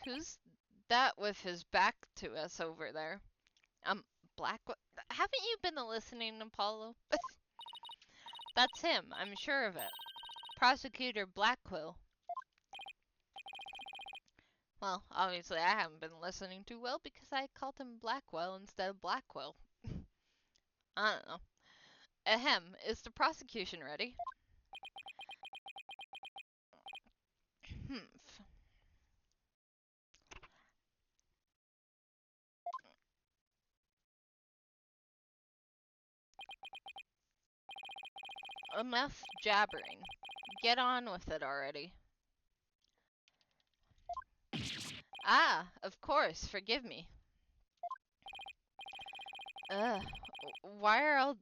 Who's that with his back to us over there? Black... Haven't you been listening, Apollo? That's him, I'm sure of it. Prosecutor Blackwell. Well, obviously I haven't been listening too well because I called him Blackwell instead of Blackwell. I don't know. Ahem, is the prosecution ready? Enough jabbering. Get on with it already. Ah, of course, forgive me. Ugh, why are all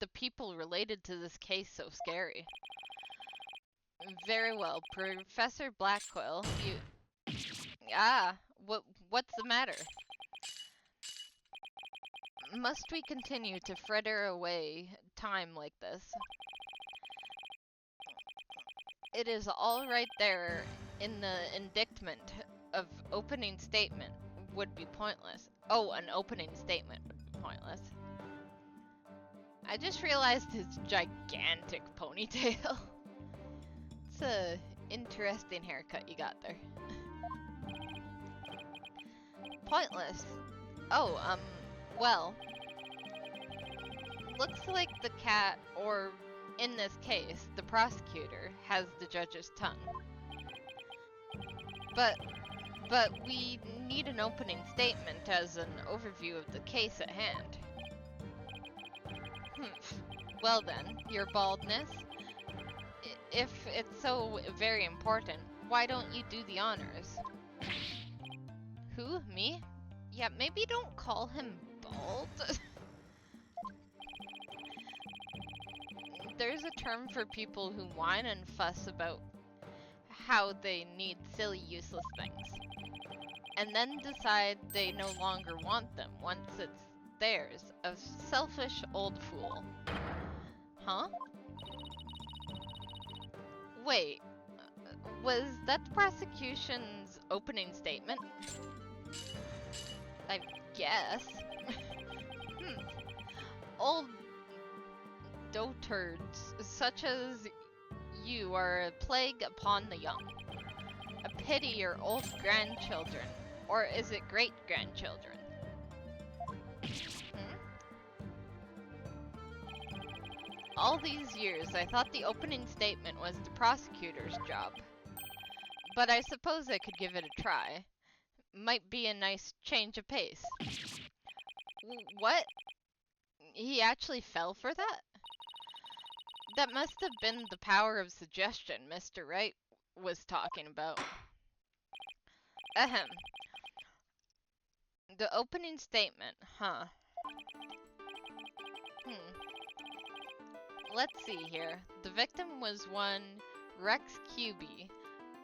the people related to this case so scary? Very well, Professor Blackwell, you... Ah, what's the matter? Must we continue to fritter away time like this? It is all right there in the indictment of opening statement would be pointless. Oh, an opening statement would be pointless. I just realized his gigantic ponytail. It's a interesting haircut you got there. Pointless. Oh, well. Looks like the cat, or in this case, the prosecutor, has the judge's tongue. But we need an opening statement as an overview of the case at hand. Well then, your baldness. If it's so very important, why don't you do the honors? Who? Me? Yeah, maybe don't call him bald. There's a term for people who whine and fuss about how they need silly, useless things. And then decide they no longer want them once it's theirs. A selfish old fool. Huh? Wait, was that the prosecution's opening statement? I guess. Old dotards such as you are a plague upon the young. A pity your old grandchildren, or is it great-grandchildren? All these years, I thought the opening statement was the prosecutor's job. But I suppose I could give it a try. might be a nice change of pace. What? He actually fell for that? That must have been the power of suggestion Mr. Wright was talking about. Ahem. The opening statement, huh? Let's see here. The victim was one Rex Cuby,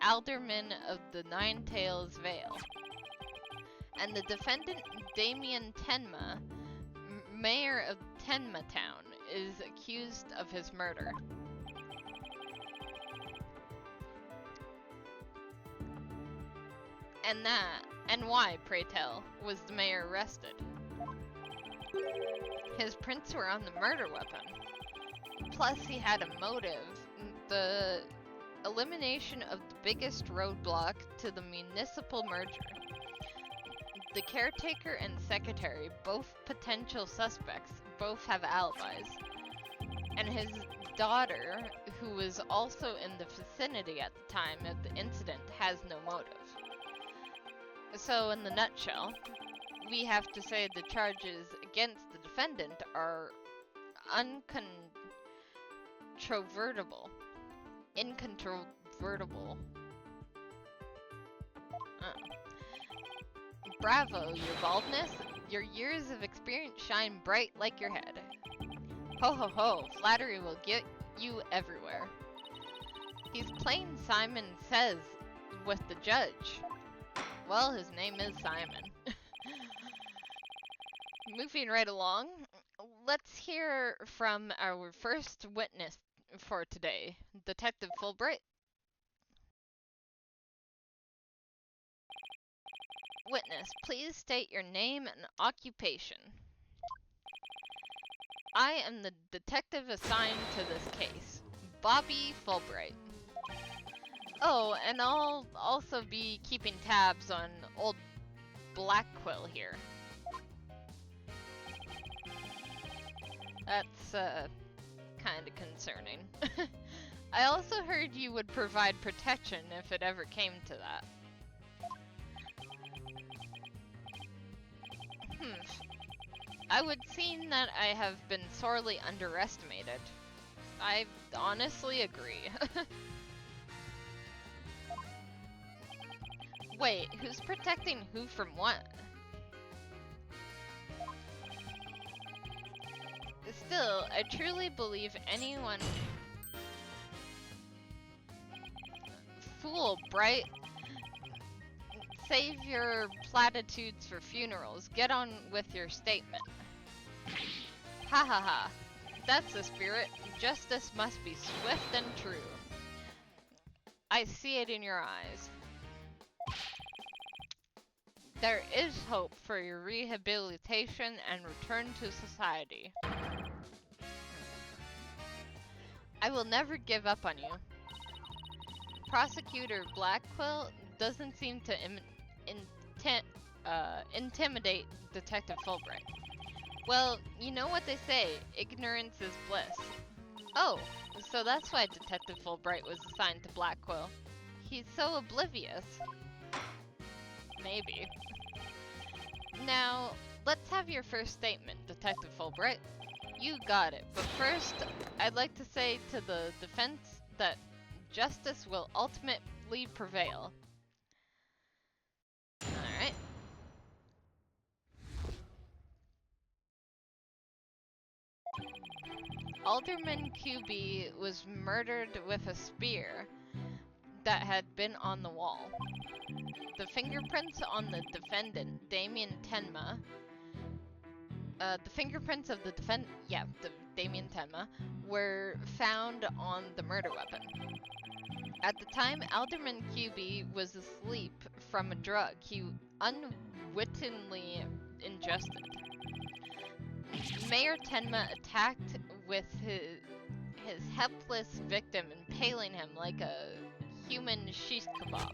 alderman of the Nine Tails Vale. And the defendant, Damien Tenma, mayor of Tenma Town, is accused of his murder. And why, pray tell, was the mayor arrested? His prints were on the murder weapon. Plus, he had a motive. The elimination of the biggest roadblock to the municipal merger. The caretaker and secretary, both potential suspects, both have alibis. And his daughter, who was also in the vicinity at the time of the incident, has no motive. So, in the nutshell, we have to say the charges against the defendant are incontrovertible. Bravo, your baldness. Your years of experience shine bright like your head. Ho ho ho, flattery will get you everywhere. He's plain Simon Says with the judge. Well, his name is Simon. Moving right along, let's hear from our first witness for today, Detective Fulbright. Witness, please state your name and occupation. I am the detective assigned to this case, Bobby Fulbright. Oh, and I'll also be keeping tabs on old Blackquill here. That's, kinda concerning. I also heard you would provide protection if it ever came to that. I would seem that I have been sorely underestimated. I honestly agree. Wait, who's protecting who from what? Still, I truly believe anyone... Fool, Bright. Save your platitudes for funerals. Get on with your statement. Ha ha ha. That's the spirit. Justice must be swift and true. I see it in your eyes. There is hope for your rehabilitation and return to society. I will never give up on you. Prosecutor Blackquill doesn't seem to intimidate Detective Fulbright. Well, you know what they say, ignorance is bliss. Oh, so that's why Detective Fulbright was assigned to Blackquill. He's so oblivious. Maybe. Now, let's have your first statement, Detective Fulbright. You got it, but first, I'd like to say to the defense that justice will ultimately prevail. Alright. Alderman QB was murdered with a spear that had been on the wall. The fingerprints on the defendant, Damien Tenma, the fingerprints of the Damien Tenma, were found on the murder weapon. At the time Alderman QB was asleep from a drug he unwittingly ingested. Mayor Tenma attacked with his helpless victim, impaling him like a human shish kebab.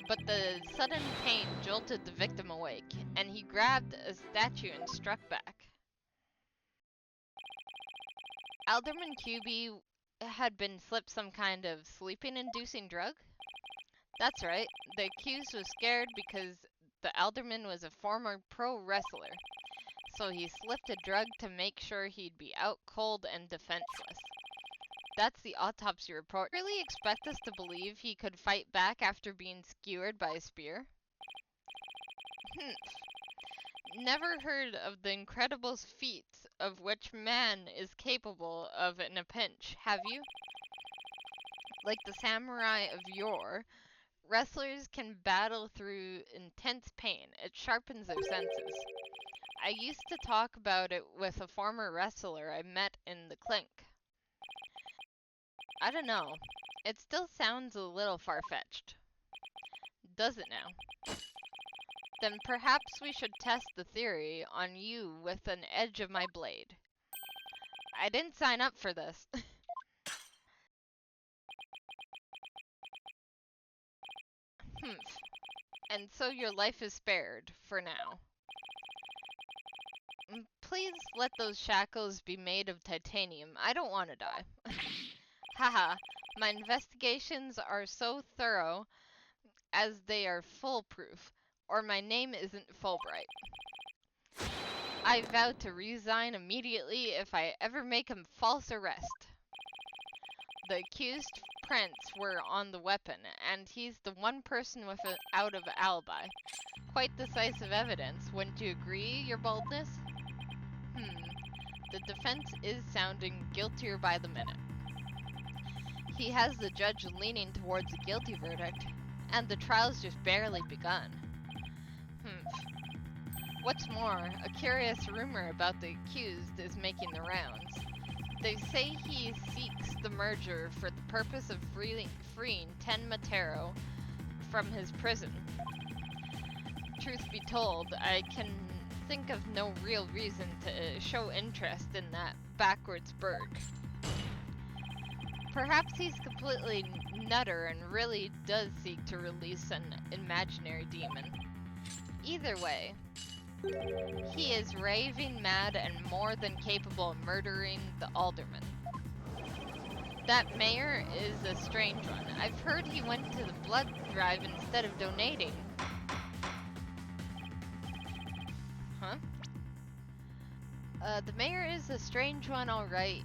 But the sudden pain jolted the victim awake, and he grabbed a statue and struck back. Alderman QB had been slipped some kind of sleeping-inducing drug? That's right. The accused was scared because the alderman was a former pro wrestler. So he slipped a drug to make sure he'd be out cold and defenseless. That's the autopsy report. Really expect us to believe he could fight back after being skewered by a spear? Never heard of the incredible feats of which man is capable of in a pinch, have you? Like the samurai of yore, wrestlers can battle through intense pain. It sharpens their senses. I used to talk about it with a former wrestler I met in the clink. I don't know. It still sounds a little far-fetched. Does it now? Then perhaps we should test the theory on you with an edge of my blade. I didn't sign up for this. And so your life is spared, for now. Please let those shackles be made of titanium. I don't want to die. Haha, my investigations are so thorough as they are foolproof, or my name isn't Fulbright. I vow to resign immediately if I ever make a false arrest. The accused prints were on the weapon, and he's the one person without an alibi. Quite decisive evidence, wouldn't you agree, your boldness? The defense is sounding guiltier by the minute. He has the judge leaning towards a guilty verdict, and the trial's just barely begun. What's more, a curious rumor about the accused is making the rounds. They say he seeks the merger for the purpose of freeing Ten Matero from his prison. Truth be told, I can think of no real reason to show interest in that backwards burg. Perhaps he's completely nutter and really does seek to release an imaginary demon. Either way, he is raving mad and more than capable of murdering the alderman. That mayor is a strange one. I've heard he went to the blood drive instead of donating. The mayor is a strange one, alright.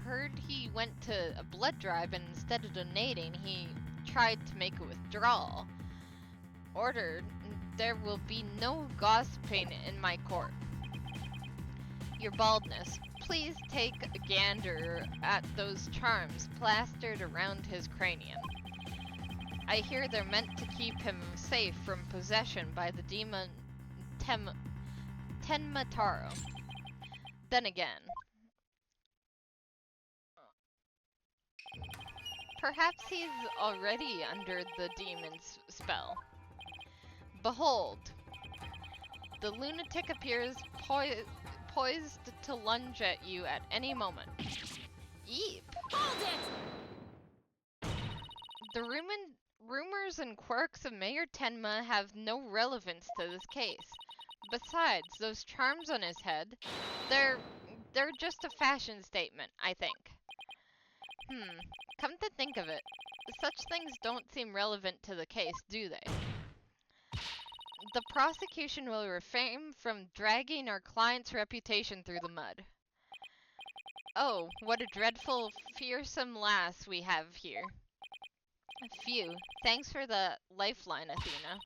Heard he went to a blood drive and instead of donating, he tried to make a withdrawal. Order, there will be no gossiping in my court. Your baldness, please take a gander at those charms plastered around his cranium. I hear they're meant to keep him safe from possession by the demon Tenmataro. Then again, perhaps he's already under the demon's spell. Behold, the lunatic appears poised to lunge at you at any moment. Eep! Hold it! The rumors and quirks of Mayor Tenma have no relevance to this case. Besides, those charms on his head, they're just a fashion statement, I think. Come to think of it, such things don't seem relevant to the case, do they? The prosecution will refrain from dragging our client's reputation through the mud. Oh, what a dreadful, fearsome lass we have here. Phew, thanks for the lifeline, Athena.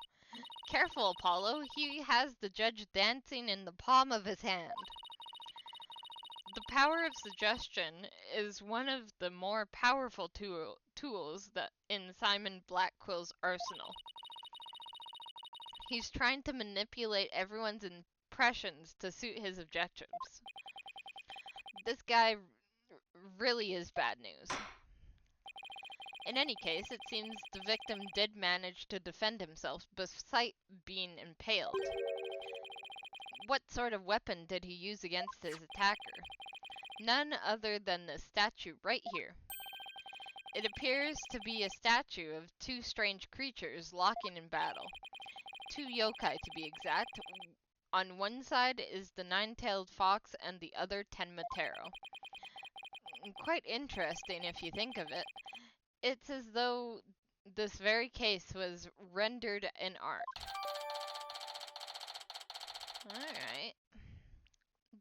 Careful, Apollo, he has the judge dancing in the palm of his hand. The power of suggestion is one of the more powerful tools in Simon Blackwell's arsenal. He's trying to manipulate everyone's impressions to suit his objectives. This guy really is bad news. In any case, it seems the victim did manage to defend himself despite being impaled. What sort of weapon did he use against his attacker? None other than the statue right here. It appears to be a statue of two strange creatures locking in battle. Two yokai to be exact. On one side is the nine-tailed fox and the other Tenmatero. Quite interesting if you think of it. It's as though This very case was rendered in art. Alright.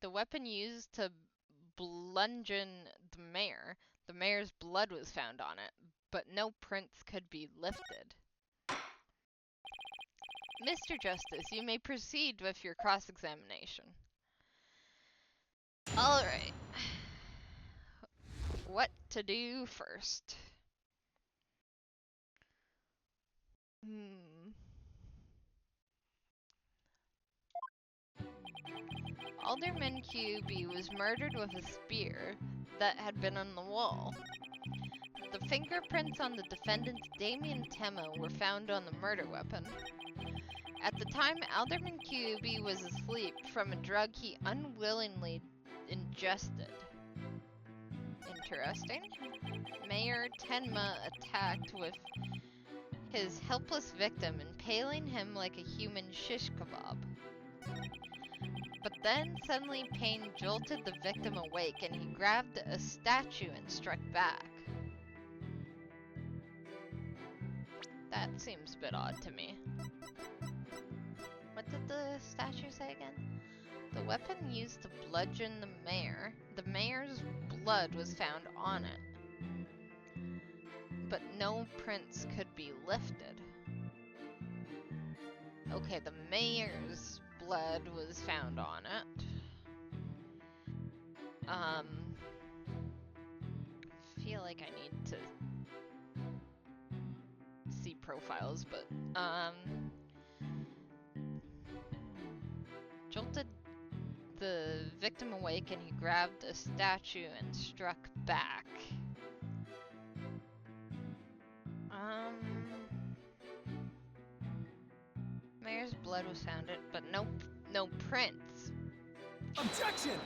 The weapon used to bludgeon the mayor's blood was found on it, but no prints could be lifted. Mr. Justice, you may proceed with your cross-examination. Alright. What to do first? Alderman QB was murdered with a spear that had been on the wall. The fingerprints on the defendant's Damien Tema were found on the murder weapon. At the time, Alderman QB was asleep from a drug he unwillingly ingested. Interesting. Mayor Tenma attacked with his helpless victim, impaling him like a human shish kebab. But then, suddenly, pain jolted the victim awake, and he grabbed a statue and struck back. That seems a bit odd to me. What did the statue say again? The weapon used to bludgeon the mayor. The mayor's blood was found on it, but no prints could be lifted. Okay, the mayor's blood was found on it. Feel like I need to see profiles, but jolted the victim awake and he grabbed a statue and struck back. Mayor's blood was found, but no prints. Objection!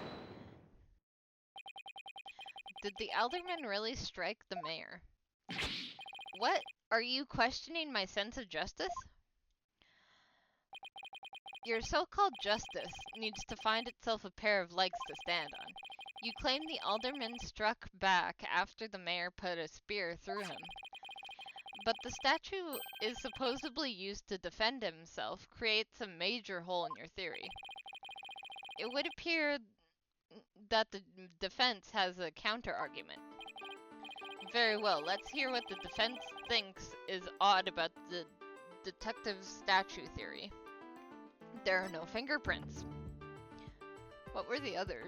Did the alderman really strike the mayor? What? Are you questioning my sense of justice? Your so-called justice needs to find itself a pair of legs to stand on. You claim the alderman struck back after the mayor put a spear through him. But the statue is supposedly used to defend himself, creates a major hole in your theory. It would appear that the defense has a counter-argument. Very well, let's hear what the defense thinks is odd about the detective's statue theory. There are no fingerprints. What were the other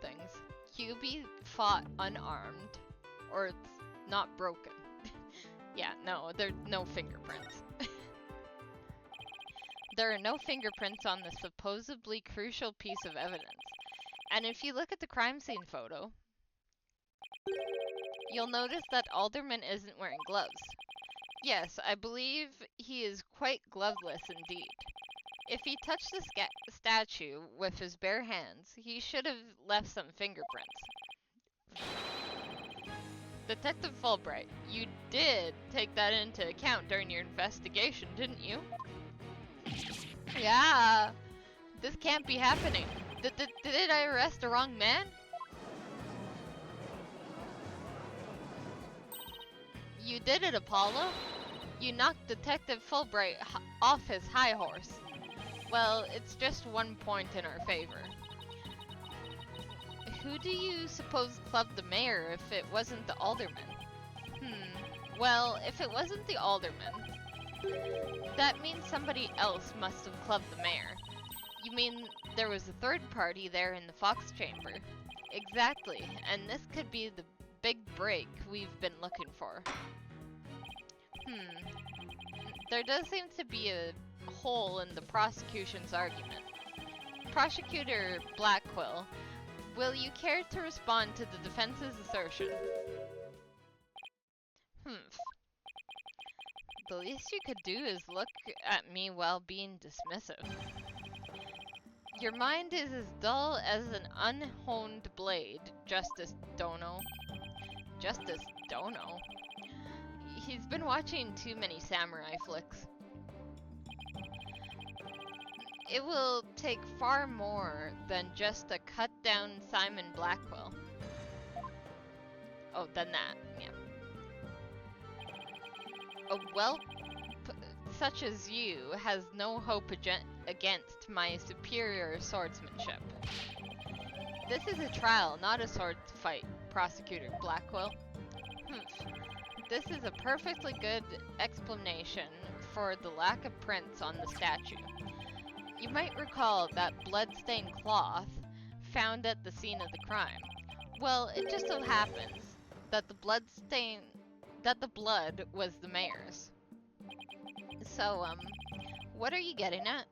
things? QB fought unarmed, or it's not broken. Yeah, no, there are no fingerprints. There are no fingerprints on the supposedly crucial piece of evidence. And if you look at the crime scene photo, you'll notice that Alderman isn't wearing gloves. Yes, I believe he is quite gloveless indeed. If he touched the statue with his bare hands, he should have left some fingerprints. Detective Fulbright, you did take that into account during your investigation, didn't you? Yeah, this can't be happening. Did I arrest the wrong man? You did it, Apollo. You knocked Detective Fulbright off his high horse. Well, it's just 1 point in our favor. Who do you suppose clubbed the mayor if it wasn't the alderman? Well, if it wasn't the alderman, that means somebody else must have clubbed the mayor. You mean there was a third party there in the Fox chamber? Exactly, and this could be the big break we've been looking for. There does seem to be a hole in the prosecution's argument. Prosecutor Blackquill, will you care to respond to the defense's assertion? The least you could do is look at me while being dismissive. Your mind is as dull as an unhoned blade, Justice Dono. Justice Dono? He's been watching too many samurai flicks. It will take far more than just to cut down Simon Blackwell. Oh, than that, yeah. A whelp such as you has no hope against my superior swordsmanship. This is a trial, not a sword fight, Prosecutor Blackwell. This is a perfectly good explanation for the lack of prints on the statue. You might recall that blood-stained cloth found at the scene of the crime. Well, it just so happens that the blood was the mayor's. So, what are you getting at?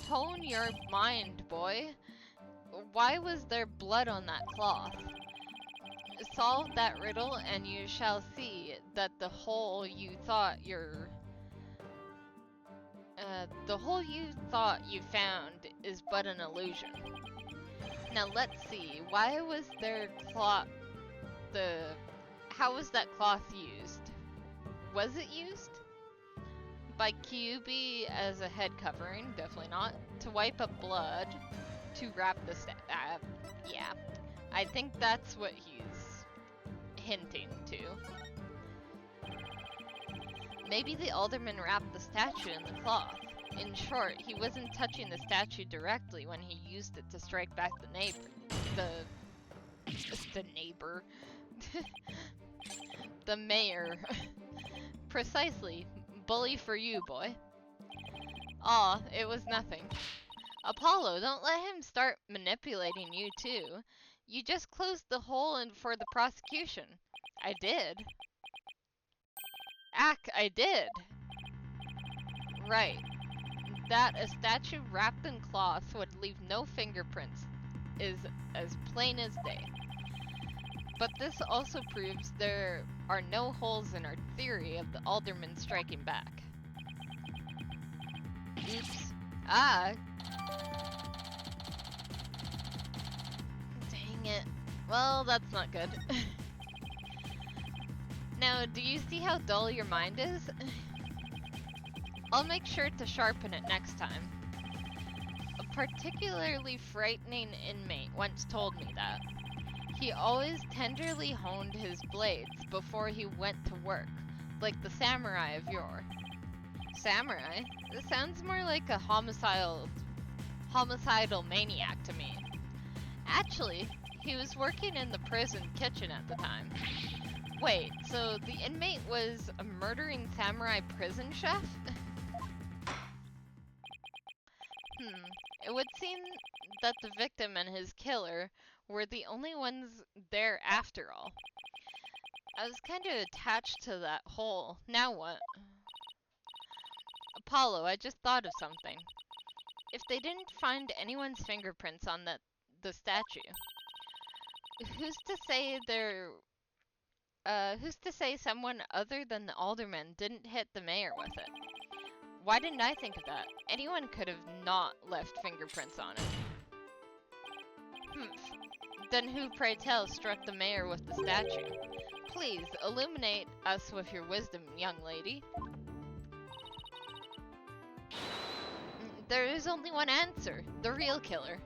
Tone your mind, boy. Why was there blood on that cloth? Solve that riddle and you shall see that the hole you thought you found is but an illusion. Now let's see, how was that cloth used? Was it used? By Kyuubi as a head covering? Definitely not. To wipe up blood? To wrap the yeah. I think that's what he's hinting to. Maybe the alderman wrapped the statue in the cloth. In short, he wasn't touching the statue directly when he used it to strike back the neighbor. The mayor. Precisely. Bully for you, boy. Aw, it was nothing. Apollo, don't let him start manipulating you too. You just closed the hole for the prosecution. I did. I did. Right. That a statue wrapped in cloth would leave no fingerprints is as plain as day. But this also proves there are no holes in our theory of the alderman striking back. Oops. Dang it. Well, that's not good. Now, do you see how dull your mind is? I'll make sure to sharpen it next time. A particularly frightening inmate once told me that. He always tenderly honed his blades before he went to work, like the samurai of yore. Samurai? This sounds more like a homicidal maniac to me. Actually, he was working in the prison kitchen at the time. Wait, so the inmate was a murdering samurai prison chef? It would seem that the victim and his killer were the only ones there after all. I was kind of attached to that hole. Now what? Apollo, I just thought of something. If they didn't find anyone's fingerprints on the statue, who's to say someone other than the alderman didn't hit the mayor with it? Why didn't I think of that? Anyone could have not left fingerprints on it. Then who, pray tell, struck the mayor with the statue? Please, illuminate us with your wisdom, young lady. There is only one answer. The real killer.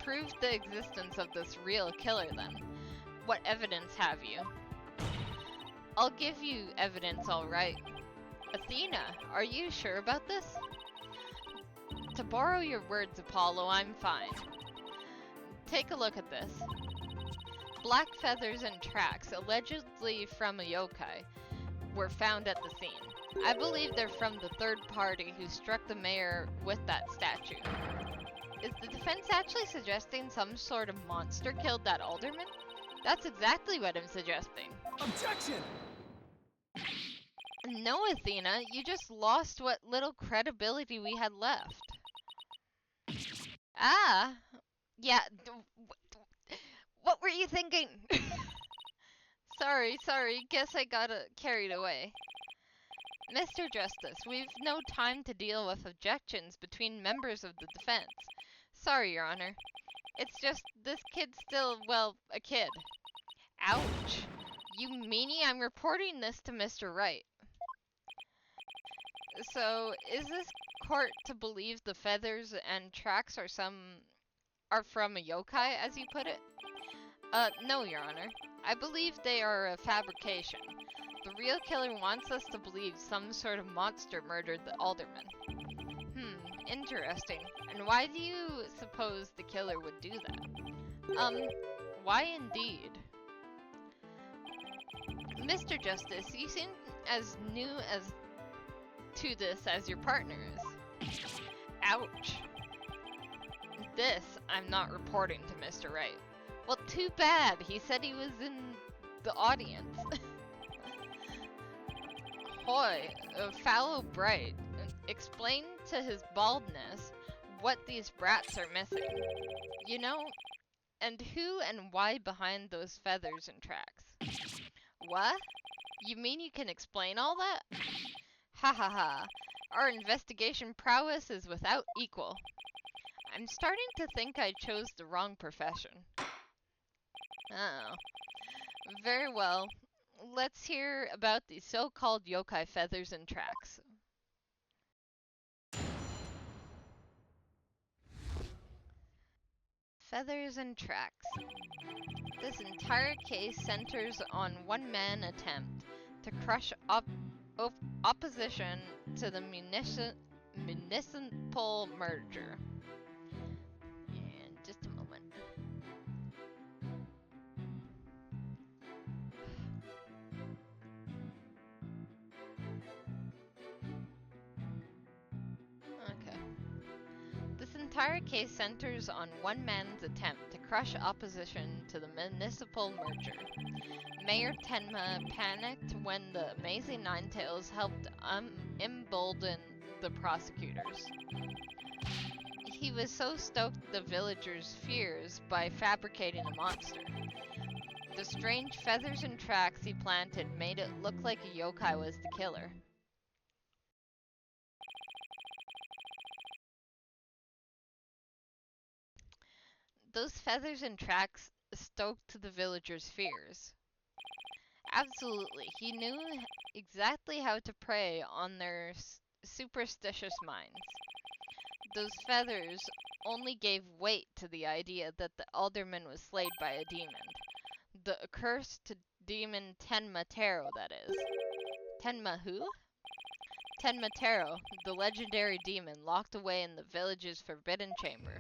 Prove the existence of this real killer, then. What evidence have you? I'll give you evidence, all right. Athena, are you sure about this? To borrow your words, Apollo, I'm fine. Take a look at this. Black feathers and tracks, allegedly from a yokai, were found at the scene. I believe they're from the third party who struck the mayor with that statue. Is the defense actually suggesting some sort of monster killed that alderman? That's exactly what I'm suggesting. Objection! No, Athena, you just lost what little credibility we had left. Yeah, what were you thinking? Sorry, guess I got carried away. Mr. Justice, we've no time to deal with objections between members of the defense. Sorry, Your Honor. It's just, this kid's still, well, a kid. Ouch. You meanie, I'm reporting this to Mr. Wright. So, is this court to believe the feathers and tracks are from a yokai, as you put it? No, Your Honor. I believe they are a fabrication. The real killer wants us to believe some sort of monster murdered the alderman. Interesting. And why do you suppose the killer would do that? Why indeed? Mr. Justice, you seem as new as to this as your partner is. Ouch. This I'm not reporting to Mr. Wright. Well, too bad. He said he was in the audience. Hoy, fallow bright, explain to his baldness what these brats are missing. You know, and who and why behind those feathers and tracks. What? You mean you can explain all that? Ha ha ha. Our investigation prowess is without equal. I'm starting to think I chose the wrong profession. Oh. Very well. Let's hear about the so-called yokai feathers and tracks. Feathers and tracks. This entire case centers on one man attempt to crush opposition to the municipal merger. And just a moment. Okay. This entire case centers on one man's attempt to crush opposition to the municipal merger. Mayor Tenma panicked when the Amazing Ninetales helped embolden the prosecutors. He was so stoked the villagers' fears by fabricating a monster. The strange feathers and tracks he planted made it look like a yokai was the killer. Those feathers and tracks stoked the villagers' fears. Absolutely, he knew exactly how to prey on their superstitious minds. Those feathers only gave weight to the idea that the alderman was slayed by a demon. The accursed demon Tenma Taro, that is. Tenma who? Tenma Taro, the legendary demon locked away in the village's forbidden chamber.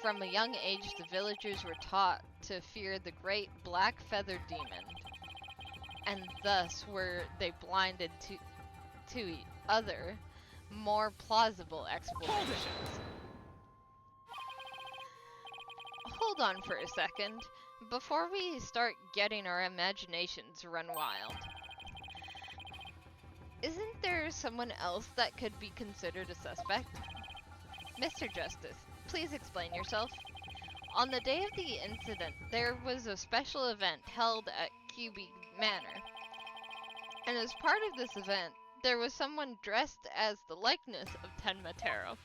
From a young age, the villagers were taught to fear the great black feathered demon, and thus were they blinded to other, more plausible explanations. Hold on for a second, before we start getting our imaginations run wild. Isn't there someone else that could be considered a suspect? Mr. Justice, please explain yourself. On the day of the incident, there was a special event held at QB Manor. And as part of this event, there was someone dressed as the likeness of Tenma Taro.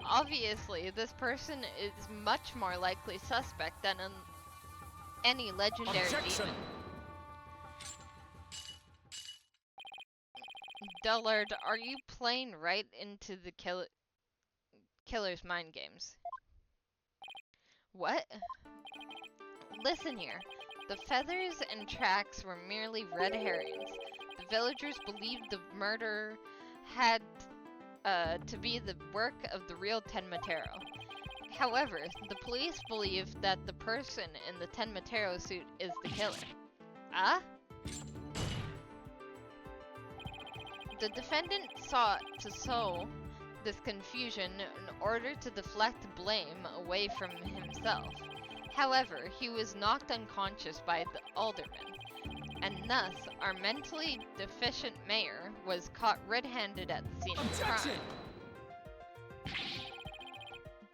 Obviously, this person is much more likely suspect than any legendary Objection! demon. Dullard, are you playing right into the killer's mind games? What? Listen here. The feathers and tracks were merely red herrings. The villagers believed the murder had to be the work of the real Tenma Taro. However, the police believe that the person in the Tenma Taro suit is the killer. Ah? The defendant sought to sow this confusion in order to deflect blame away from himself. However, he was knocked unconscious by the alderman, and thus our mentally deficient mayor was caught red-handed at the scene of the crime.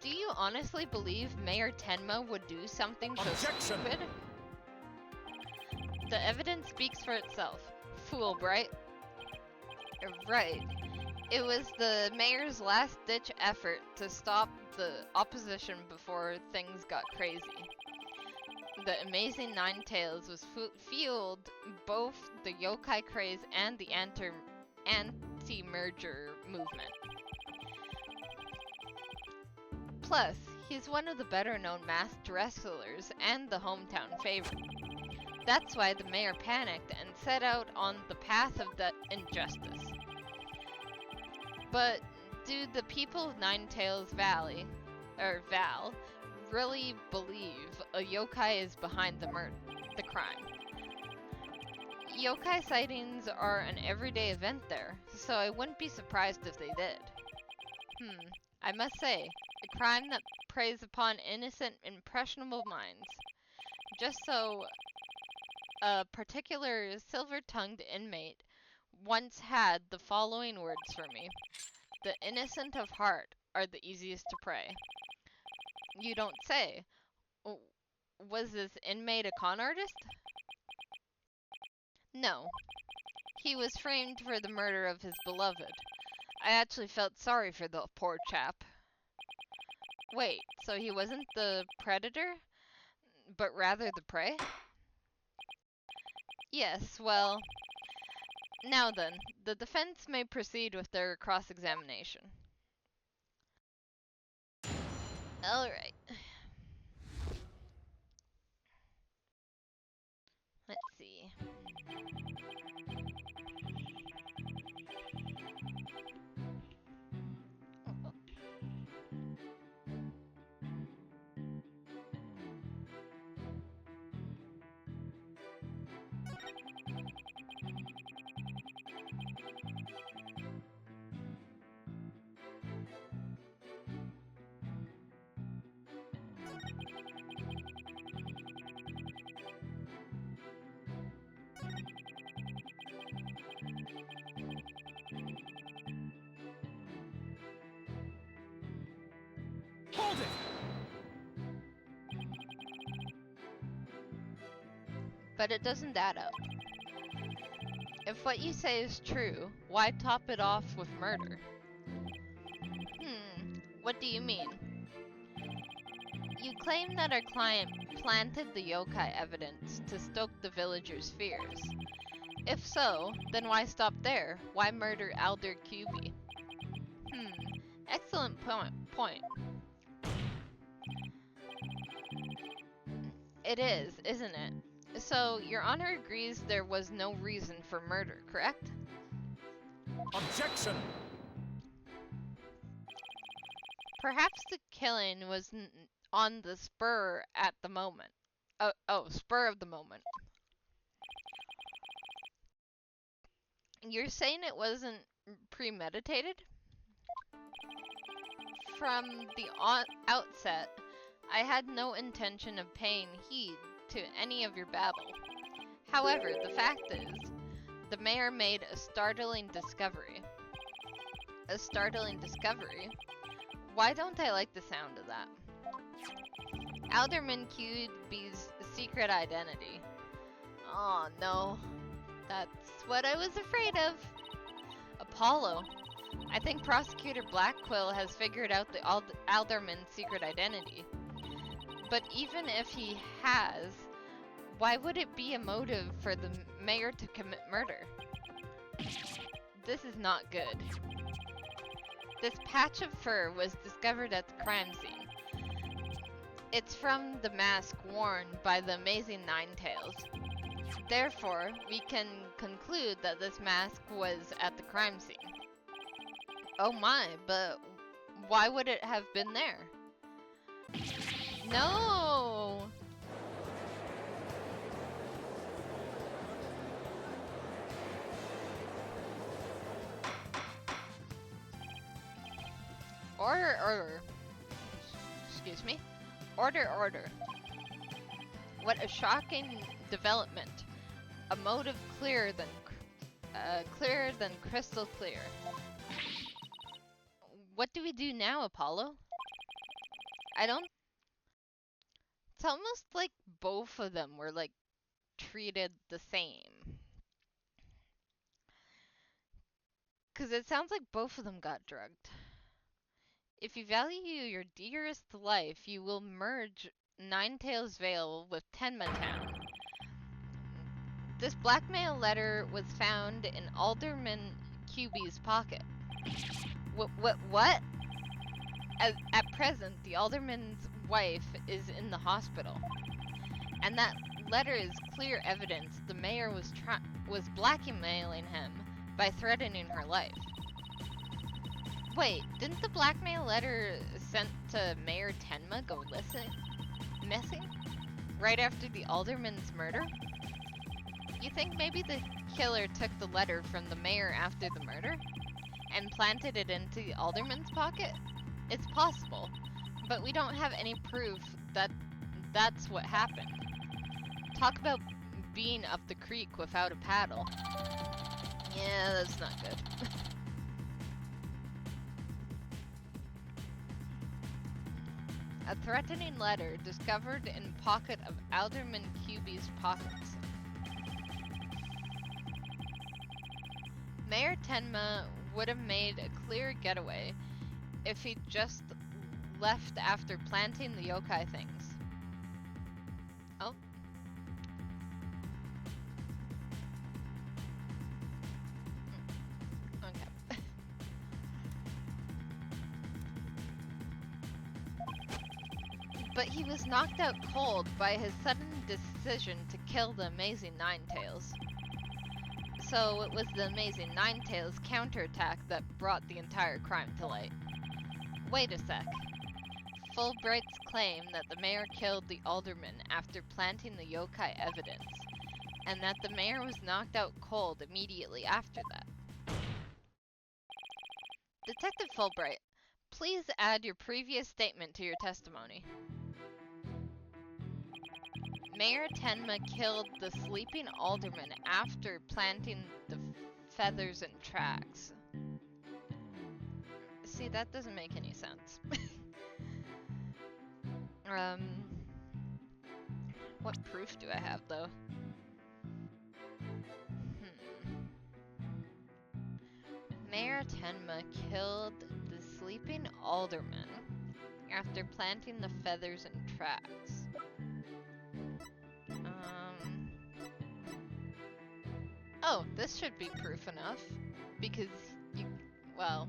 Do you honestly believe Mayor Tenma would do something so stupid? The evidence speaks for itself. Fool, Bright. Right. It was the mayor's last-ditch effort to stop the opposition before things got crazy. The Amazing Ninetales was fueled both the yokai craze and the anti-merger movement. Plus, he's one of the better-known masked wrestlers and the hometown favorite. That's why the mayor panicked and set out on the path of the injustice. But do the people of Ninetails Valley, or Val, really believe a yokai is behind the crime? Yokai sightings are an everyday event there, so I wouldn't be surprised if they did. I must say, a crime that preys upon innocent, impressionable minds. Just so, a particular silver-tongued inmate once had the following words for me. The innocent of heart are the easiest to prey. You don't say. Was this inmate a con artist? No. He was framed for the murder of his beloved. I actually felt sorry for the poor chap. Wait, so he wasn't the predator, but rather the prey? Yes, well... Now then, the defense may proceed with their cross-examination. Alright. Let's see. Hold it! But it doesn't add up. If what you say is true, why top it off with murder? What do you mean? You claim that our client planted the yokai evidence to stoke the villagers' fears. If so, then why stop there? Why murder Alder Cuby? Excellent point. It is, isn't it? So, Your Honor agrees there was no reason for murder, correct? Objection! Perhaps the killing was on the spur at the moment. Spur of the moment. You're saying it wasn't premeditated? From the outset, I had no intention of paying heed to any of your babble. However, the fact is, the mayor made a startling discovery. A startling discovery? Why don't I like the sound of that? Alderman QB's secret identity. Oh no, that's what I was afraid of. Apollo. I think Prosecutor Blackquill has figured out the Alderman's secret identity. But even if he has, why would it be a motive for the mayor to commit murder? This is not good. This patch of fur was discovered at the crime scene. It's from the mask worn by the amazing Ninetails. Therefore, we can conclude that this mask was at the crime scene. Oh my, but why would it have been there? No! Order. Excuse me. Order. What a shocking development. A motive clearer than crystal clear. What do we do now, Apollo? It's almost like both of them were, like, treated the same. 'Cause it sounds like both of them got drugged. If you value your dearest life, you will merge Ninetails Vale with Tenma Town. This blackmail letter was found in Alderman QB's pocket. What? At present, the Alderman's wife is in the hospital. And that letter is clear evidence the mayor was blackmailing him by threatening her life. Wait, didn't the blackmail letter sent to Mayor Tenma go missing? Right after the alderman's murder? You think maybe the killer took the letter from the mayor after the murder? And planted it into the alderman's pocket? It's possible, but we don't have any proof that that's what happened. Talk about being up the creek without a paddle. Yeah, that's not good. A threatening letter discovered in pocket of Alderman QB's pockets. Mayor Tenma would have made a clear getaway if he just left after planting the yokai things. Oh. Okay. But he was knocked out cold by his sudden decision to kill the Amazing Ninetails. So it was the Amazing Ninetails counterattack that brought the entire crime to light. Wait a sec. Fulbright's claim that the mayor killed the alderman after planting the yokai evidence, and that the mayor was knocked out cold immediately after that. Detective Fulbright, please add your previous statement to your testimony. Mayor Tenma killed the sleeping alderman after planting the feathers and tracks. See, that doesn't make any sense. What proof do I have, though? Mayor Tenma killed the sleeping alderman after planting the feathers and tracks. Oh, this should be proof enough, because well,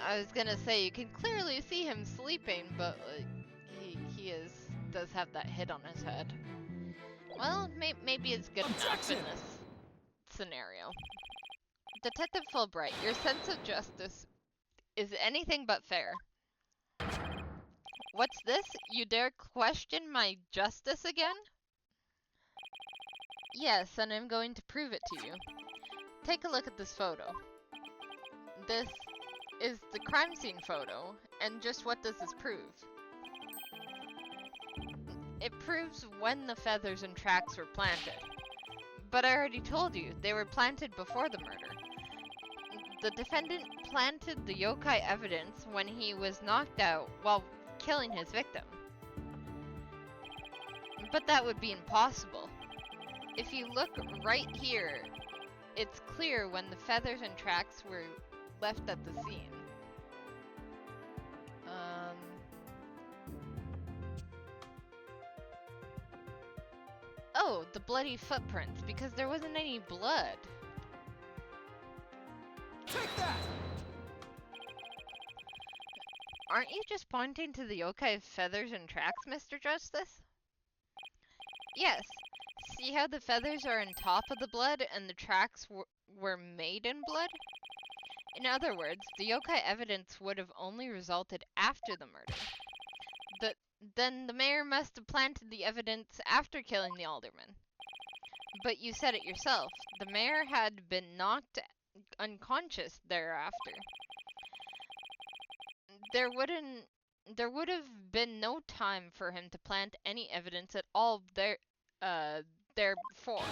I was gonna say you can clearly see him sleeping, but he does have that hit on his head. Well, maybe it's good enough in this scenario. Detective Fulbright, your sense of justice is anything but fair. What's this? You dare question my justice again? Yes, and I'm going to prove it to you. Take a look at this photo. This is the crime scene photo, and just what does this prove? It proves when the feathers and tracks were planted. But I already told you, they were planted before the murder. The defendant planted the yokai evidence when he was knocked out while killing his victim. But that would be impossible. If you look right here, it's clear when the feathers and tracks were left at the scene. Oh, the bloody footprints, because there wasn't any blood. Take that! Aren't you just pointing to the yokai feathers and tracks, Mr. Justice? Yes. See how the feathers are on top of the blood and the tracks were made in blood? In other words, the yokai evidence would have only resulted after the murder. Then the mayor must have planted the evidence after killing the alderman. But you said it yourself, the mayor had been knocked unconscious thereafter. There would have been no time for him to plant any evidence at all there before.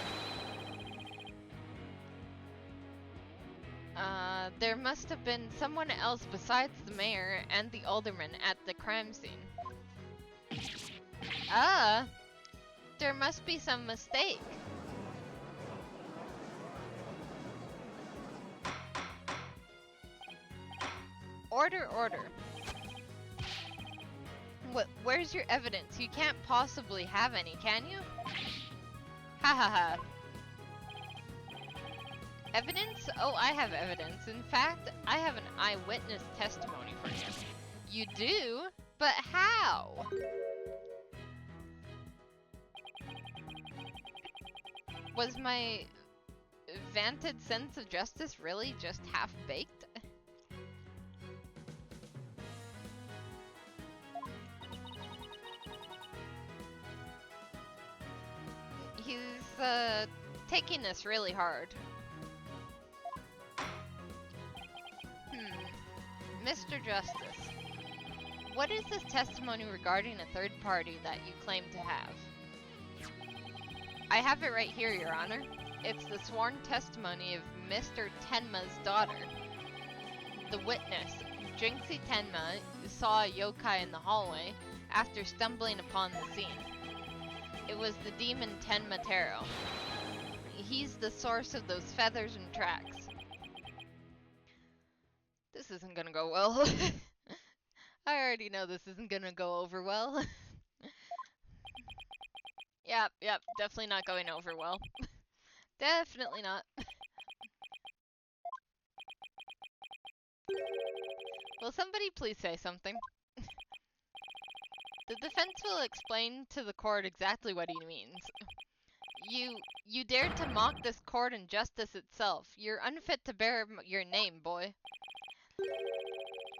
There must have been someone else besides the mayor and the alderman at the crime scene. There must be some mistake. Order. Where's your evidence? You can't possibly have any, can you? Ha ha ha. Evidence? Oh, I have evidence. In fact, I have an eyewitness testimony for you. You do? But how? Was my vanted sense of justice really just half-baked? He's, taking this really hard. Mr. Justice, what is this testimony regarding a third party that you claim to have? I have it right here, Your Honor. It's the sworn testimony of Mr. Tenma's daughter. The witness, Jinxie Tenma, saw a yokai in the hallway after stumbling upon the scene. It was the demon Tenma Taro. He's the source of those feathers and tracks. This isn't gonna go well. I already know this isn't gonna go over well. Yep, definitely not going over well. Definitely not. Will somebody please say something? The defense will explain to the court exactly what he means. You dared to mock this court and justice itself. You're unfit to bear your name, boy.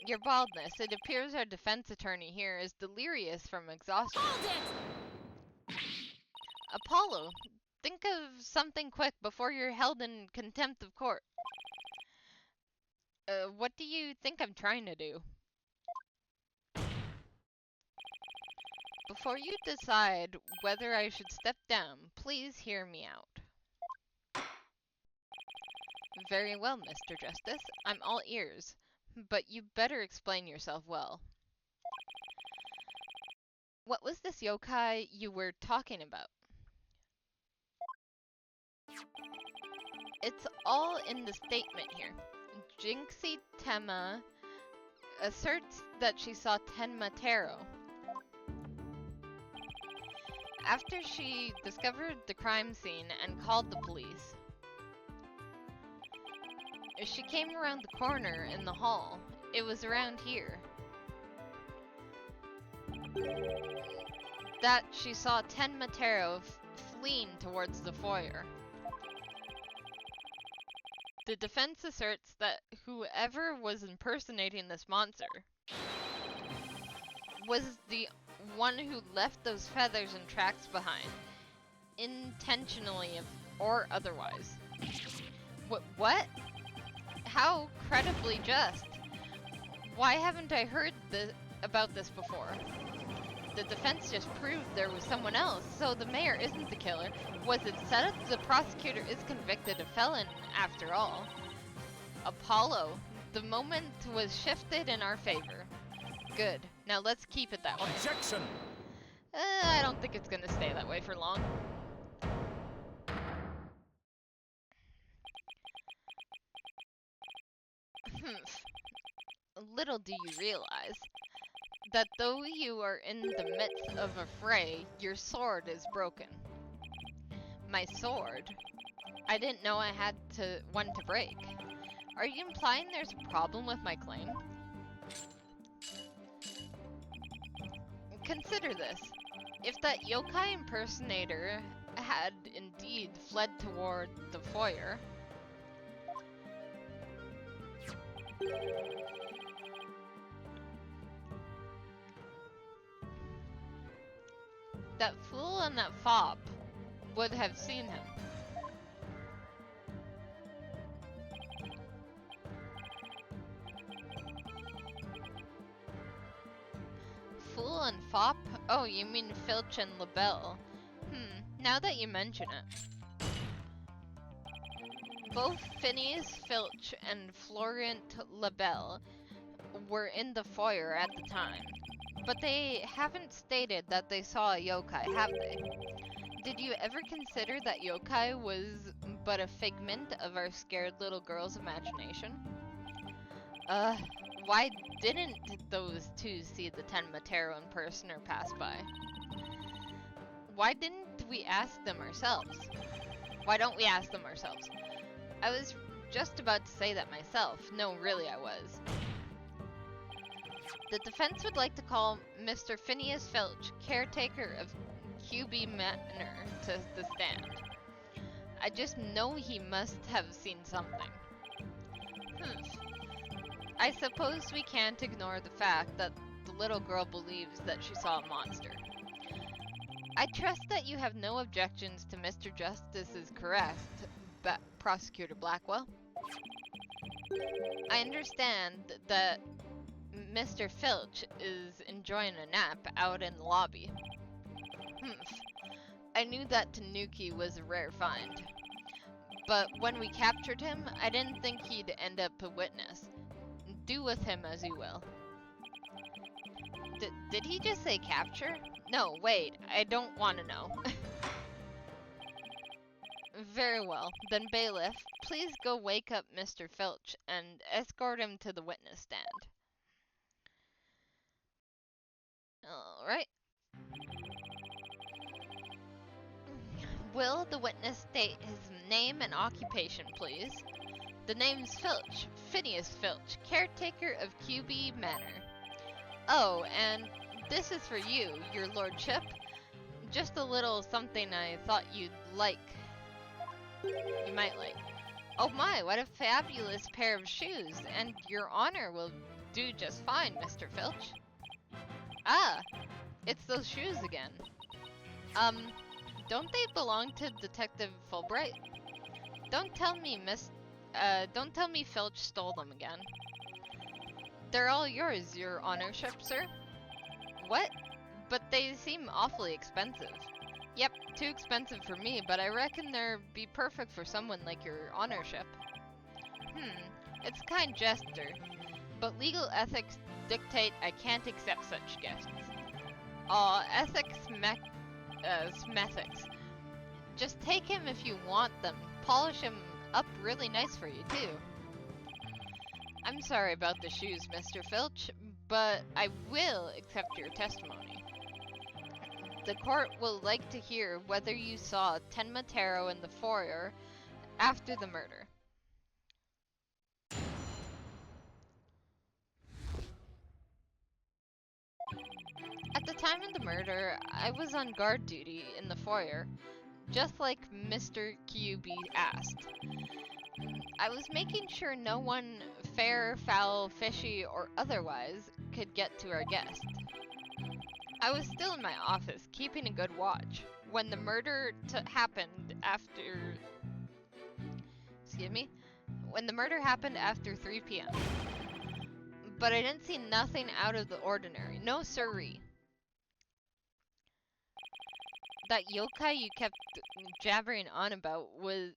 Your baldness. It appears our defense attorney here is delirious from exhaustion. Hold it! Apollo, think of something quick before you're held in contempt of court. What do you think I'm trying to do? Before you decide whether I should step down, please hear me out. Very well, Mr. Justice. I'm all ears. But you better explain yourself well. What was this yokai you were talking about? It's all in the statement here. Jinxie Tenma asserts that she saw Tenma Taro. After she discovered the crime scene and called the police, she came around the corner in the hall. It was around here that she saw Tenma Taro fleeing towards the foyer. The defense asserts that whoever was impersonating this monster was the one who left those feathers and tracks behind, intentionally or otherwise. What? How credibly just? Why haven't I heard about this before? The defense just proved there was someone else, so the mayor isn't the killer. Was it set up the prosecutor is convicted a felon after all? Apollo, the moment was shifted in our favor. Good. Now let's keep it that way. Objection! I don't think it's gonna stay that way for long. Little do you realize that though you are in the midst of a fray, your sword is broken. My sword? I didn't know I had one to break. Are you implying there's a problem with my claim? Consider this. If that yokai impersonator had indeed fled toward the foyer, that fool and that fop would have seen him. Fool and fop? Oh, you mean Filch and LaBelle. Now that you mention it. Both Phineas Filch and Florent LaBelle were in the foyer at the time, but they haven't stated that they saw a yokai, have they? Did you ever consider that yokai was but a figment of our scared little girl's imagination? Why didn't those two see the Tenma Taro impersonator pass by? Why didn't we ask them ourselves? Why don't we ask them ourselves? I was just about to say that myself. No, really I was. The defense would like to call Mr. Phineas Filch, caretaker of QB Manor, to the stand. I just know he must have seen something. I suppose we can't ignore the fact that the little girl believes that she saw a monster. I trust that you have no objections to Mr. Justice's arrest, Prosecutor Blackwell. I understand that Mr. Filch is enjoying a nap out in the lobby. I knew that Tanuki was a rare find. But when we captured him, I didn't think he'd end up a witness. Do with him as you will. Did he just say capture? No, wait, I don't want to know. Very well, then bailiff, please go wake up Mr. Filch and escort him to the witness stand. Alright. Will the witness state his name and occupation, please? The name's Filch, Phineas Filch, caretaker of QB Manor. Oh, and this is for you, your lordship. Just a little something I thought you'd like. You might like. Oh my, what a fabulous pair of shoes, and your honor will do just fine, Mr. Filch. Ah, it's those shoes again. Don't they belong to Detective Fulbright? Don't tell me Filch stole them again. They're all yours, your honorship, sir. What? But they seem awfully expensive. Yep, too expensive for me, but I reckon they'd be perfect for someone like your honorship. It's a kind gesture, but legal ethics dictate I can't accept such gifts. Ethics smethics. Just take him if you want them. Polish him up really nice for you, too. I'm sorry about the shoes, Mr. Filch, but I will accept your testimony. The court will like to hear whether you saw Tenma Taro in the foyer after the murder. At the time of the murder, I was on guard duty in the foyer, just like Mr. QB asked. I was making sure no one fair, foul, fishy, or otherwise could get to our guest. I was still in my office, keeping a good watch, when the murder happened after... When the murder happened after 3 p.m. But I didn't see nothing out of the ordinary. No siree. That yokai you kept jabbering on about was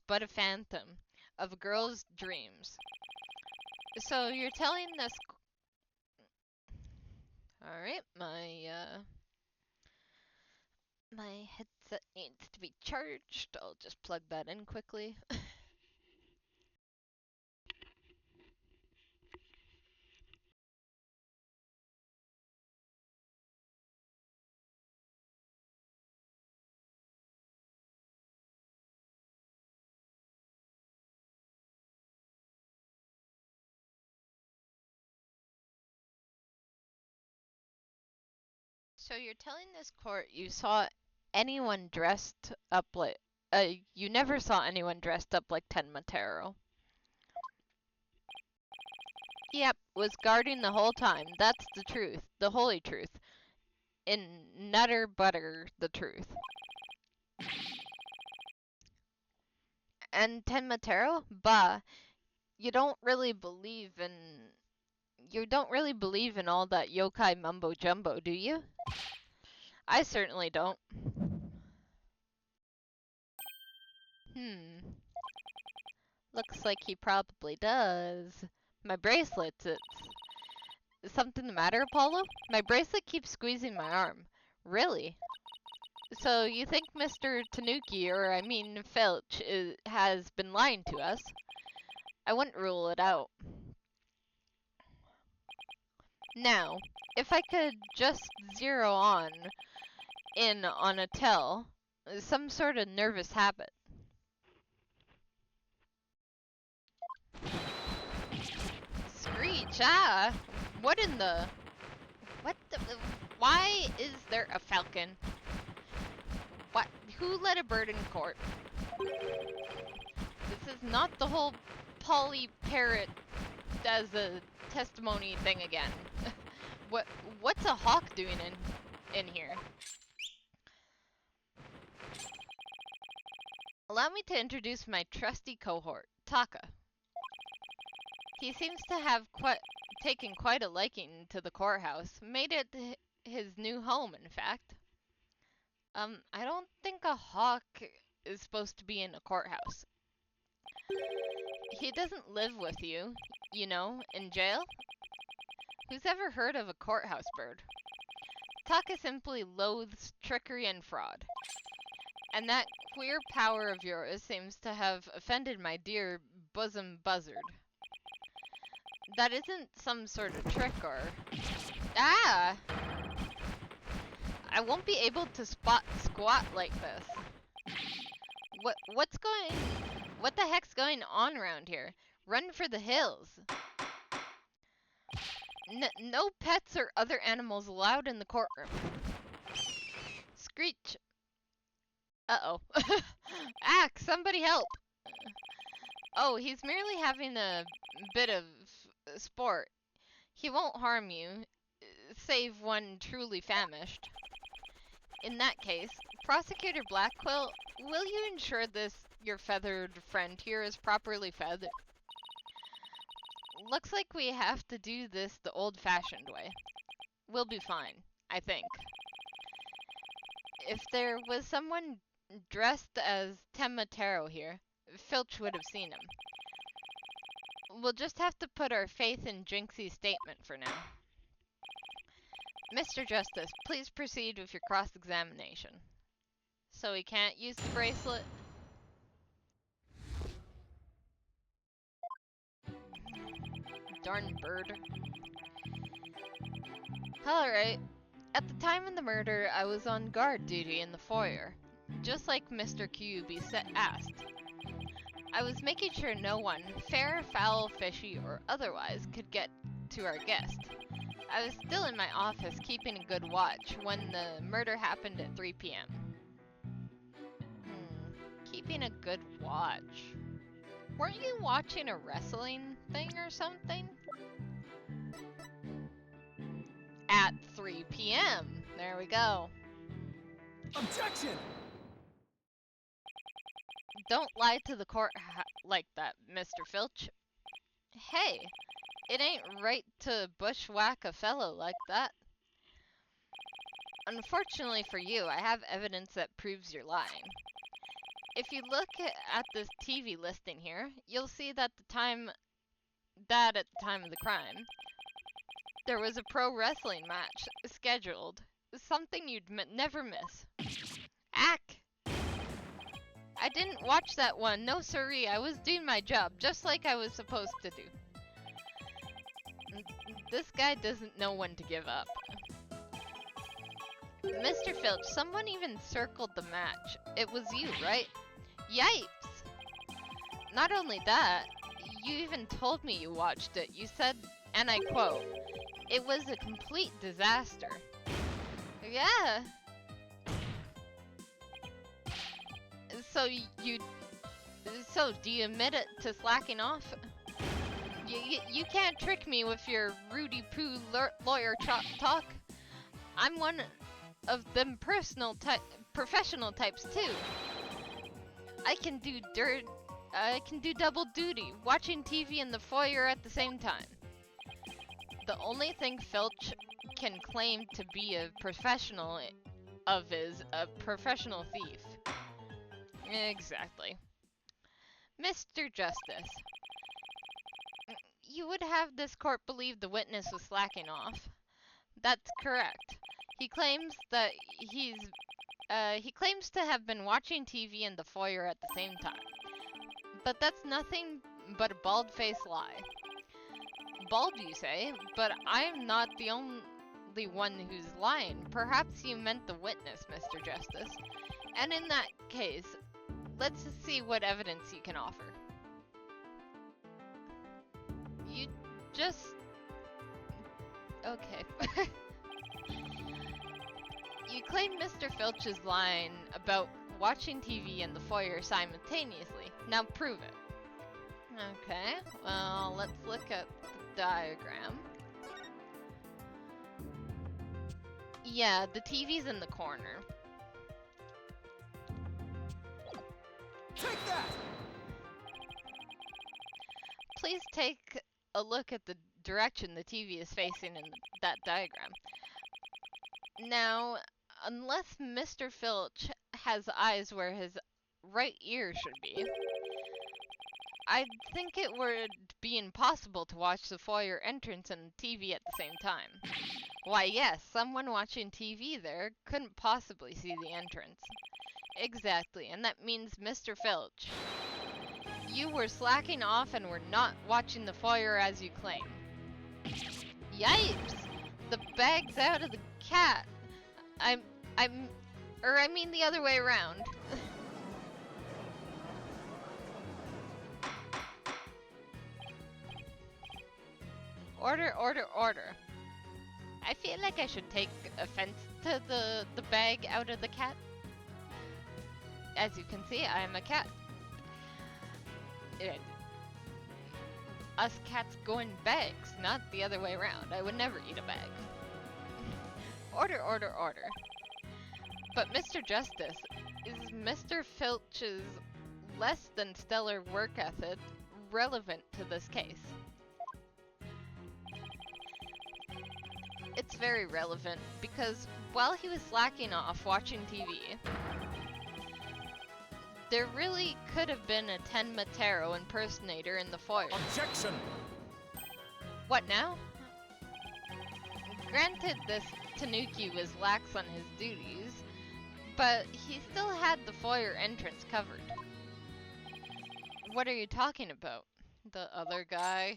but a phantom of a girl's dreams. So you're telling this... Alright, my headset needs to be charged. I'll just plug that in quickly. So you're telling this court you saw anyone dressed up like... you never saw anyone dressed up like Tenma Taro. Yep, was guarding the whole time. That's the truth. The holy truth. In nutter butter, the truth. And Tenma Taro? Bah. You don't really believe in all that yokai mumbo jumbo, do you? I certainly don't. Looks like he probably does. My bracelets, is something the matter, Apollo? My bracelet keeps squeezing my arm. Really? So you think Mr. Tanuki, Filch, has been lying to us? I wouldn't rule it out. Now, if I could just zero in on a tell, some sort of nervous habit. Screech, what the, why is there a falcon? Who let a bird in court? This is not the whole Polly Parrot as a testimony thing again. What's a hawk doing in here? Allow me to introduce my trusty cohort, Taka. He seems to have taken quite a liking to the courthouse, made it his new home, in fact. I don't think a hawk is supposed to be in a courthouse. He doesn't live with you, you know, in jail. Who's ever heard of a courthouse bird? Taka simply loathes trickery and fraud. And that queer power of yours seems to have offended my dear bosom buzzard. That isn't some sort of trick or... Ah! I won't be able to squat like this. What the heck's going on around here? Run for the hills. No pets or other animals allowed in the courtroom. Screech. Uh-oh. Ack, somebody help. Oh, he's merely having a bit of sport. He won't harm you, save when truly famished. In that case, Prosecutor Blackquill, will you ensure your feathered friend here is properly fed? Looks like we have to do this the old-fashioned way. We'll be fine, I think. If there was someone dressed as Tematero here, Filch would have seen him. We'll just have to put our faith in Jinxie's statement for now. Mr. Justice, please proceed with your cross-examination. So he can't use the bracelet? Darn bird. Alright. At the time of the murder, I was on guard duty in the foyer, just like Mr. QB asked. I was making sure no one, fair, foul, fishy, or otherwise, could get to our guest. I was still in my office keeping a good watch when the murder happened at 3 p.m. Keeping a good watch. Weren't you watching a wrestling thing or something? At 3 p.m. There we go. Objection! Don't lie to the court like that, Mr. Filch. Hey, it ain't right to bushwhack a fellow like that. Unfortunately for you, I have evidence that proves you're lying. If you look at this TV listing here, you'll see that at the time of the crime, there was a pro wrestling match scheduled. Something you'd never miss. Ack! I didn't watch that one. No siree, I was doing my job just like I was supposed to do. This guy doesn't know when to give up. Mr. Filch, someone even circled the match. It was you, right? Yipes! Not only that, you even told me you watched it. You said, and I quote, "It was a complete disaster." Yeah. So do you admit it to slacking off? You can't trick me with your Rudy Poo lawyer talk. I'm one of them professional types too. I can do double duty, watching TV in the foyer at the same time. The only thing Filch can claim to be a professional of is a professional thief. Exactly. Mr. Justice, you would have this court believe the witness was slacking off. That's correct. He claims to have been watching TV in the foyer at the same time. But that's nothing but a bald-faced lie. Bald, you say, but I am not the only one who's lying. Perhaps you meant the witness, Mr. Justice. And in that case, let's see what evidence you can offer. You just... Okay. You claim Mr. Filch is lying about watching TV in the foyer simultaneously. Now prove it. Okay, well, let's look at the diagram. Yeah, the TV's in the corner. Take that! Please take a look at the direction the TV is facing in that diagram. Now, unless Mr. Filch has eyes where his right ear should be, I think it would be impossible to watch the foyer entrance and the TV at the same time. Why, yes, someone watching TV there couldn't possibly see the entrance. Exactly, and that means Mr. Filch, you were slacking off and were not watching the foyer as you claim. Yipes! The bag's out of the cat. I mean the other way around. Order, order, order. I feel like I should take offense to the bag out of the cat. As you can see, I am a cat. Us cats go in bags, not the other way around. I would never eat a bag. Order, order, order. But Mr. Justice, is Mr. Filch's less than stellar work ethic relevant to this case? It's very relevant because while he was slacking off watching TV, there really could have been a Ten Matero impersonator in the foyer. Objection! What now? Granted, this Tanuki was lax on his duties, but he still had the foyer entrance covered. What are you talking about? The other guy?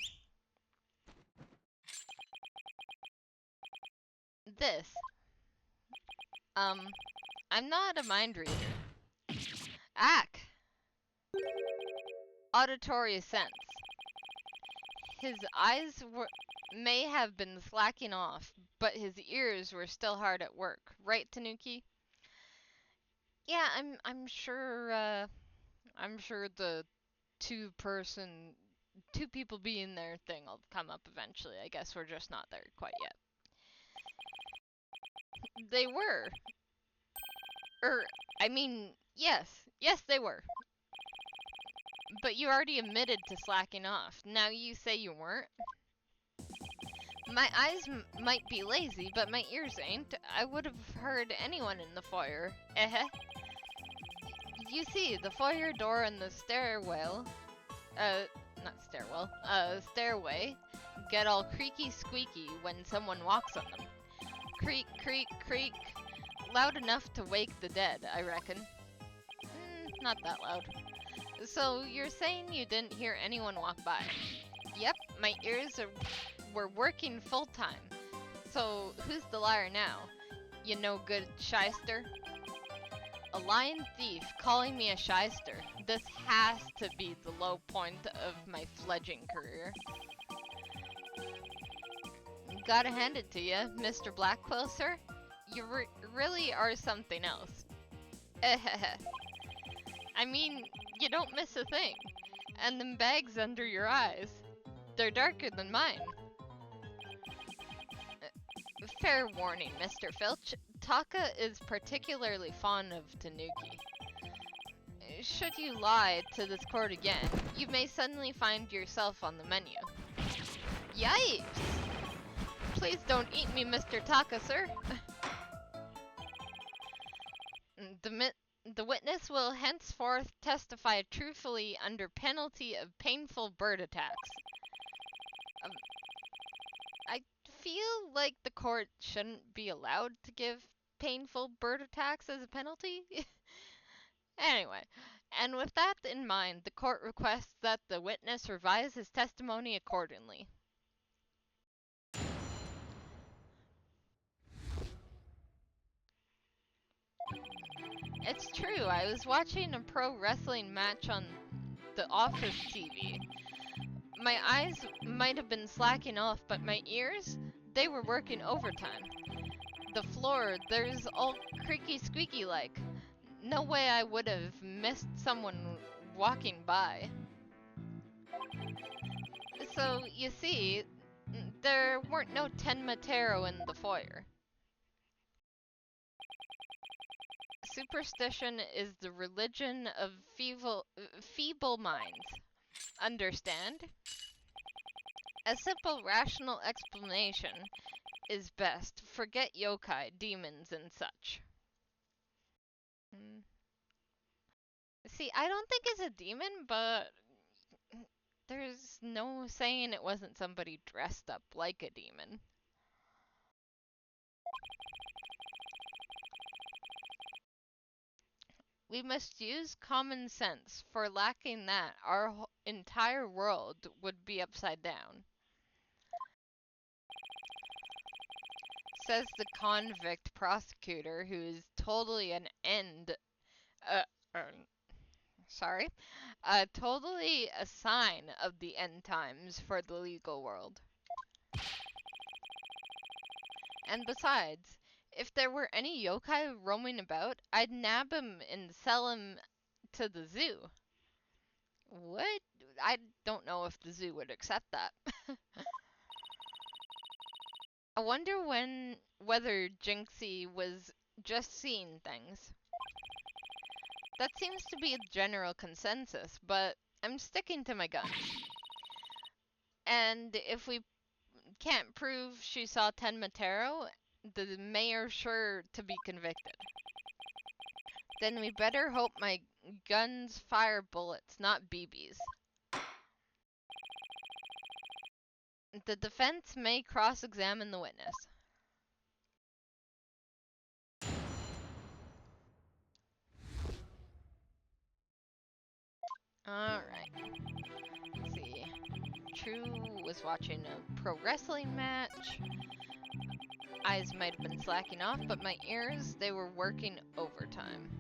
This. I'm not a mind reader. Ack! Auditory sense. His eyes may have been slacking off, but his ears were still hard at work. Right, Tanuki? Yeah, I'm sure the two people being there thing will come up eventually. I guess we're just not there quite yet. They were. Yes, they were. But you already admitted to slacking off. Now you say you weren't? My eyes might be lazy, but my ears ain't. I would have heard anyone in the foyer. You see, the foyer door and the stairway get all creaky squeaky when someone walks on them. Creak, creak, creak. Loud enough to wake the dead, I reckon. Not that loud. So you're saying you didn't hear anyone walk by? Yep, my ears were working full time. So who's the liar now? You no good shyster? A lying thief calling me a shyster. This has to be the low point of my fledgling career. Gotta hand it to you, Mr. Blackquill, sir. You really are something else. I mean, you don't miss a thing. And them bags under your eyes, they're darker than mine. Fair warning, Mr. Filch. Taka is particularly fond of Tanuki. Should you lie to this court again, you may suddenly find yourself on the menu. Yipes! Please don't eat me, Mr. Taka, sir. The witness will henceforth testify truthfully under penalty of painful bird attacks. I feel like the court shouldn't be allowed to give painful bird attacks as a penalty. Anyway, and with that in mind, the court requests that the witness revise his testimony accordingly. It's true, I was watching a pro wrestling match on the office TV. My eyes might have been slacking off, but my ears, they were working overtime. The floor, there's all creaky squeaky like. no way I would have missed someone walking by. So, you see, there weren't no Tenmatero in the foyer. Superstition is the religion of feeble minds. Understand? A simple, rational explanation is best. Forget yokai, demons, and such. See, I don't think it's a demon, but there's no saying it wasn't somebody dressed up like a demon. We must use common sense, for lacking that, our entire world would be upside down. Says the convict prosecutor, who is totally an totally a sign of the end times for the legal world. And besides, if there were any yokai roaming about, I'd nab him and sell him to the zoo. What? I don't know if the zoo would accept that. I wonder whether Jinxie was just seeing things. That seems to be a general consensus, but I'm sticking to my guns. And if we can't prove she saw Tenmatero, the mayor's sure to be convicted. Then we better hope my guns fire bullets, not BBs. The defense may cross-examine the witness. Alright. Let's see. True was watching a pro wrestling match. Eyes might have been slacking off, but my ears, they were working overtime.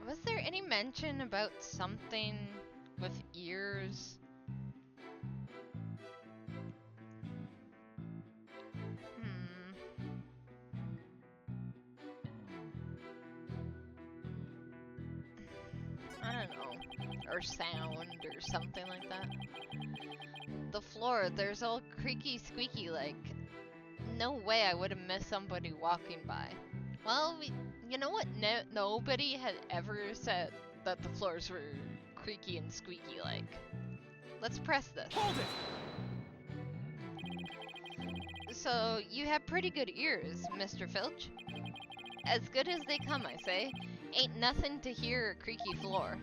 Was there any mention about something with ears? I don't know. Or sound or something like that. The floor, there's all creaky squeaky like. No way I would have missed somebody walking by. Well, you know what? Nobody had ever said that the floors were creaky and squeaky like. Let's press this. Hold it! So, you have pretty good ears, Mr. Filch. As good as they come, I say. Ain't nothing to hear a creaky floor.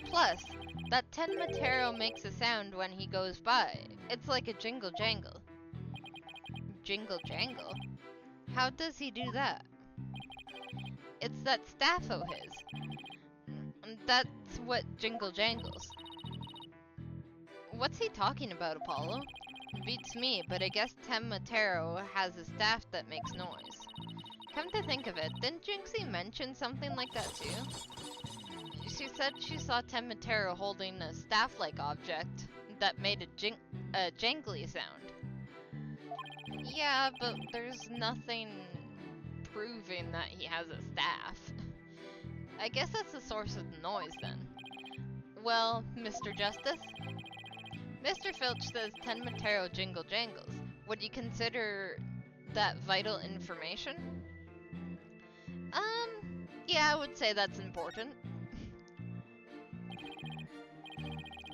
Plus, that Tenmatero makes a sound when he goes by. It's like a jingle jangle. Jingle jangle? How does he do that? It's that staff o' his. That's what jingle jangles. What's he talking about, Apollo? Beats me, but I guess Tenmatero has a staff that makes noise. Come to think of it, didn't Jinxie mention something like that too? She said she saw Tenmatero holding a staff-like object that made a jangly sound. Yeah, but there's nothing proving that he has a staff. I guess that's the source of the noise then. Well, Mr. Justice? Mr. Filch says Tenmatero jingle jangles. Would you consider that vital information? Yeah, I would say that's important.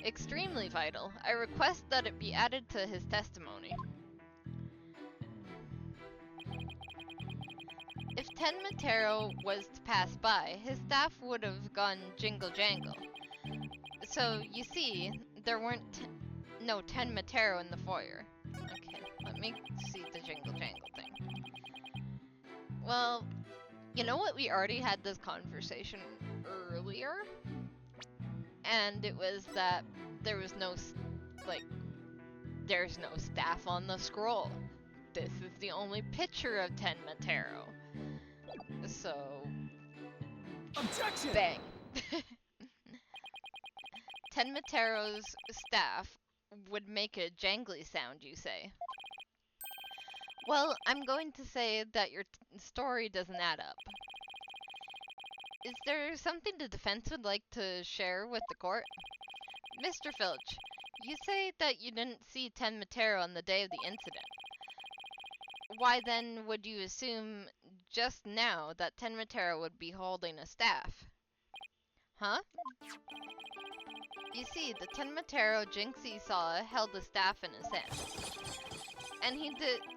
Extremely vital. I request that it be added to his testimony. If Tenmatero was to pass by, his staff would have gone jingle jangle. So, you see, there weren't no Tenmatero in the foyer. Okay, let me see the jingle jangle thing. Well, you know what? We already had this conversation earlier. And it was that there was no, there's no staff on the scroll. This is the only picture of Tenmatero. So, Objection! bang. Tenmatero's staff would make a jangly sound, you say? Well, I'm going to say that your story doesn't add up. Is there something the defense would like to share with the court? Mr. Filch, you say that you didn't see Ten Matero on the day of the incident. Why then would you assume just now that Ten Matero would be holding a staff? Huh? You see, the Ten Matero Jinxie saw held a staff in his hand.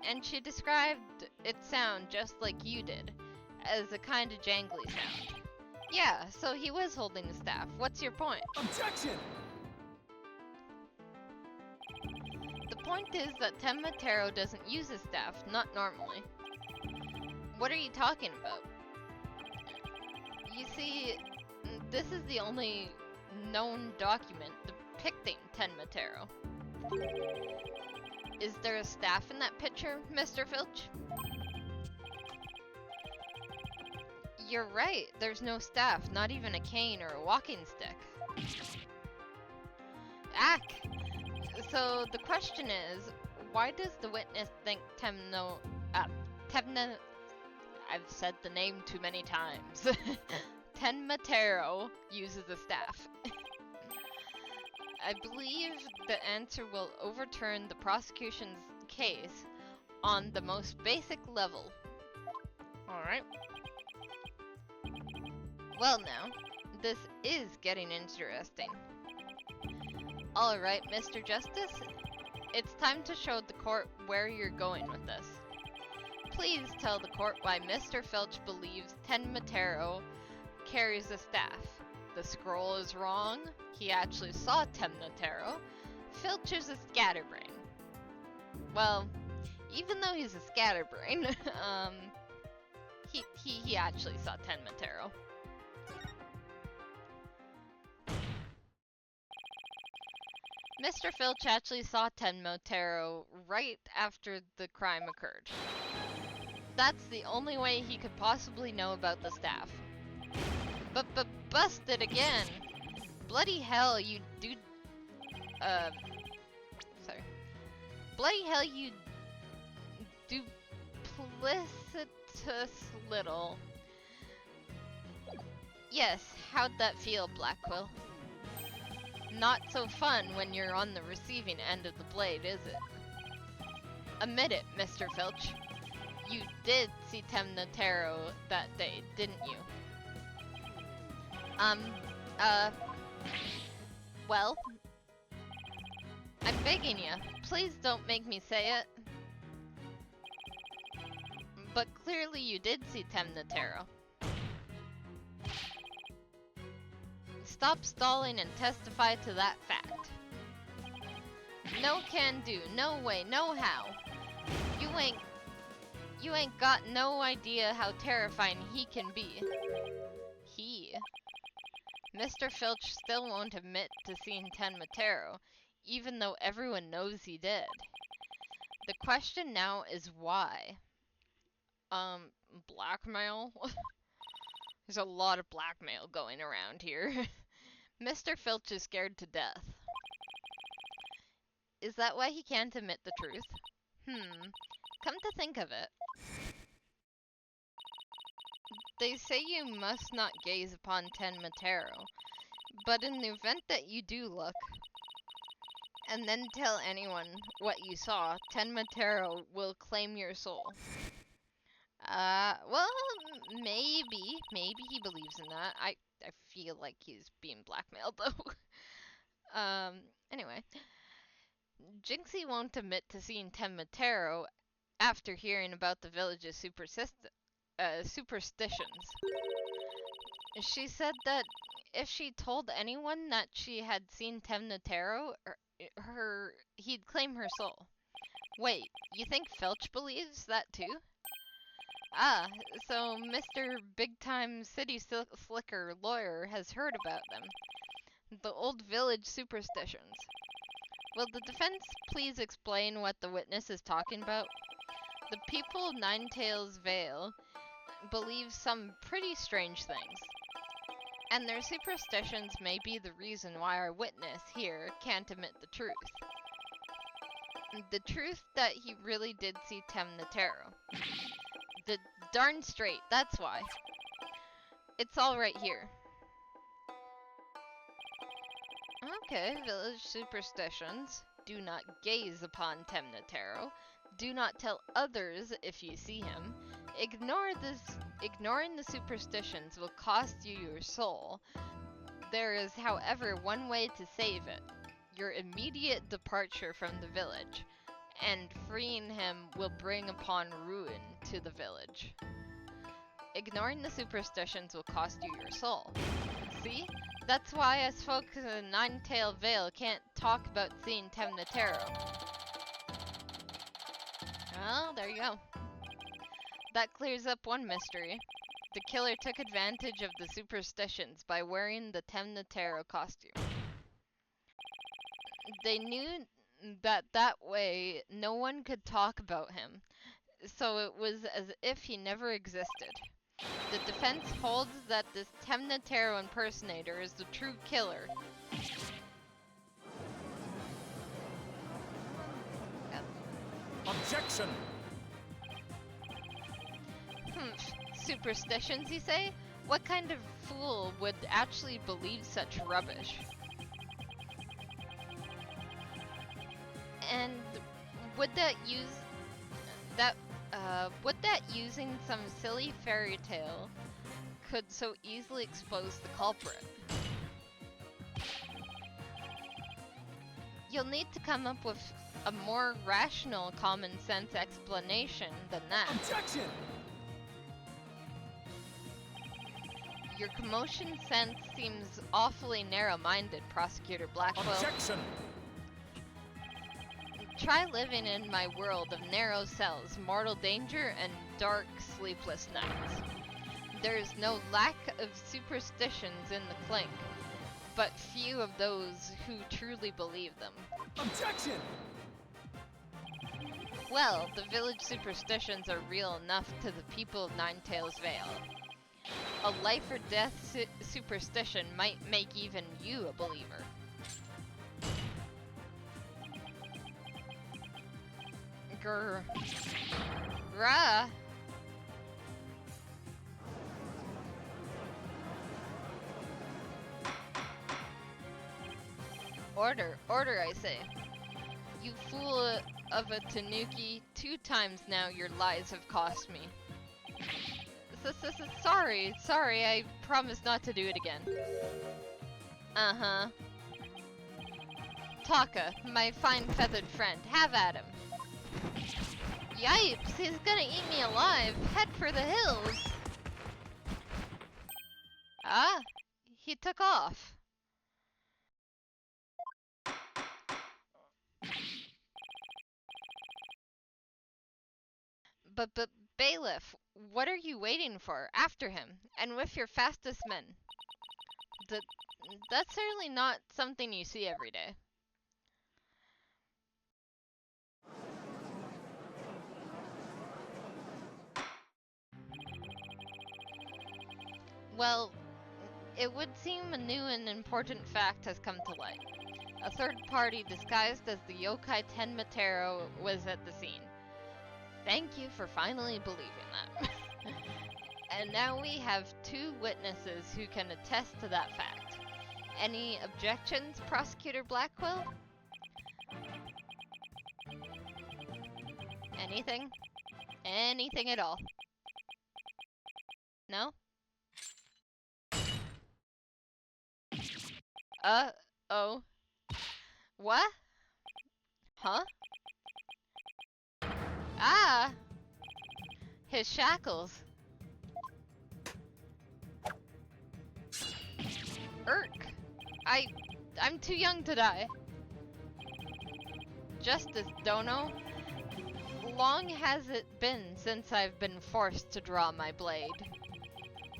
And she described its sound just like you did, as a kind of jangly sound. Yeah, so he was holding the staff. What's your point? Objection! The point is that Ten Matero doesn't use his staff, not normally. What are you talking about? You see, this is the only known document depicting Ten Matero. Is there a staff in that picture, Mr. Filch? You're right, there's no staff, not even a cane or a walking stick. Ack! So the question is, why does the witness think Temna... I've said the name too many times. Ten Matero uses a staff. I believe the answer will overturn the prosecution's case on the most basic level. Alright. Well now, this is getting interesting. Alright, Mr. Justice, it's time to show the court where you're going with this. Please tell the court why Mr. Filch believes Ten Matero carries a staff. The scroll is wrong. He actually saw Ten Matero. Filch is a scatterbrain. Well, even though he's a scatterbrain, he actually saw Ten Matero. Mr. Filch actually saw Ten Matero right after the crime occurred. That's the only way he could possibly know about the staff. But busted again! Bloody hell, you dude. Sorry. Bloody hell, you duplicitous little. Yes, how'd that feel, Blackquill? Not so fun when you're on the receiving end of the blade, is it? Admit it, Mr. Filch. You did see Ten Matero that day, didn't you? Well, I'm begging you, please don't make me say it. But clearly you did see Ten Matero. Stop stalling and testify to that fact. No can do, no way, no how. You ain't got no idea how terrifying he can be. He? Mr. Filch still won't admit to seeing Ten Matero, even though everyone knows he did. The question now is why? Blackmail? There's a lot of blackmail going around here. Mr. Filch is scared to death. Is that why he can't admit the truth? Come to think of it. They say you must not gaze upon Ten Matero, but in the event that you do look, and then tell anyone what you saw, Ten Matero will claim your soul. Well, maybe he believes in that. I feel like he's being blackmailed, though. Anyway. Jinxie won't admit to seeing Ten Matero after hearing about the village's superstitions. She said that if she told anyone that she had seen Ten Matero, he'd claim her soul. Wait, you think Filch believes that too? Ah, so Mr. Big-Time City Slicker Lawyer has heard about them. The old village superstitions. Will the defense please explain what the witness is talking about? The people of Ninetails Vale believe some pretty strange things, and their superstitions may be the reason why our witness here can't admit the truth. The truth that he really did see Ten Matero. The darn straight, that's why. It's all right here. Okay, village superstitions. Do not gaze upon Temnotaro. Do not tell others if you see him. Ignoring the superstitions will cost you your soul. There is, however, one way to save it. Your immediate departure from the village, and freeing him will bring upon ruin to the village. Ignoring the superstitions will cost you your soul. See? That's why us folks in Nine-Tailed Vale can't talk about seeing Temnotaro. Well, there you go. That clears up one mystery. The killer took advantage of the superstitions by wearing the Temnotaro costume. They knew that way no one could talk about him, so it was as if he never existed. The defense holds that this Temnotaro impersonator is the true killer. Objection! Superstitions, you say? What kind of fool would actually believe such rubbish? And would that using some silly fairy tale could so easily expose the culprit? You'll need to come up with a more rational, common sense explanation than that. Objection! Your commotion sense seems awfully narrow-minded, Prosecutor Blackwell. Objection! Try living in my world of narrow cells, mortal danger, and dark, sleepless nights. There is no lack of superstitions in the clink, but few of those who truly believe them. Objection! Well, the village superstitions are real enough to the people of Nine-Tailed Vale. A life or death superstition might make even you a believer. Grrrah. Order, I say. You fool of a tanuki, 2 times now your lies have cost me. Sorry, I promise not to do it again. Uh-huh. Taka, my fine feathered friend, have at him. Yipes, he's gonna eat me alive. Head for the hills. Ah, he took off. But bailiff, what are you waiting for? After him, and with your fastest men. That's certainly not something you see every day. Well, it would seem a new and important fact has come to light. A third party disguised as the yokai Tenmatero was at the scene. Thank you for finally believing that. And now we have 2 witnesses who can attest to that fact. Any objections, Prosecutor Blackwell? Anything? Anything at all? No? Oh. What? Huh? Ah! His shackles. I'm too young to die. Justice, Dono. Long has it been since I've been forced to draw my blade.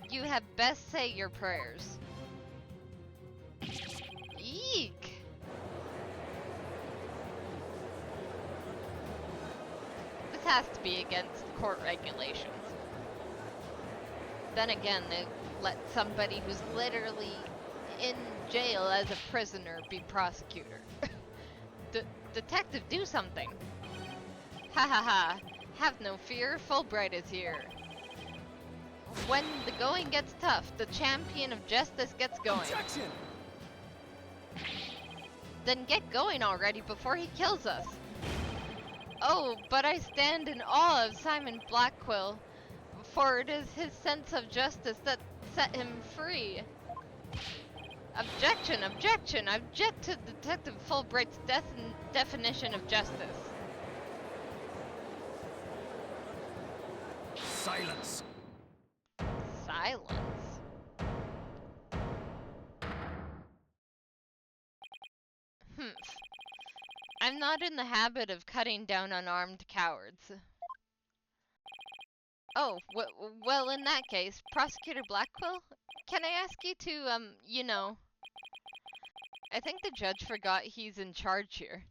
You had best say your prayers. Eek! This has to be against court regulations. Then again, they let somebody who's literally in jail as a prisoner be prosecutor. Detective, do something! Ha ha ha! Have no fear, Fulbright is here. When the going gets tough, the champion of justice gets going. Objection! Then get going already before he kills us. Oh, but I stand in awe of Simon Blackquill, for it is his sense of justice that set him free. Objection, objection, I object to Detective Fulbright's definition of justice. Silence! Silence. I'm not in the habit of cutting down unarmed cowards. Oh, well, in that case, Prosecutor Blackquill, can I ask you to, you know... I think the judge forgot he's in charge here.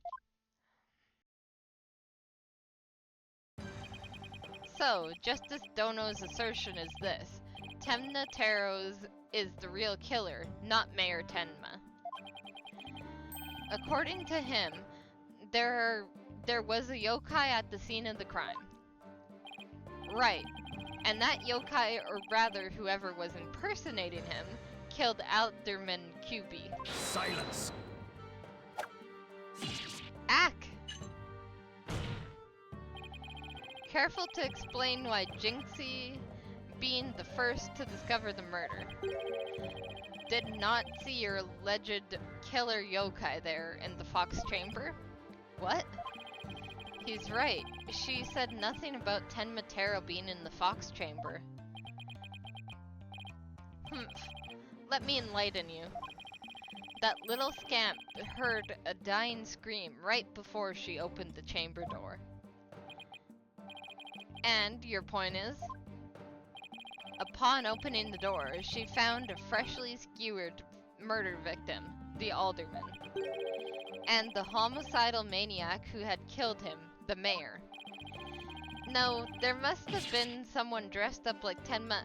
So, Justice Dono's assertion is this. Temna Taros is the real killer, not Mayor Tenma. According to him, there was a yokai at the scene of the crime. Right. And that yokai, or rather whoever was impersonating him, killed Alderman QB. Silence! Ack! Careful to explain why Jinxie, being the first to discover the murder, did not see your alleged killer yokai there in the Fox Chamber? What? He's right. She said nothing about Tenma Taro being in the Fox Chamber. Let me enlighten you. That little scamp heard a dying scream right before she opened the chamber door. And your point is? Upon opening the door, she found a freshly skewered murder victim, the alderman, and the homicidal maniac who had killed him, the mayor. No, there must have been someone dressed up like Tenma.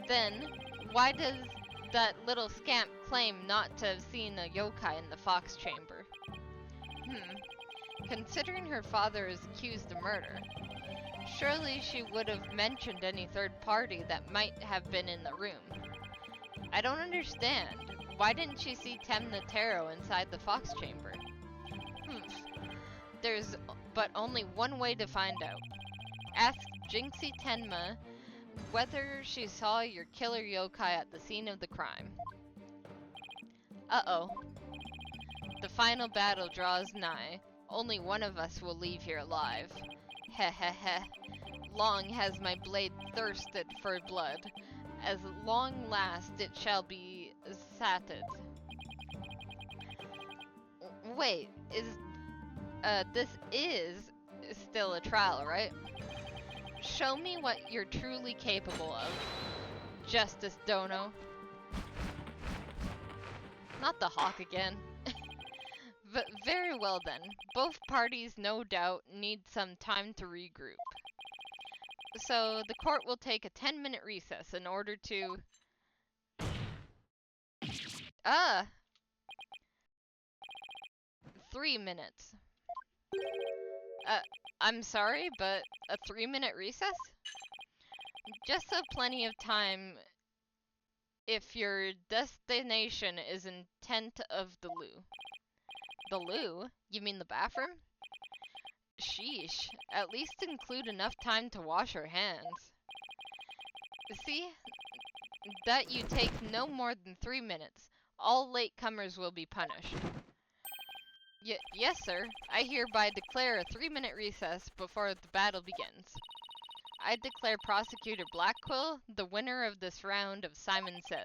Then, why does that little scamp claim not to have seen a yokai in the Fox Chamber? Considering her father is accused of murder, surely she would have mentioned any third party that might have been in the room. I don't understand. Why didn't she see Temna Taro inside the Fox Chamber? There's but only one way to find out. Ask Jinxie Tenma whether she saw your killer yokai at the scene of the crime. Uh-oh. The final battle draws nigh. Only one of us will leave here alive. Heh heh heh. Long has my blade thirsted for blood. As long last it shall be sated. Wait, this is still a trial, right? Show me what you're truly capable of, Justice Dono. Not the hawk again. But very well then. Both parties no doubt need some time to regroup. So the court will take a 10-minute recess in order to... 3 minutes. I'm sorry, but a 3-minute recess? Just so plenty of time if your destination is in tent of the loo. The loo? You mean the bathroom? Sheesh, at least include enough time to wash your hands. See? That you take no more than 3 minutes. All latecomers will be punished. Yes, sir. I hereby declare a 3-minute recess before the battle begins. I declare Prosecutor Blackquill the winner of this round of Simon Says.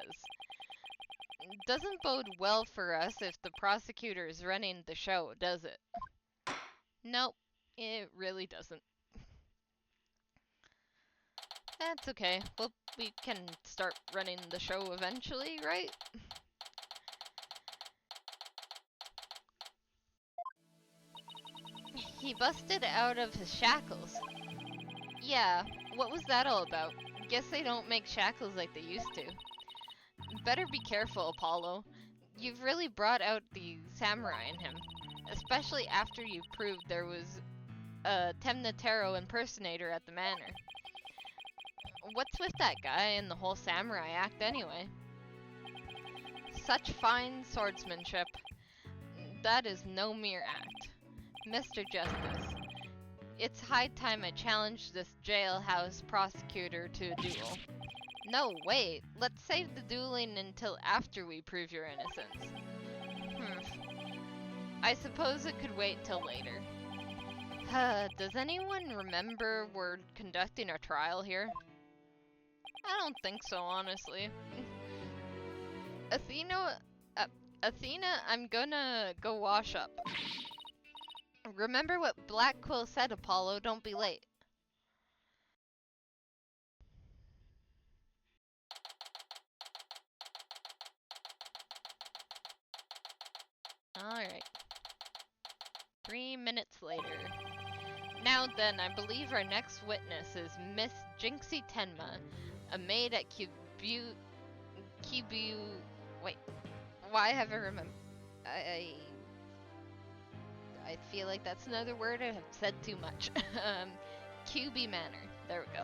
Doesn't bode well for us if the prosecutor is running the show, does it? Nope, it really doesn't. That's okay. Well, we can start running the show eventually, right? He busted out of his shackles. Yeah, what was that all about? Guess they don't make shackles like they used to. Better be careful, Apollo. You've really brought out the samurai in him. Especially after you proved there was a Temna Taro impersonator at the manor. What's with that guy and the whole samurai act anyway? Such fine swordsmanship. That is no mere act. Mr. Justice, it's high time I challenged this jailhouse prosecutor to a duel. No, wait. Let's save the dueling until after we prove your innocence. I suppose it could wait till later. Does anyone remember we're conducting a trial here? I don't think so, honestly. Athena, I'm gonna go wash up. Remember what Black Quill said, Apollo, don't be late. Alright. 3 minutes later. Now then, I believe our next witness is Miss Jinxie Tenma, a maid at wait, why have I remembered? I feel like that's another word I have said too much. QB Manor. There we go.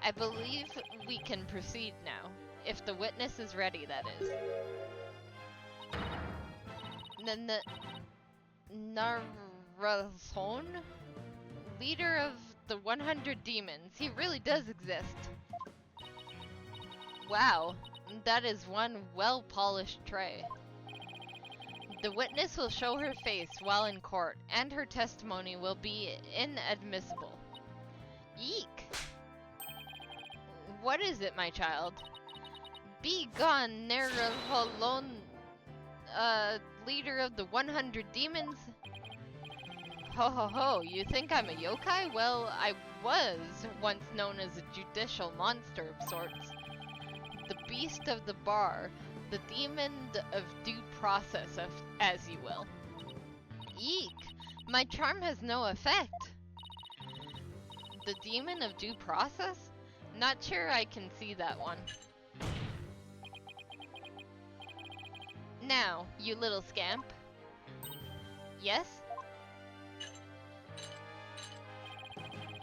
I believe we can proceed now, if the witness is ready, that is. Narazon? Leader of the 100 demons. He really does exist. Wow, that is one well-polished tray. The witness will show her face while in court, and her testimony will be inadmissible. Eek! What is it, my child? Be gone, Nerholon, leader of the 100 demons? Ho ho ho, you think I'm a yokai? Well, I was once known as a judicial monster of sorts. The beast of the bar, the demon of due process, as you will. Eek! My charm has no effect. The demon of due process? Not sure I can see that one. Now, you little scamp. Yes?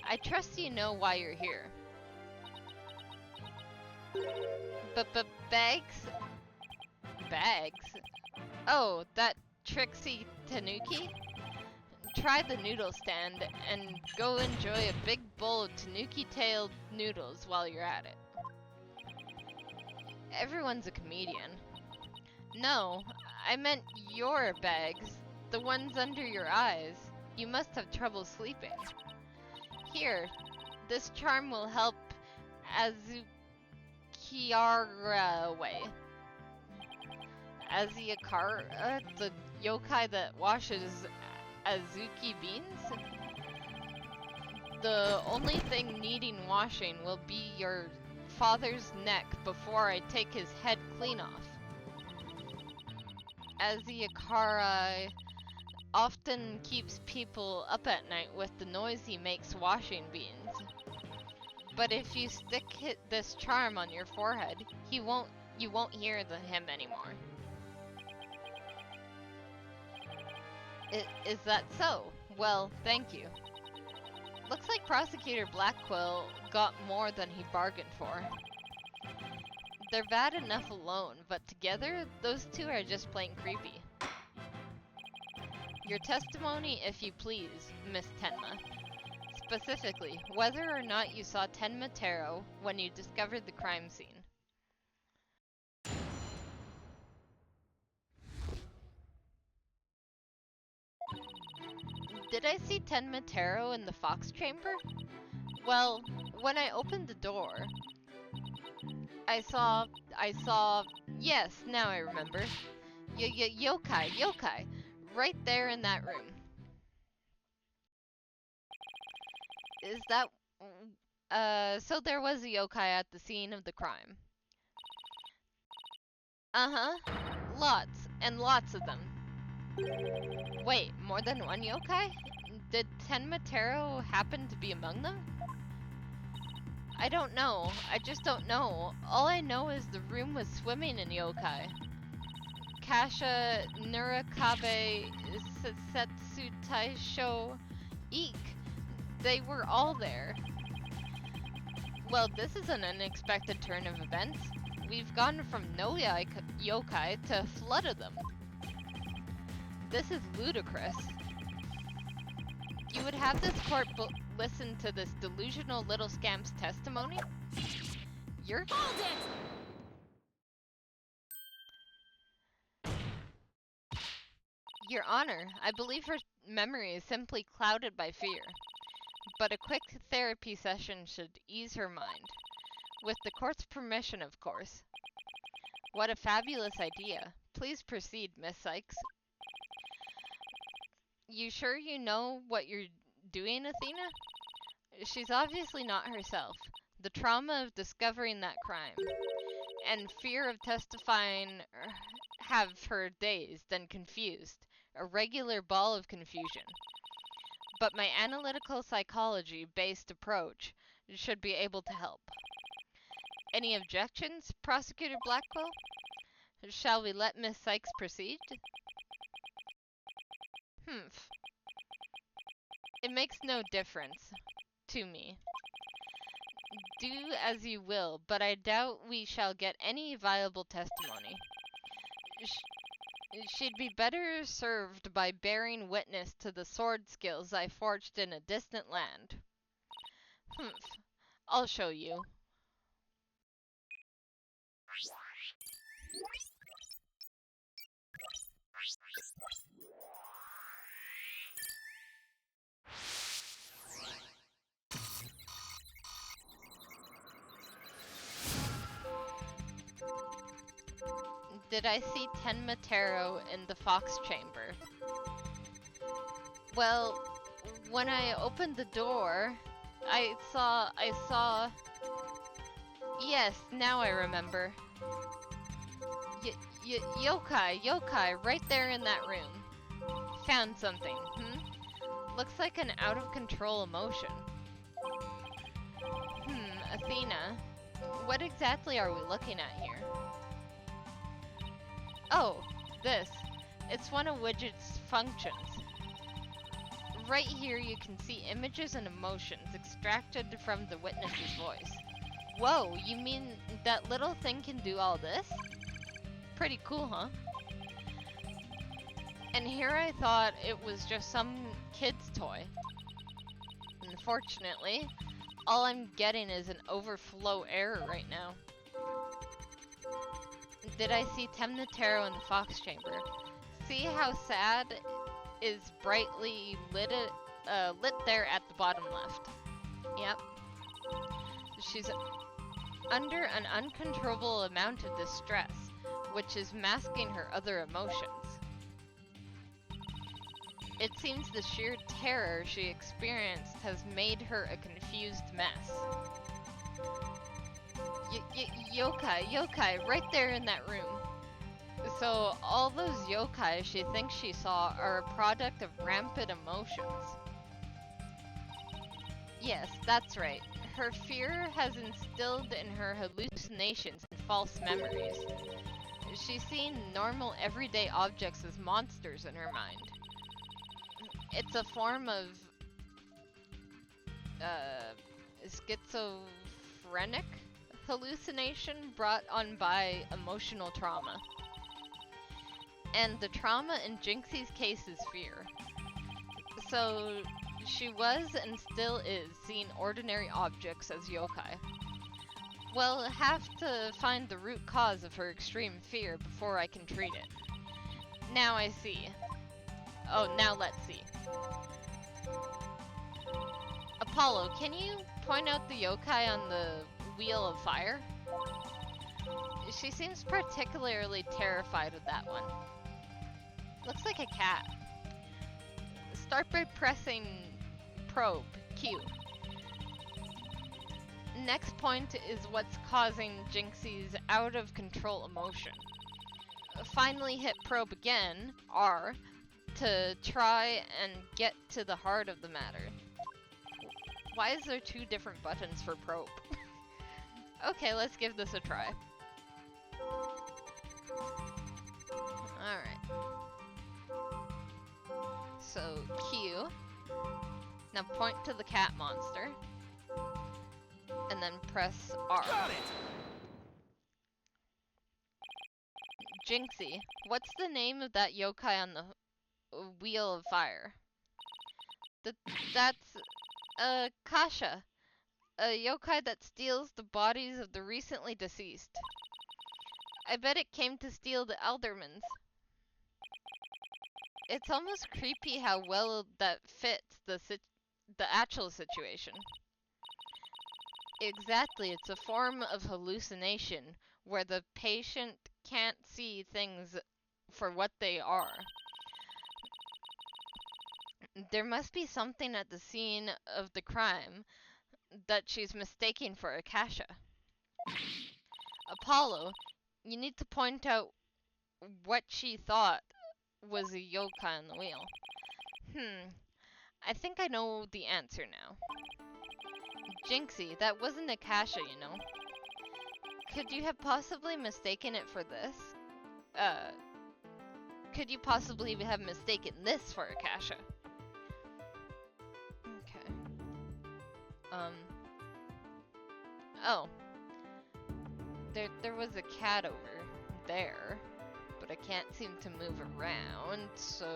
I trust you know why you're here. Bags? Bags? Oh, that tricksy tanuki? Try the noodle stand and go enjoy a big bowl of tanuki-tailed noodles while you're at it. Everyone's a comedian. No, I meant your bags, the ones under your eyes. You must have trouble sleeping. Here, this charm will help Azukiara away. Azukiara, the yokai that washes Azuki beans? The only thing needing washing will be your father's neck before I take his head clean off. Azukiara often keeps people up at night with the noise he makes washing beans. But if you stick this charm on your forehead, you won't hear him anymore. Is that so? Well, thank you. Looks like Prosecutor Blackquill got more than he bargained for. They're bad enough alone, but together, those two are just plain creepy. Your testimony, if you please, Miss Tenma. Specifically, whether or not you saw Tenma Taro when you discovered the crime scene. Did I see Tenma Taro in the Fox Chamber? Well, when I opened the door, I saw, yes, now I remember. Yokai, right there in that room. Is that, so there was a yokai at the scene of the crime. Uh-huh, lots, and lots of them. Wait, more than one yokai? Did Tenma Taro happen to be among them? I don't know. I just don't know. All I know is the room was swimming in yokai. Kasha, Nurakabe, Setsu Taisho, Eek. They were all there. Well, this is an unexpected turn of events. We've gone from no yokai to a flood of them. This is ludicrous. You would have this court listen to this delusional little scamp's testimony? Hold it! Your Honor, I believe her memory is simply clouded by fear. But a quick therapy session should ease her mind. With the court's permission, of course. What a fabulous idea. Please proceed, Miss Sykes. You sure you know what you're doing, Athena? She's obviously not herself. The trauma of discovering that crime and fear of testifying have her dazed and confused. A regular ball of confusion. But my analytical psychology-based approach should be able to help. Any objections, Prosecutor Blackwell? Shall we let Miss Sykes proceed? Humph. It makes no difference to me. Do as you will, but I doubt we shall get any viable testimony. She'd be better served by bearing witness to the sword skills I forged in a distant land. Humph. I'll show you. Did I see Tenma Taro in the Fox Chamber? Well, when I opened the door, I saw... Yes, now I remember. Yokai, right there in that room. Found something, Looks like an out-of-control emotion. Athena, what exactly are we looking at here? Oh, this. It's one of Widget's functions. Right here you can see images and emotions extracted from the witness's voice. Whoa, you mean that little thing can do all this? Pretty cool, huh? And here I thought it was just some kid's toy. Unfortunately, all I'm getting is an overflow error right now. Did I see Temna Taro in the Fox Chamber? See how sad is brightly lit there at the bottom left. Yep. She's under an uncontrollable amount of distress, which is masking her other emotions. It seems the sheer terror she experienced has made her a confused mess. Yokai, right there in that room. So, all those yokai she thinks she saw are a product of rampant emotions. Yes, that's right. Her fear has instilled in her hallucinations and false memories. She's seen normal everyday objects as monsters in her mind. It's a form of schizophrenic hallucination brought on by emotional trauma. And the trauma in Jinxie's case is fear. So she was and still is seeing ordinary objects as yokai. We'll have to find the root cause of her extreme fear before I can treat it. Now I see. Oh, now let's see. Apollo, can you point out the yokai on the Wheel of Fire? She seems particularly terrified of that one. Looks like a cat. Start by pressing probe, Q. Next point is what's causing Jinxie's out-of-control emotion. Finally hit probe again, R, to try and get to the heart of the matter. Why is there two different buttons for probe? Okay, let's give this a try. Alright. So, Q. Now point to the cat monster. and then press R. Got it! Jinxie, what's the name of that yokai on the wheel of fire? That's Kasha, a yokai that steals the bodies of the recently deceased. I bet it came to steal the Eldermans. It's almost creepy how well that fits the actual situation. Exactly, it's a form of hallucination where the patient can't see things for what they are. There must be something at the scene of the crime that she's mistaking for Akasha. Apollo, you need to point out what she thought was a yokai on the wheel. I think I know the answer now. Jinxie, that wasn't Akasha, you know. Could you have possibly mistaken it for this? Could you possibly have mistaken this for Akasha? Okay. Oh. There was a cat over there, but I can't seem to move around, so...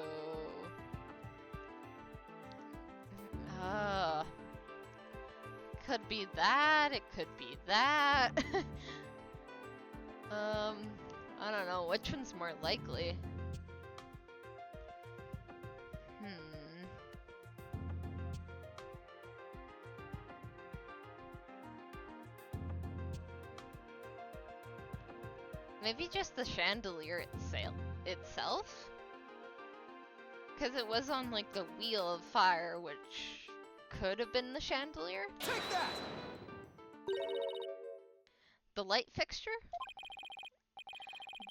Could be that, it could be that. I don't know, which one's more likely? Maybe just the chandelier itself? Because it was on like the wheel of fire, which could have been the chandelier. Take that! The light fixture?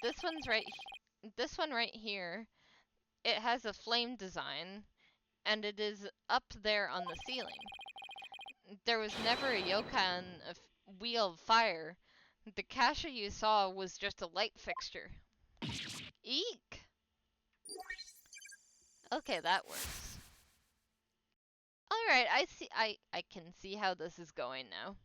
This one right here. It has a flame design, and it is up there on the ceiling. There was never a yokai on a wheel of fire. The Kasha you saw was just a light fixture. Eek! Okay, that works. Alright, I can see how this is going now.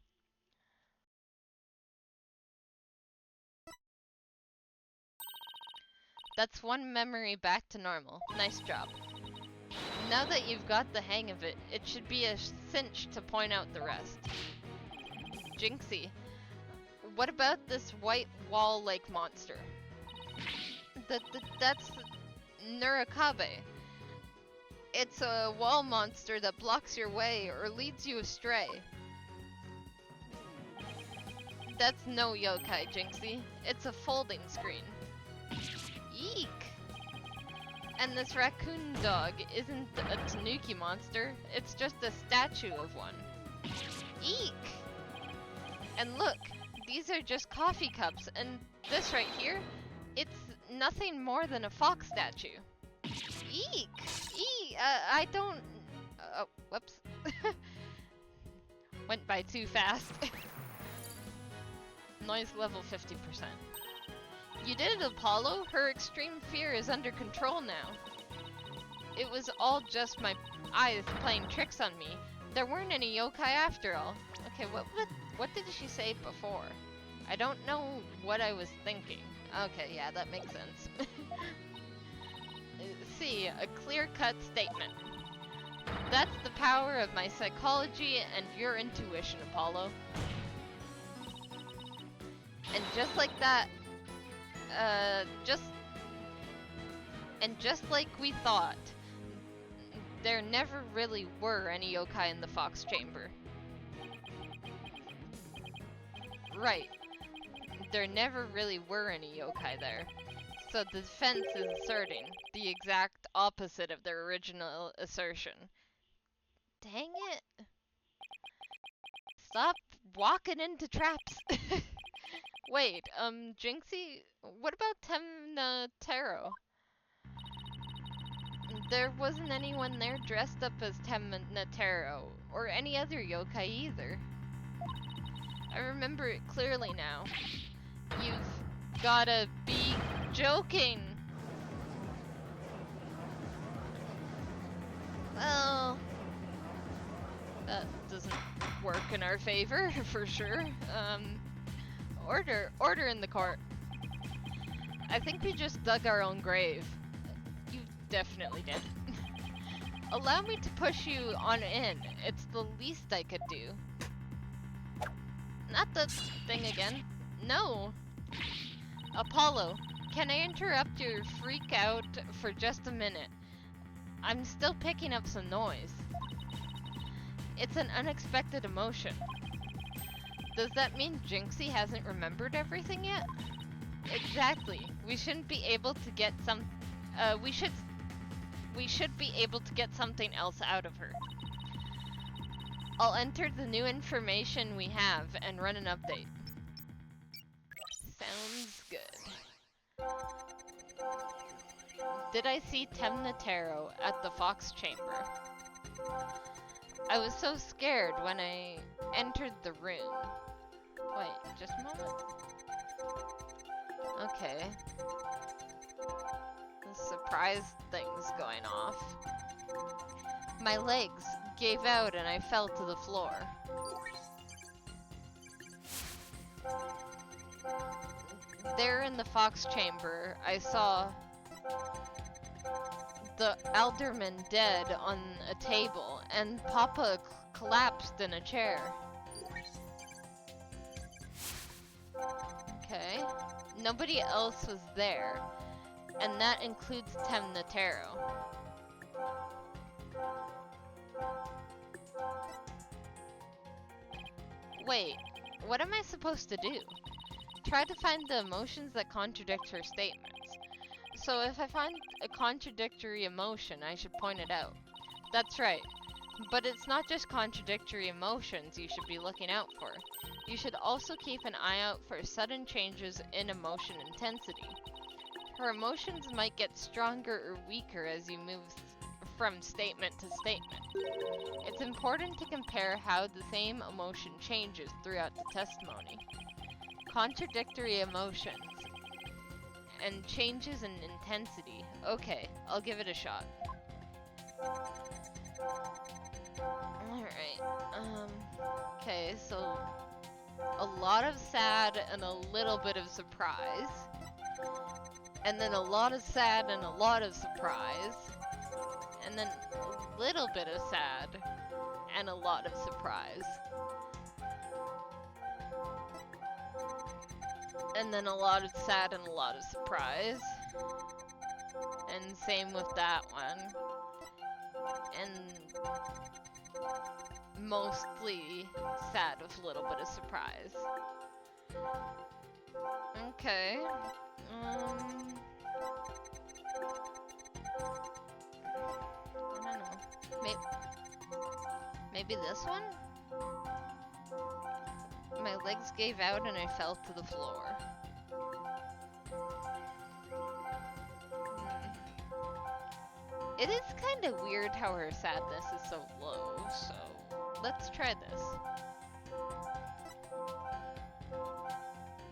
That's one memory back to normal. Nice job. Now that you've got the hang of it, it should be a cinch to point out the rest. Jinxie, what about this white wall-like monster? That's Nurakabe. It's a wall monster that blocks your way or leads you astray. That's no yokai, Jinxie. It's a folding screen. Eek! And this raccoon dog isn't a tanuki monster, it's just a statue of one. Eek! And look, these are just coffee cups, and this right here, it's nothing more than a fox statue. Eek! I don't... Oh, whoops. Went by too fast. Noise level 50%. You did it, Apollo. Her extreme fear is under control now. It was all just my eyes playing tricks on me. There weren't any yokai after all. Okay, what did she say before? I don't know what I was thinking. Okay, yeah, that makes sense. See, a clear-cut statement. That's the power of my psychology and your intuition, Apollo. And just like that, just like we thought, there never really were any yokai in the Fox Chamber. Right. There never really were any yokai there. So the defense is asserting the exact opposite of their original assertion. Dang it. Stop walking into traps. Wait, Jinxie, what about Temnataro? There wasn't anyone there dressed up as Temnataro, or any other yokai either. I remember it clearly now. You've gotta be joking! Well... that doesn't work in our favor, for sure. Order in the court. I think we just dug our own grave. You definitely did. Allow me to push you on in. It's the least I could do. Not the thing again. No. Apollo, can I interrupt your freak out for just a minute? I'm still picking up some noise. It's an unexpected emotion. Does that mean Jinxie hasn't remembered everything yet? Exactly. We shouldn't be able to get we should be able to get something else out of her. I'll enter the new information we have and run an update. Sounds good. Did I see Temnotaro at the Fox Chamber? I was so scared when I entered the room. Wait, just a moment. Okay. The surprise thing's going off. My legs gave out and I fell to the floor. There in the Fox Chamber, I saw the alderman dead on a table, and Papa collapsed in a chair. Okay. Nobody else was there, and that includes Temnotaro. Wait, what am I supposed to do? Try to find the emotions that contradict her statements. So if I find a contradictory emotion, I should point it out. That's right. But it's not just contradictory emotions you should be looking out for. You should also keep an eye out for sudden changes in emotion intensity. Her emotions might get stronger or weaker as you move from statement to statement. It's important to compare how the same emotion changes throughout the testimony. Contradictory emotions and changes in intensity. Okay, I'll give it a shot. Alright, okay, so a lot of sad and a little bit of surprise. And then a lot of sad and a lot of surprise. And then a little bit of sad and a lot of surprise. And then a lot of sad and a lot of surprise. And same with that one. And mostly sad with a little bit of surprise. Okay. I don't know. Maybe this one? My legs gave out and I fell to the floor. It is kind of weird how her sadness is so low, so let's try this.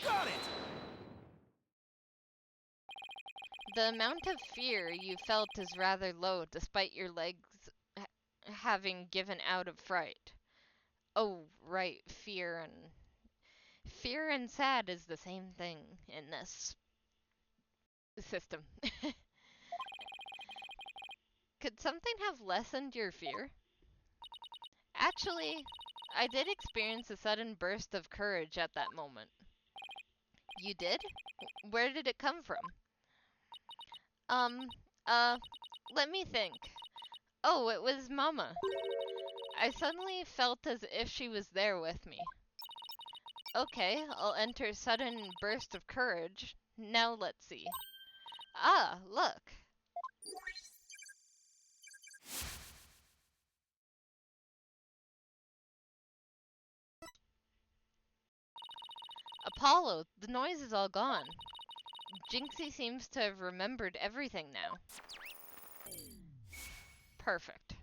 Got it! The amount of fear you felt is rather low despite your legs having given out of fright. Oh, right, fear and sad is the same thing in this system. Could something have lessened your fear? Actually, I did experience a sudden burst of courage at that moment. You did? Where did it come from? Let me think. Oh, it was Mama. I suddenly felt as if she was there with me. Okay, I'll enter sudden burst of courage. Now let's see. Ah, look. Apollo, the noise is all gone. Jinxie seems to have remembered everything now. Perfect.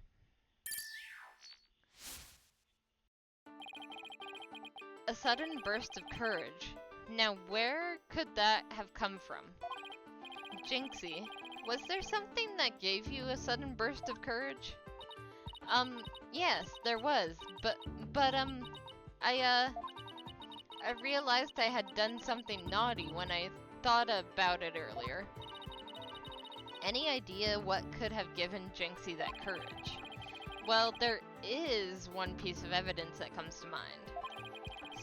A sudden burst of courage. Now where could that have come from? Jinxie, was there something that gave you a sudden burst of courage? Yes, there was, I realized I had done something naughty when I thought about it earlier. Any idea what could have given Jinxie that courage? Well, there is one piece of evidence that comes to mind.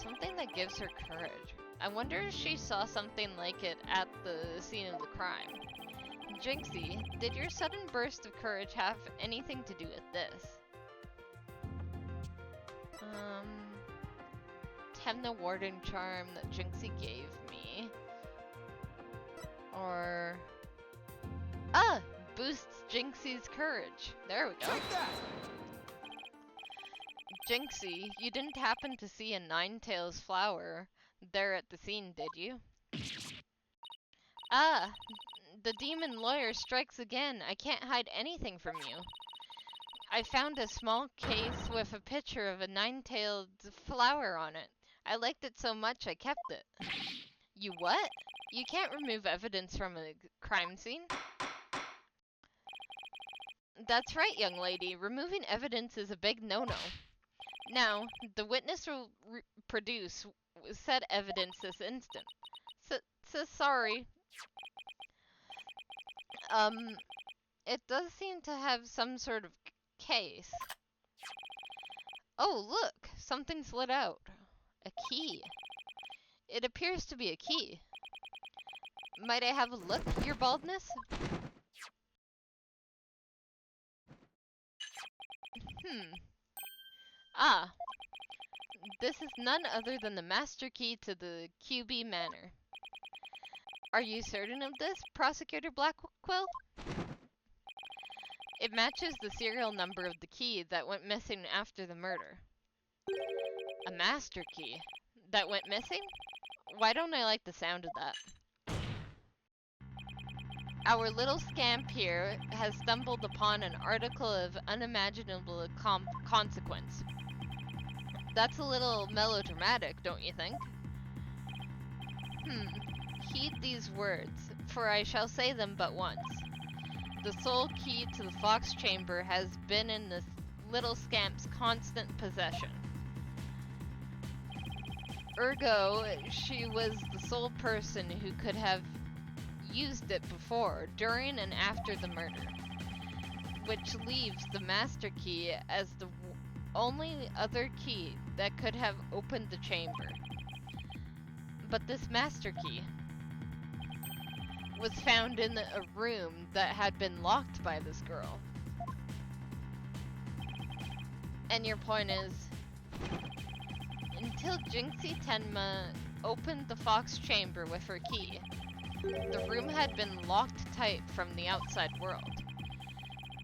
Something that gives her courage. I wonder if she saw something like it at the scene of the crime. Jinxie, did your sudden burst of courage have anything to do with this? Temna Warden charm that Jinxie gave me. Or... boosts Jinxie's courage. There we go. Take that! Jinxie, you didn't happen to see a Ninetales flower there at the scene, did you? The demon lawyer strikes again. I can't hide anything from you. I found a small case with a picture of a nine-tailed flower on it. I liked it so much I kept it. You what? You can't remove evidence from a crime scene? That's right, young lady. Removing evidence is a big no-no. Now, the witness will produce said evidence this instant. Sorry. It does seem to have some sort of case. Oh, look! Something slid out. A key. It appears to be a key. Might I have a look, your baldness? This is none other than the master key to the QB Manor. Are you certain of this, Prosecutor Blackquill? It matches the serial number of the key that went missing after the murder. A master key that went missing? Why don't I like the sound of that? Our little scamp here has stumbled upon an article of unimaginable consequence. That's a little melodramatic, don't you think? Heed these words, for I shall say them but once. The sole key to the Fox Chamber has been in this little scamp's constant possession. Ergo, she was the sole person who could have used it before, during, and after the murder. Which leaves the master key as the only other key that could have opened the chamber. But this master key was found in a room that had been locked by this girl. And your point is, until Jinxie Tenma opened the Fox Chamber with her key, the room had been locked tight from the outside world.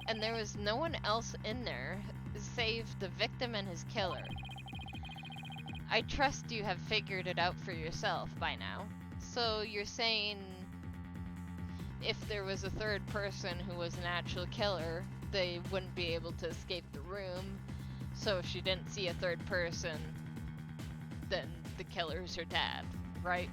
And there was no one else in there save the victim and his killer. I trust you have figured it out for yourself by now. So you're saying if there was a third person who was an actual killer, they wouldn't be able to escape the room. So if she didn't see a third person, then the killer's her dad, right?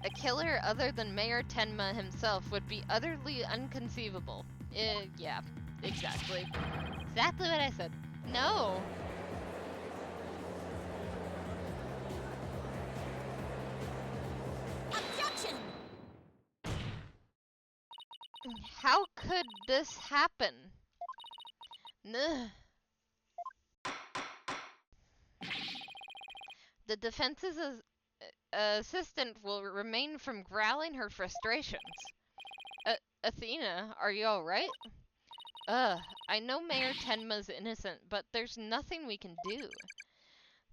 A killer other than Mayor Tenma himself would be utterly unconceivable. Yeah, exactly. Exactly what I said. No! Objection! How could this happen? Ugh. The defense's assistant will remain from growling her frustrations. Athena, are you alright? I know Mayor Tenma's innocent, but there's nothing we can do.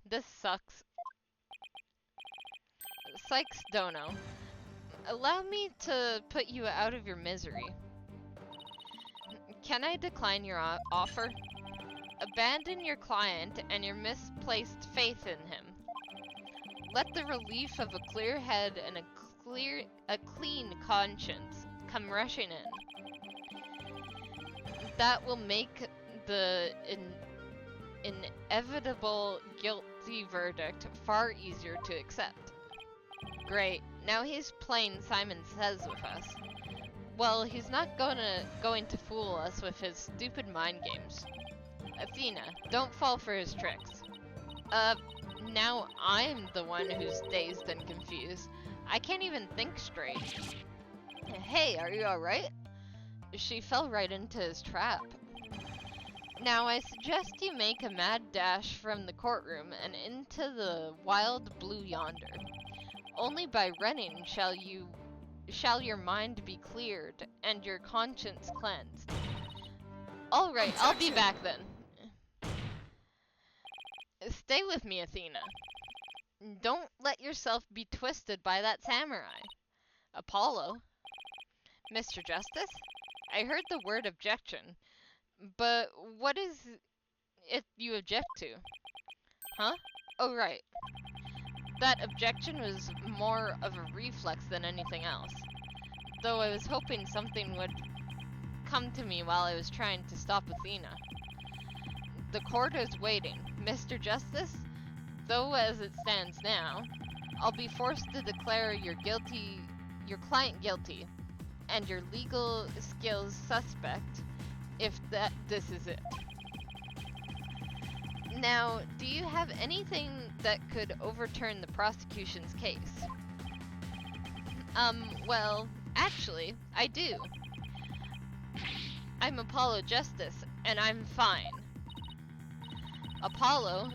This sucks. Sykes Dono. Allow me to put you out of your misery. Can I decline your offer? Abandon your client and your misplaced faith in him. Let the relief of a clear head and a clean conscience come rushing in. That will make the inevitable guilty verdict far easier to accept. Great. Now he's playing Simon Says with us. Well, he's not going to fool us with his stupid mind games. Athena, don't fall for his tricks. Now I'm the one who's dazed and confused. I can't even think straight. Hey, are you alright? She fell right into his trap. Now I suggest you make a mad dash from the courtroom and into the wild blue yonder. Only by running shall your mind be cleared and your conscience cleansed. Alright, I'll be back then. Stay with me, Athena. Don't let yourself be twisted by that samurai. Apollo. Mr. Justice? I heard the word objection, but what is it you object to? Huh? Oh, right. That objection was more of a reflex than anything else. Though I was hoping something would come to me while I was trying to stop Athena. The court is waiting. Mr. Justice, though as it stands now, I'll be forced to declare your client guilty, and your legal skills suspect, if this is it. Now, do you have anything that could overturn the prosecution's case? Well, actually, I do. I'm Apollo Justice, and I'm fine. Apollo,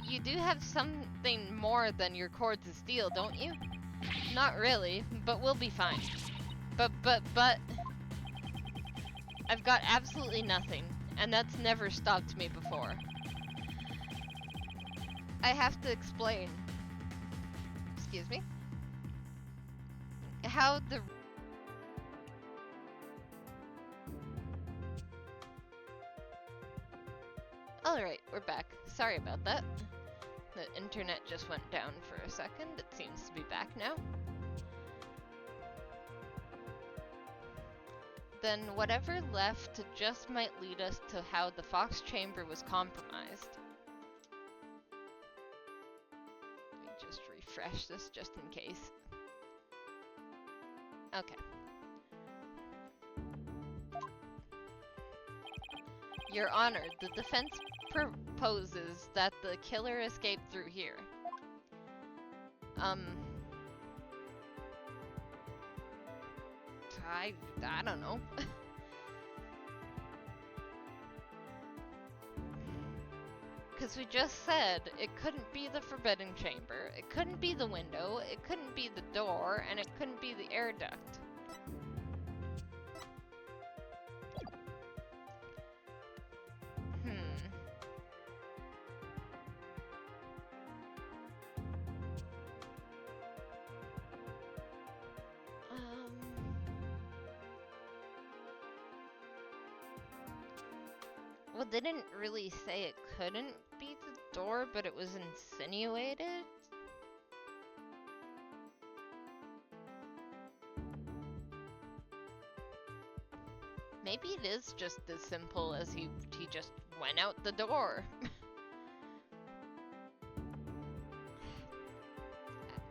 you do have something more than your cords of steel, don't you? Not really, but we'll be fine. But, I've got absolutely nothing, and that's never stopped me before. I have to explain, excuse me, how the... Alright, we're back. Sorry about that. The internet just went down for a second. It seems to be back now. Then whatever left just might lead us to how the Fox Chamber was compromised. Let me just refresh this just in case. Okay. Your Honor, the defense proposes that the killer escaped through here. I don't know. Because we just said it couldn't be the Forbidden Chamber, it couldn't be the window, it couldn't be the door, and it couldn't be the air duct. Well, they didn't really say it couldn't be the door, but it was insinuated? Maybe it is just as simple as he just went out the door.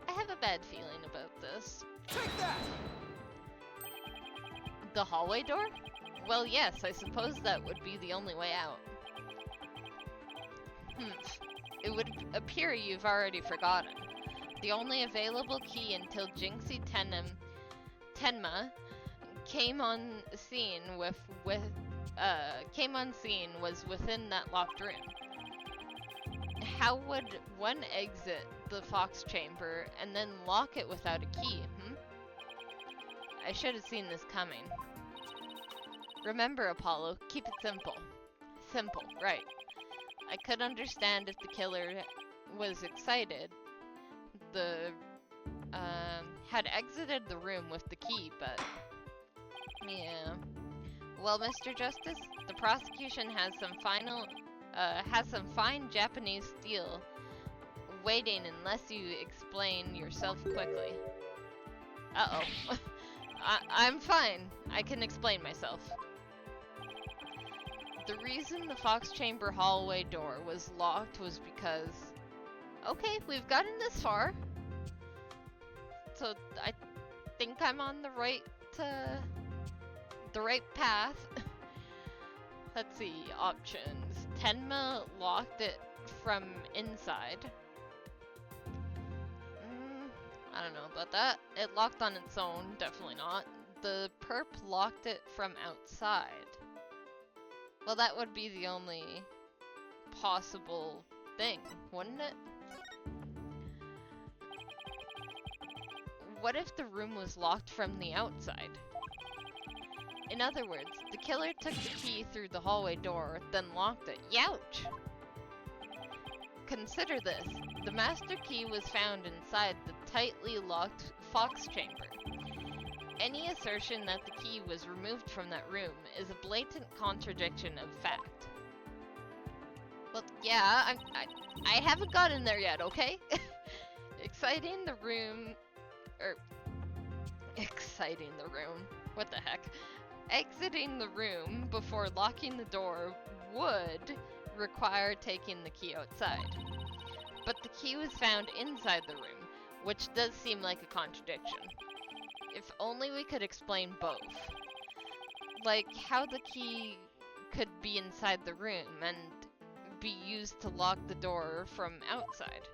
I have a bad feeling about this. Take that! The hallway door? Well, yes, I suppose that would be the only way out. It would appear you've already forgotten. The only available key until Jinxie Tenma came on scene was within that locked room. How would one exit the Fox Chamber and then lock it without a key, I should have seen this coming. Remember, Apollo, keep it simple. Simple, right. I could understand if the killer was excited, had exited the room with the key, but... yeah. Well, Mr. Justice, the prosecution has some fine Japanese steel waiting unless you explain yourself quickly. Uh-oh. I'm fine. I can explain myself. The reason the Fox Chamber hallway door was locked was because... okay, we've gotten this far. So I think I'm on the right the right path. Let's see, options. Tenma locked it from inside. I don't know about that. It locked on its own, definitely not. The perp locked it from outside. Well, that would be the only possible thing, wouldn't it? What if the room was locked from the outside? In other words, the killer took the key through the hallway door, then locked it. Youch! Consider this. The master key was found inside the tightly locked fox chamber. Any assertion that the key was removed from that room is a blatant contradiction of fact. Well, yeah, I haven't got in there yet, okay? Exciting the room... Exciting the room. What the heck? Exiting the room before locking the door would require taking the key outside. But the key was found inside the room, which does seem like a contradiction. If only we could explain both. Like how the key could be inside the room and be used to lock the door from outside.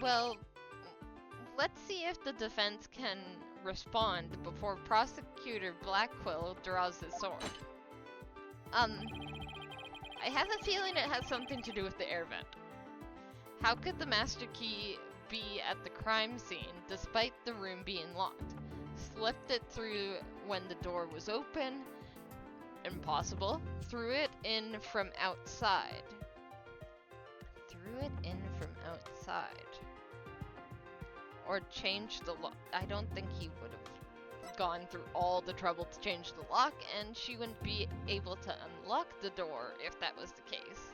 Well, let's see if the defense can respond before Prosecutor Blackquill draws his sword. I have a feeling it has something to do with the air vent. How could the master key be at the crime scene despite the room being locked? Slipped it through when the door was open? Impossible. Threw it in from outside. Threw it in from outside. Or changed the lock. I don't think he would have gone through all the trouble to change the lock, and she wouldn't be able to unlock the door if that was the case.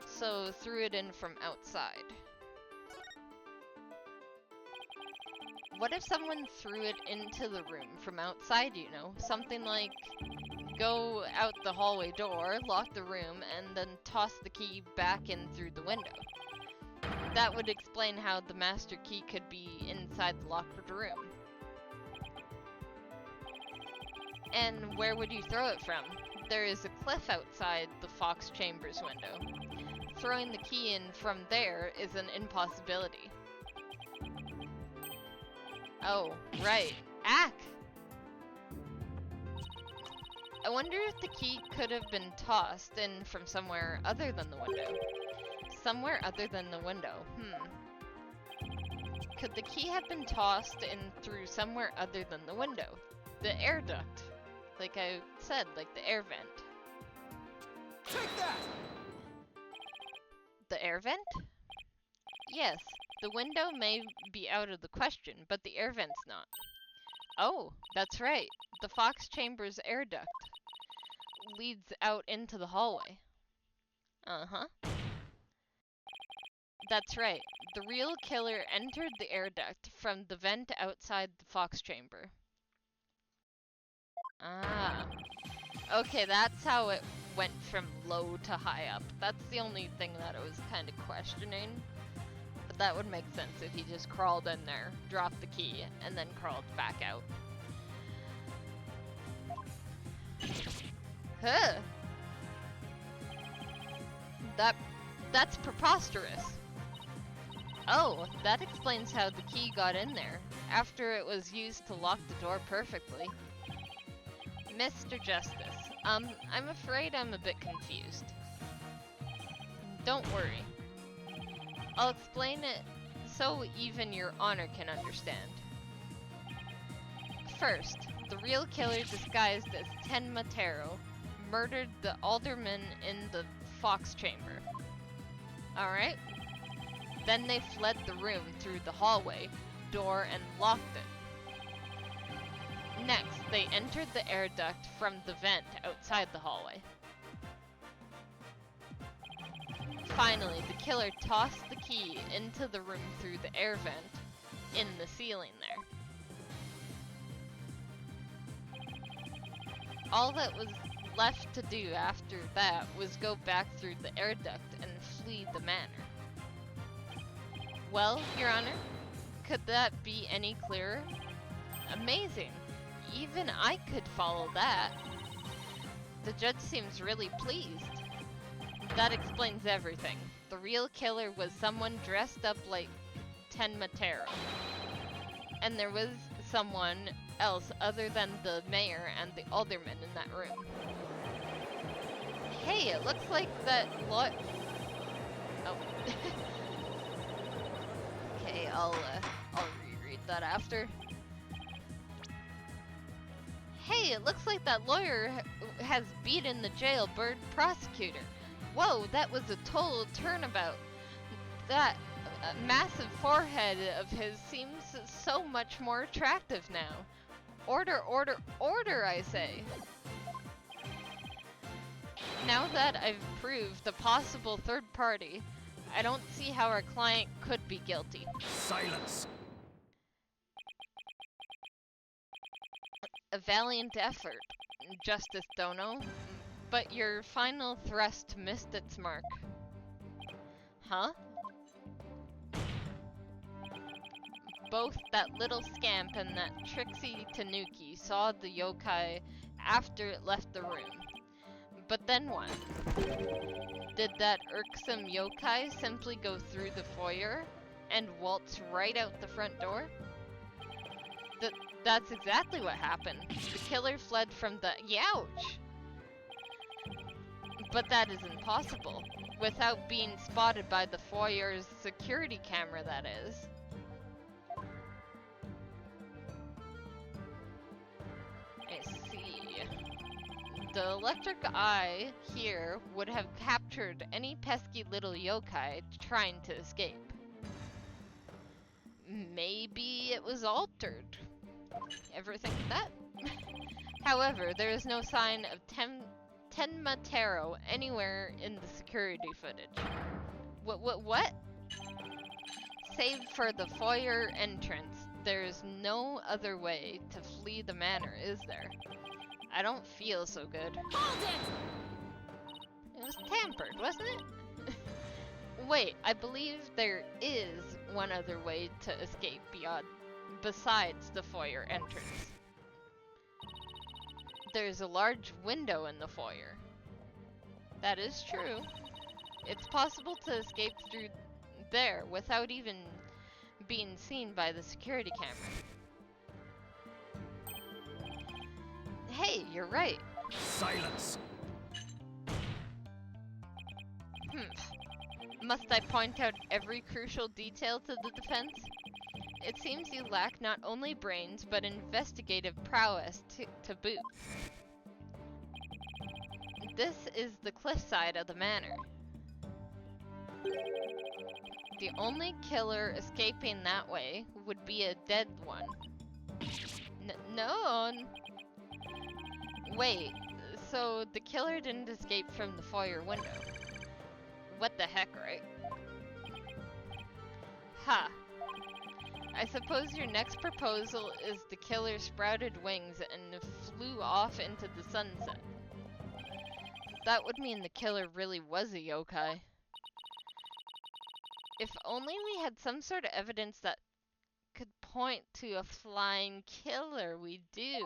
So threw it in from outside. What if someone threw it into the room from outside, you know? Something like go out the hallway door, lock the room, and then toss the key back in through the window. That would explain how the master key could be inside the locked room. And where would you throw it from? There is a cliff outside the Fox Chambers window. Throwing the key in from there is an impossibility. Oh, right. Ack! I wonder if the key could have been tossed in from somewhere other than the window. Somewhere other than the window. Could the key have been tossed in through somewhere other than the window? The air duct. Like I said, like the air vent. Take that! The air vent? Yes, the window may be out of the question, but the air vent's not. Oh, that's right. The Fox Chambers air duct leads out into the hallway. Uh-huh. That's right. The real killer entered the air duct from the vent outside the Fox Chamber. Ah. Okay, that's how it went from low to high up. That's the only thing that I was kind of questioning. But that would make sense if he just crawled in there, dropped the key, and then crawled back out. Huh. That's preposterous. Oh, that explains how the key got in there, after it was used to lock the door perfectly. Mr. Justice, I'm afraid I'm a bit confused. Don't worry. I'll explain it so even your honor can understand. First, the real killer disguised as Tenma Taro murdered the alderman in the Fox Chamber. Alright? Then they fled the room through the hallway door and locked it. Next, they entered the air duct from the vent outside the hallway. Finally, the killer tossed the key into the room through the air vent in the ceiling there. All that was left to do after that was go back through the air duct and flee the manor. Well, Your Honor, could that be any clearer? Amazing. Even I could follow that. The judge seems really pleased. That explains everything. The real killer was someone dressed up like Tenmatero. And there was someone else other than the mayor and the alderman in that room. Hey, it looks like that Oh. Okay, I'll reread that after. Hey, it looks like that lawyer has beaten the jailbird prosecutor. Whoa, that was a total turnabout. That massive forehead of his seems so much more attractive now. Order, order, order, I say. Now that I've proved the possible third party, I don't see how our client could be guilty. Silence! A valiant effort, Justice Dono, but your final thrust missed its mark. Huh? Both that little scamp and that tricksy Tanuki saw the yokai after it left the room. But then what? Did that irksome yokai simply go through the foyer and waltz right out the front door? That's exactly what happened. The killer fled from the youch! But that is impossible. Without being spotted by the foyer's security camera, that is. I see. The electric eye here would have captured any pesky little yokai trying to escape. Maybe it was altered. Ever think of that? However, there is no sign of Tenmatero anywhere in the security footage. What? Save for the foyer entrance, there is no other way to flee the manor, is there? I don't feel so good. Hold it! It was tampered, wasn't it? Wait, I believe there is one other way to escape besides the foyer entrance. There's a large window in the foyer. That is true. It's possible to escape through there without even being seen by the security camera. Hey, you're right. Silence! Must I point out every crucial detail to the defense? It seems you lack not only brains, but investigative prowess to boot. This is the cliffside of the manor. The only killer escaping that way would be a dead one. No. Wait, so the killer didn't escape from the foyer window. What the heck, right? Ha. I suppose your next proposal is the killer sprouted wings and flew off into the sunset. That would mean the killer really was a yokai. If only we had some sort of evidence that could point to a flying killer, we do.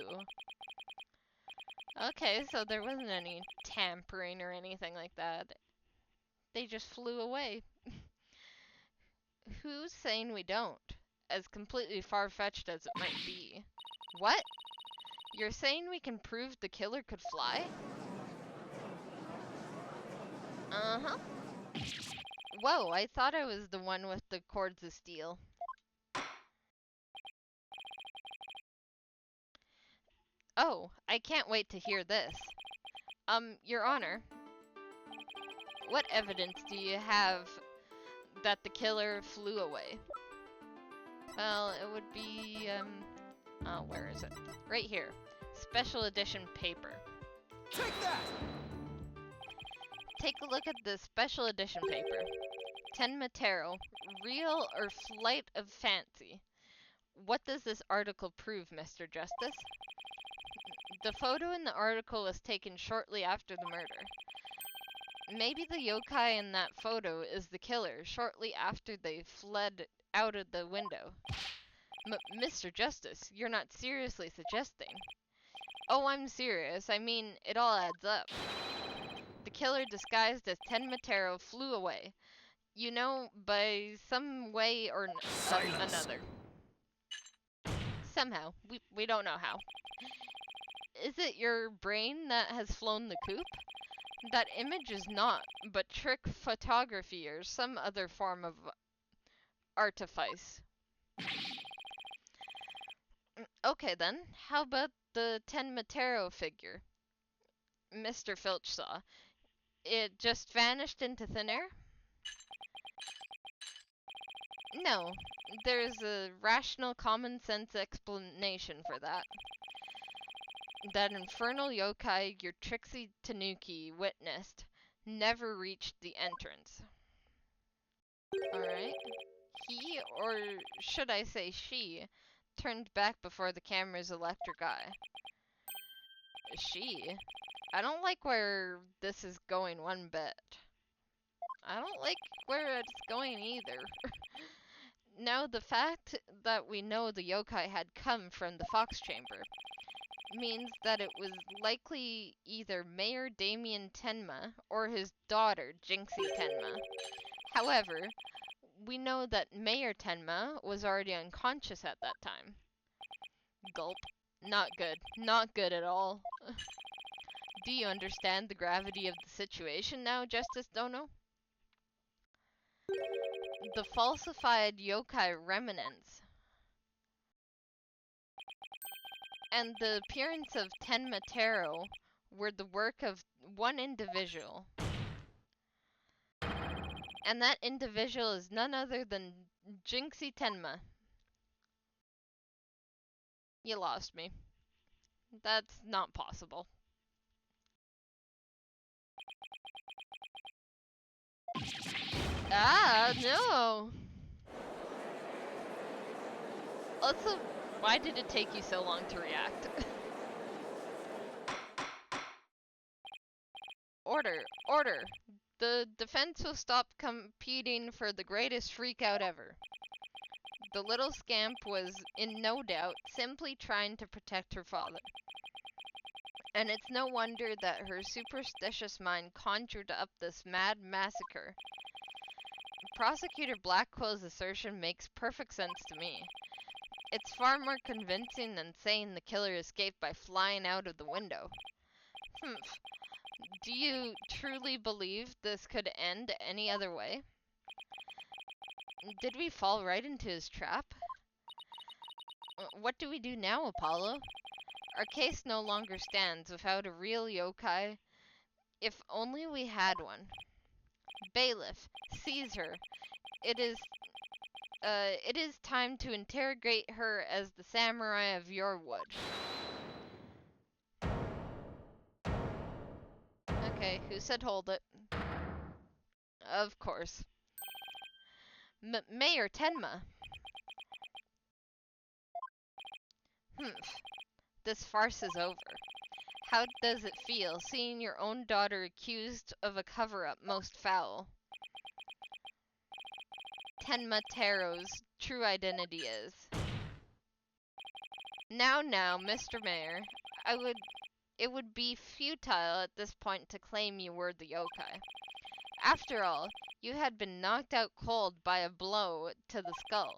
Okay, so there wasn't any tampering or anything like that. They just flew away. Who's saying we don't? As completely far-fetched as it might be. What? You're saying we can prove the killer could fly? Uh-huh. Whoa, I thought I was the one with the cords of steel. Oh, I can't wait to hear this. Your Honor, what evidence do you have that the killer flew away? Well, it would be, oh, where is it? Right here. Special edition paper. Take that! Take a look at the special edition paper. Tenmatero, real or flight of fancy? What does this article prove, Mr. Justice? The photo in the article was taken shortly after the murder. Maybe the yokai in that photo is the killer shortly after they fled out of the window. Mr. Justice, you're not seriously suggesting. Oh, I'm serious. I mean, it all adds up. The killer disguised as Tenmatero flew away. You know, by some way or Silence. another. Somehow. We don't know how. Is it your brain that has flown the coop? That image is not, but trick photography or some other form of artifice. Okay then, how about the Tenmatero figure Mr. Filch saw? It just vanished into thin air? No, there's a rational common sense explanation for that. That infernal yokai your Trixie Tanuki witnessed never reached the entrance. Alright. He, or should I say she, turned back before the camera's electric eye. She? I don't like where this is going one bit. I don't like where it's going either. Now, the fact that we know the yokai had come from the Fox Chamber means that it was likely either Mayor Damien Tenma or his daughter, Jinxie Tenma. However, we know that Mayor Tenma was already unconscious at that time. Gulp. Not good. Not good at all. Do you understand the gravity of the situation now, Justice Dono? The falsified yokai remnants and the appearance of Tenmatero were the work of one individual. And that individual is none other than Jinxie Tenma. You lost me. That's not possible. Ah, no! Also, why did it take you so long to react? Order! Order! The defense will stop competing for the greatest freakout ever. The little scamp was, in no doubt, simply trying to protect her father. And it's no wonder that her superstitious mind conjured up this mad massacre. Prosecutor Blackwell's assertion makes perfect sense to me. It's far more convincing than saying the killer escaped by flying out of the window. Humph. Do you truly believe this could end any other way? Did we fall right into his trap? What do we do now, Apollo? Our case no longer stands without a real yokai. If only we had one. Bailiff, seize her. It is time to interrogate her as the samurai of your wood. Okay, who said hold it? Of course. Mayor Tenma. This farce is over. How does it feel, seeing your own daughter accused of a cover-up most foul? Tenma Taro's true identity is. Now, Mr. Mayor, it would be futile at this point to claim you were the yokai. After all, you had been knocked out cold by a blow to the skull.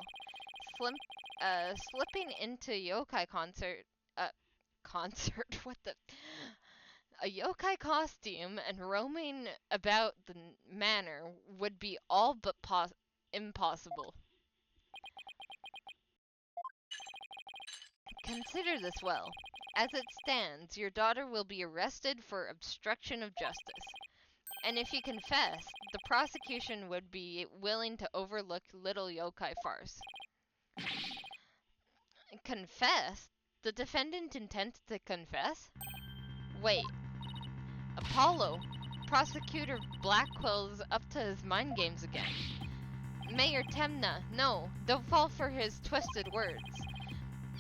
Slipping into yokai what the? A yokai costume and roaming about the manor would be all but impossible. Consider this well. As it stands, your daughter will be arrested for obstruction of justice. And if you confess, the prosecution would be willing to overlook little yokai farce. Confess? The defendant intends to confess? Wait. Apollo, Prosecutor Blackwell's up to his mind games again. Mayor Temna, no, don't fall for his twisted words.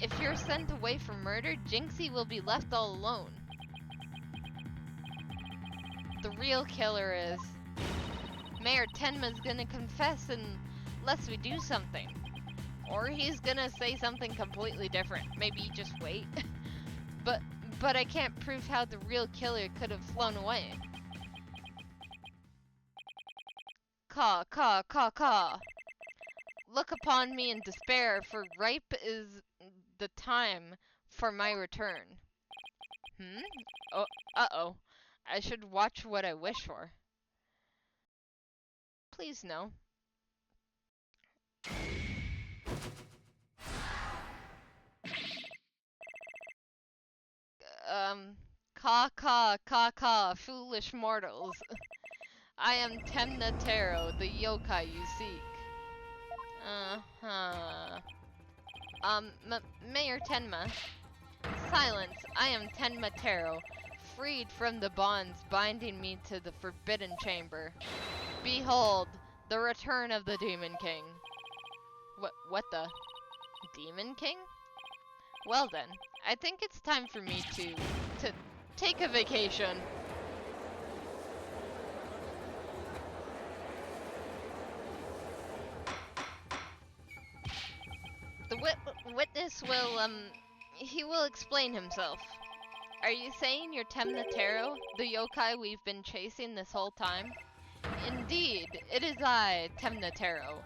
If you're sent away for murder, Jinxie will be left all alone. The real killer is... Mayor Tenma's gonna confess unless we do something. Or he's gonna say something completely different. Maybe just wait. but I can't prove how the real killer could have flown away. Caw, caw, caw, caw. Look upon me in despair, for ripe is the time for my return. Oh, uh-oh. I should watch what I wish for. Please no. Caw, caw, caw, caw, foolish mortals. I am Temnatero, the yokai you seek. Mayor Tenma. Silence, I am Tenmatero, freed from the bonds binding me to the Forbidden Chamber. Behold, the return of the Demon King. What the? Demon King? Well then, I think it's time for me to take a vacation. The witness will, he will explain himself. Are you saying you're Temnatero, the yokai we've been chasing this whole time? Indeed, it is I, Temnatero,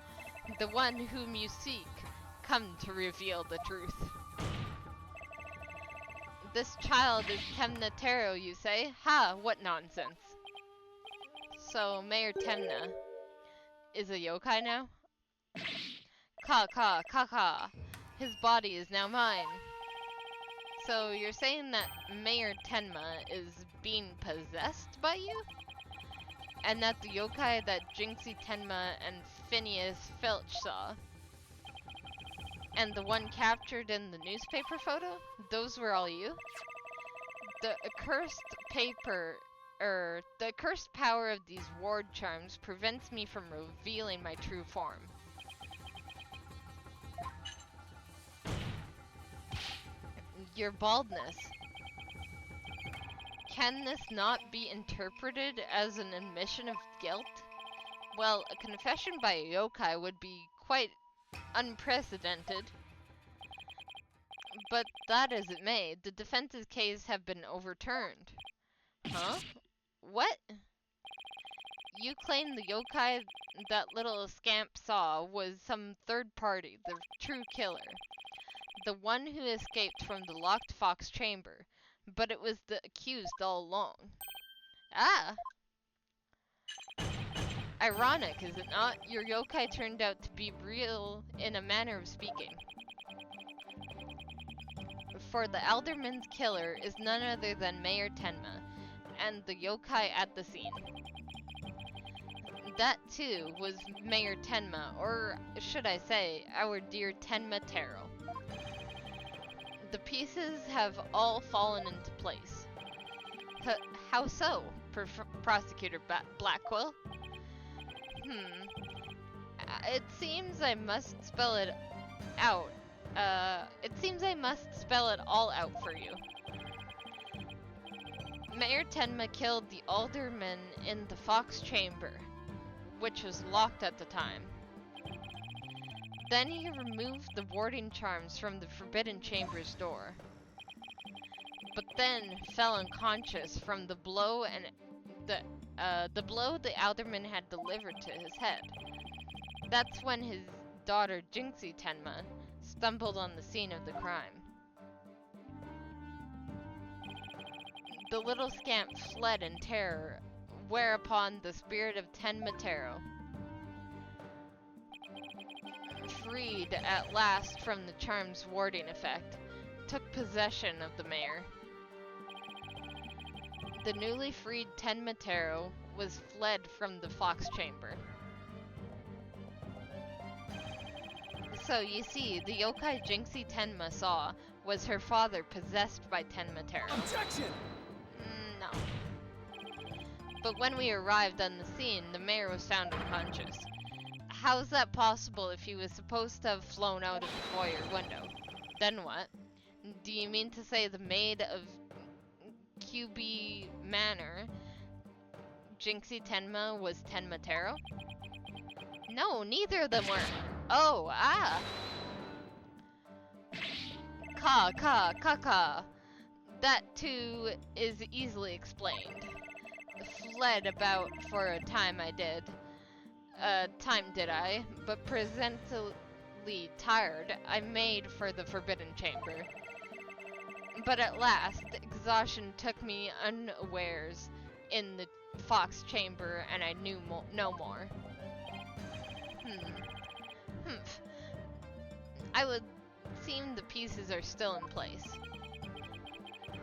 the one whom you seek, come to reveal the truth. This child is Temnatero, you say? Ha, what nonsense. So, Mayor Temna is a yokai now? Ka ka ka ka. His body is now mine. So you're saying that Mayor Tenma is being possessed by you? And that the yokai that Jinxie Tenma and Phineas Filch saw, and the one captured in the newspaper photo, those were all you? The accursed power of these ward charms prevents me from revealing my true form. Your baldness. Can this not be interpreted as an admission of guilt? Well, a confession by a yokai would be quite unprecedented. But that as it may, the defense's case have been overturned. Huh? What? You claim the yokai that little scamp saw was some third party, the true killer. The one who escaped from the locked fox chamber, but it was the accused all along. Ah! Ironic, is it not? Your yokai turned out to be real in a manner of speaking. For the alderman's killer is none other than Mayor Tenma, and the yokai at the scene. That too was Mayor Tenma, or should I say, our dear Tenmatero. The pieces have all fallen into place. How so, Prosecutor Blackquill? It seems I must spell it out. It seems I must spell it all out for you. Mayor Tenma killed the alderman in the Fox Chamber, which was locked at the time. Then he removed the warding charms from the Forbidden Chamber's door, but then fell unconscious from the blow and the blow the alderman had delivered to his head. That's when his daughter Jinxie Tenma stumbled on the scene of the crime. The little scamp fled in terror, whereupon the spirit of Tenmatero, freed at last from the charm's warding effect, took possession of the mayor. The newly freed Tenmatero was fled from the Fox Chamber. So you see, the yokai Jinxie Tenma saw was her father possessed by Tenmatero. Objection! No. But when we arrived on the scene, the mayor was found unconscious. How is that possible if he was supposed to have flown out of the foyer window? Then what? Do you mean to say the maid of QB Manor, Jinxie Tenma, was Tenmatero? No, neither of them were. Oh, ah! Ka. That too is easily explained. Fled about for a time I did. But presently tired, I made for the Forbidden Chamber. But at last, exhaustion took me unawares in the Fox Chamber, and I knew no more. Humph. I would seem the pieces are still in place.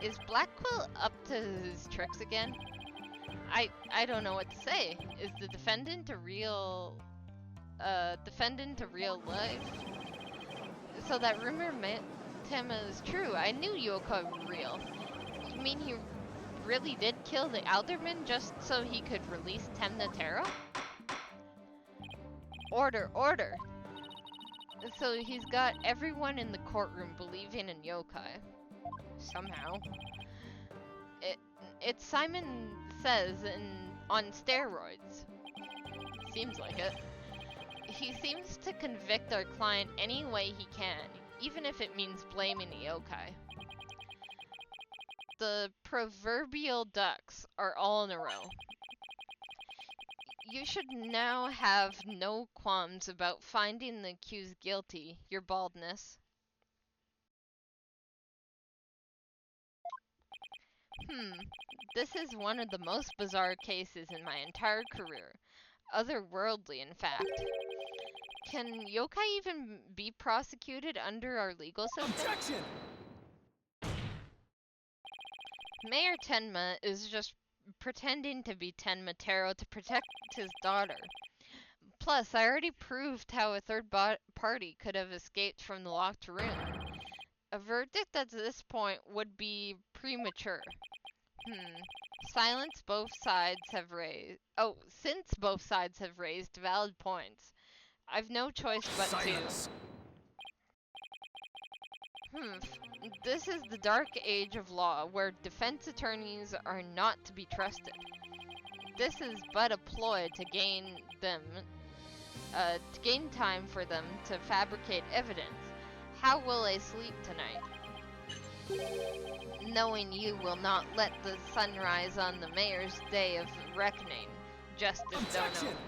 Is Blackquill up to his tricks again? I don't know what to say. Is the defendant a real life? So that rumor meant Tema is true. I knew Yoko was real. You mean he really did kill the Alderman just so he could release Temnotero? Order! So he's got everyone in the courtroom believing in yokai. Somehow. It's Simon Says on steroids. Seems like it. He seems to convict our client any way he can, even if it means blaming the yokai. The proverbial ducks are all in a row. You should now have no qualms about finding the accused guilty, your baldness. This is one of the most bizarre cases in my entire career. Otherworldly, in fact. Can yokai even be prosecuted under our legal system? Objection! Mayor Tenma is just pretending to be Tenma Taro to protect his daughter. Plus, I already proved how a third party could have escaped from the locked room. A verdict at this point would be premature. Since both sides have raised valid points, I've no choice but Silence. to. This is the dark age of law where defense attorneys are not to be trusted. This is but a ploy to gain time for them to fabricate evidence. How will I sleep tonight? Knowing you will not let the sun rise on the mayor's day of reckoning, Justice Objection! Dono.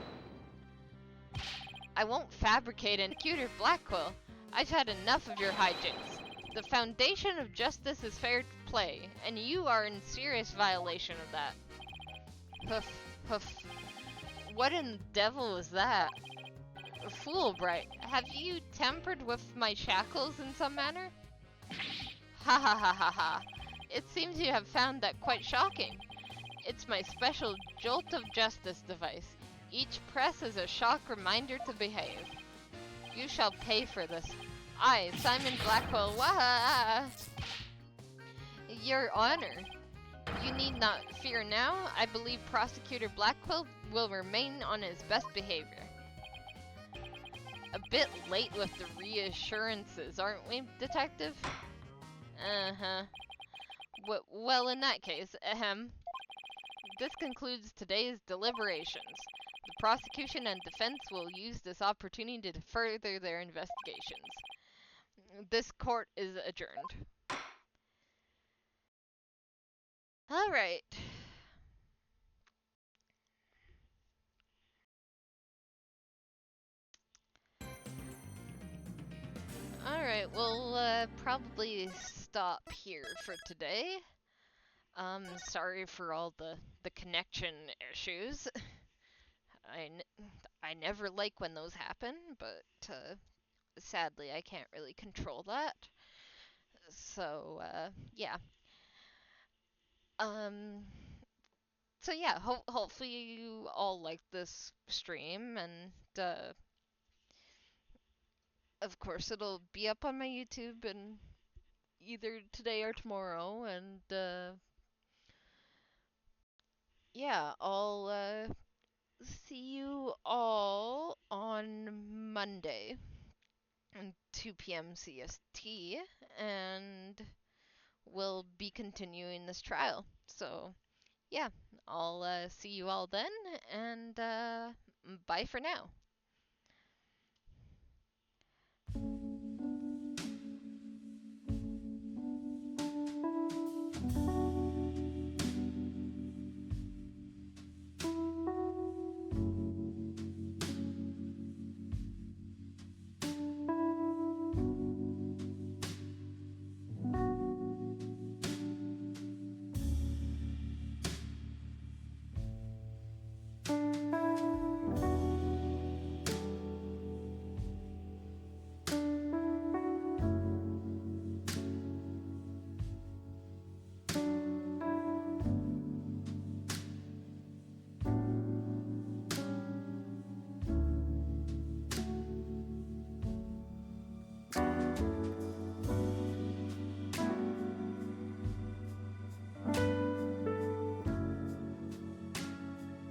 I won't fabricate an accuser Blackquill. I've had enough of your hijinks. The foundation of justice is fair play, and you are in serious violation of that. Huff. What in the devil was that? Fool, Wright. Have you tempered with my shackles in some manner? Ha. It seems you have found that quite shocking. It's my special jolt of justice device. Each press is a shock reminder to behave. You shall pay for this. I, Simon Blackquill, waha! Your Honor, you need not fear now. I believe Prosecutor Blackquill will remain on his best behavior. A bit late with the reassurances, aren't we, Detective? Well, in that case, this concludes today's deliberations. The prosecution and defense will use this opportunity to further their investigations. This court is adjourned. Alright. Alright, we'll probably stop here for today. Sorry for all the connection issues. I never like when those happen, but sadly I can't really control that. So, yeah. So yeah, hopefully you all like this stream, and of course it'll be up on my YouTube and either today or tomorrow, and yeah, I'll see you all on Monday at 2 p.m. CST, and we'll be continuing this trial. So yeah, I'll see you all then, and bye for now.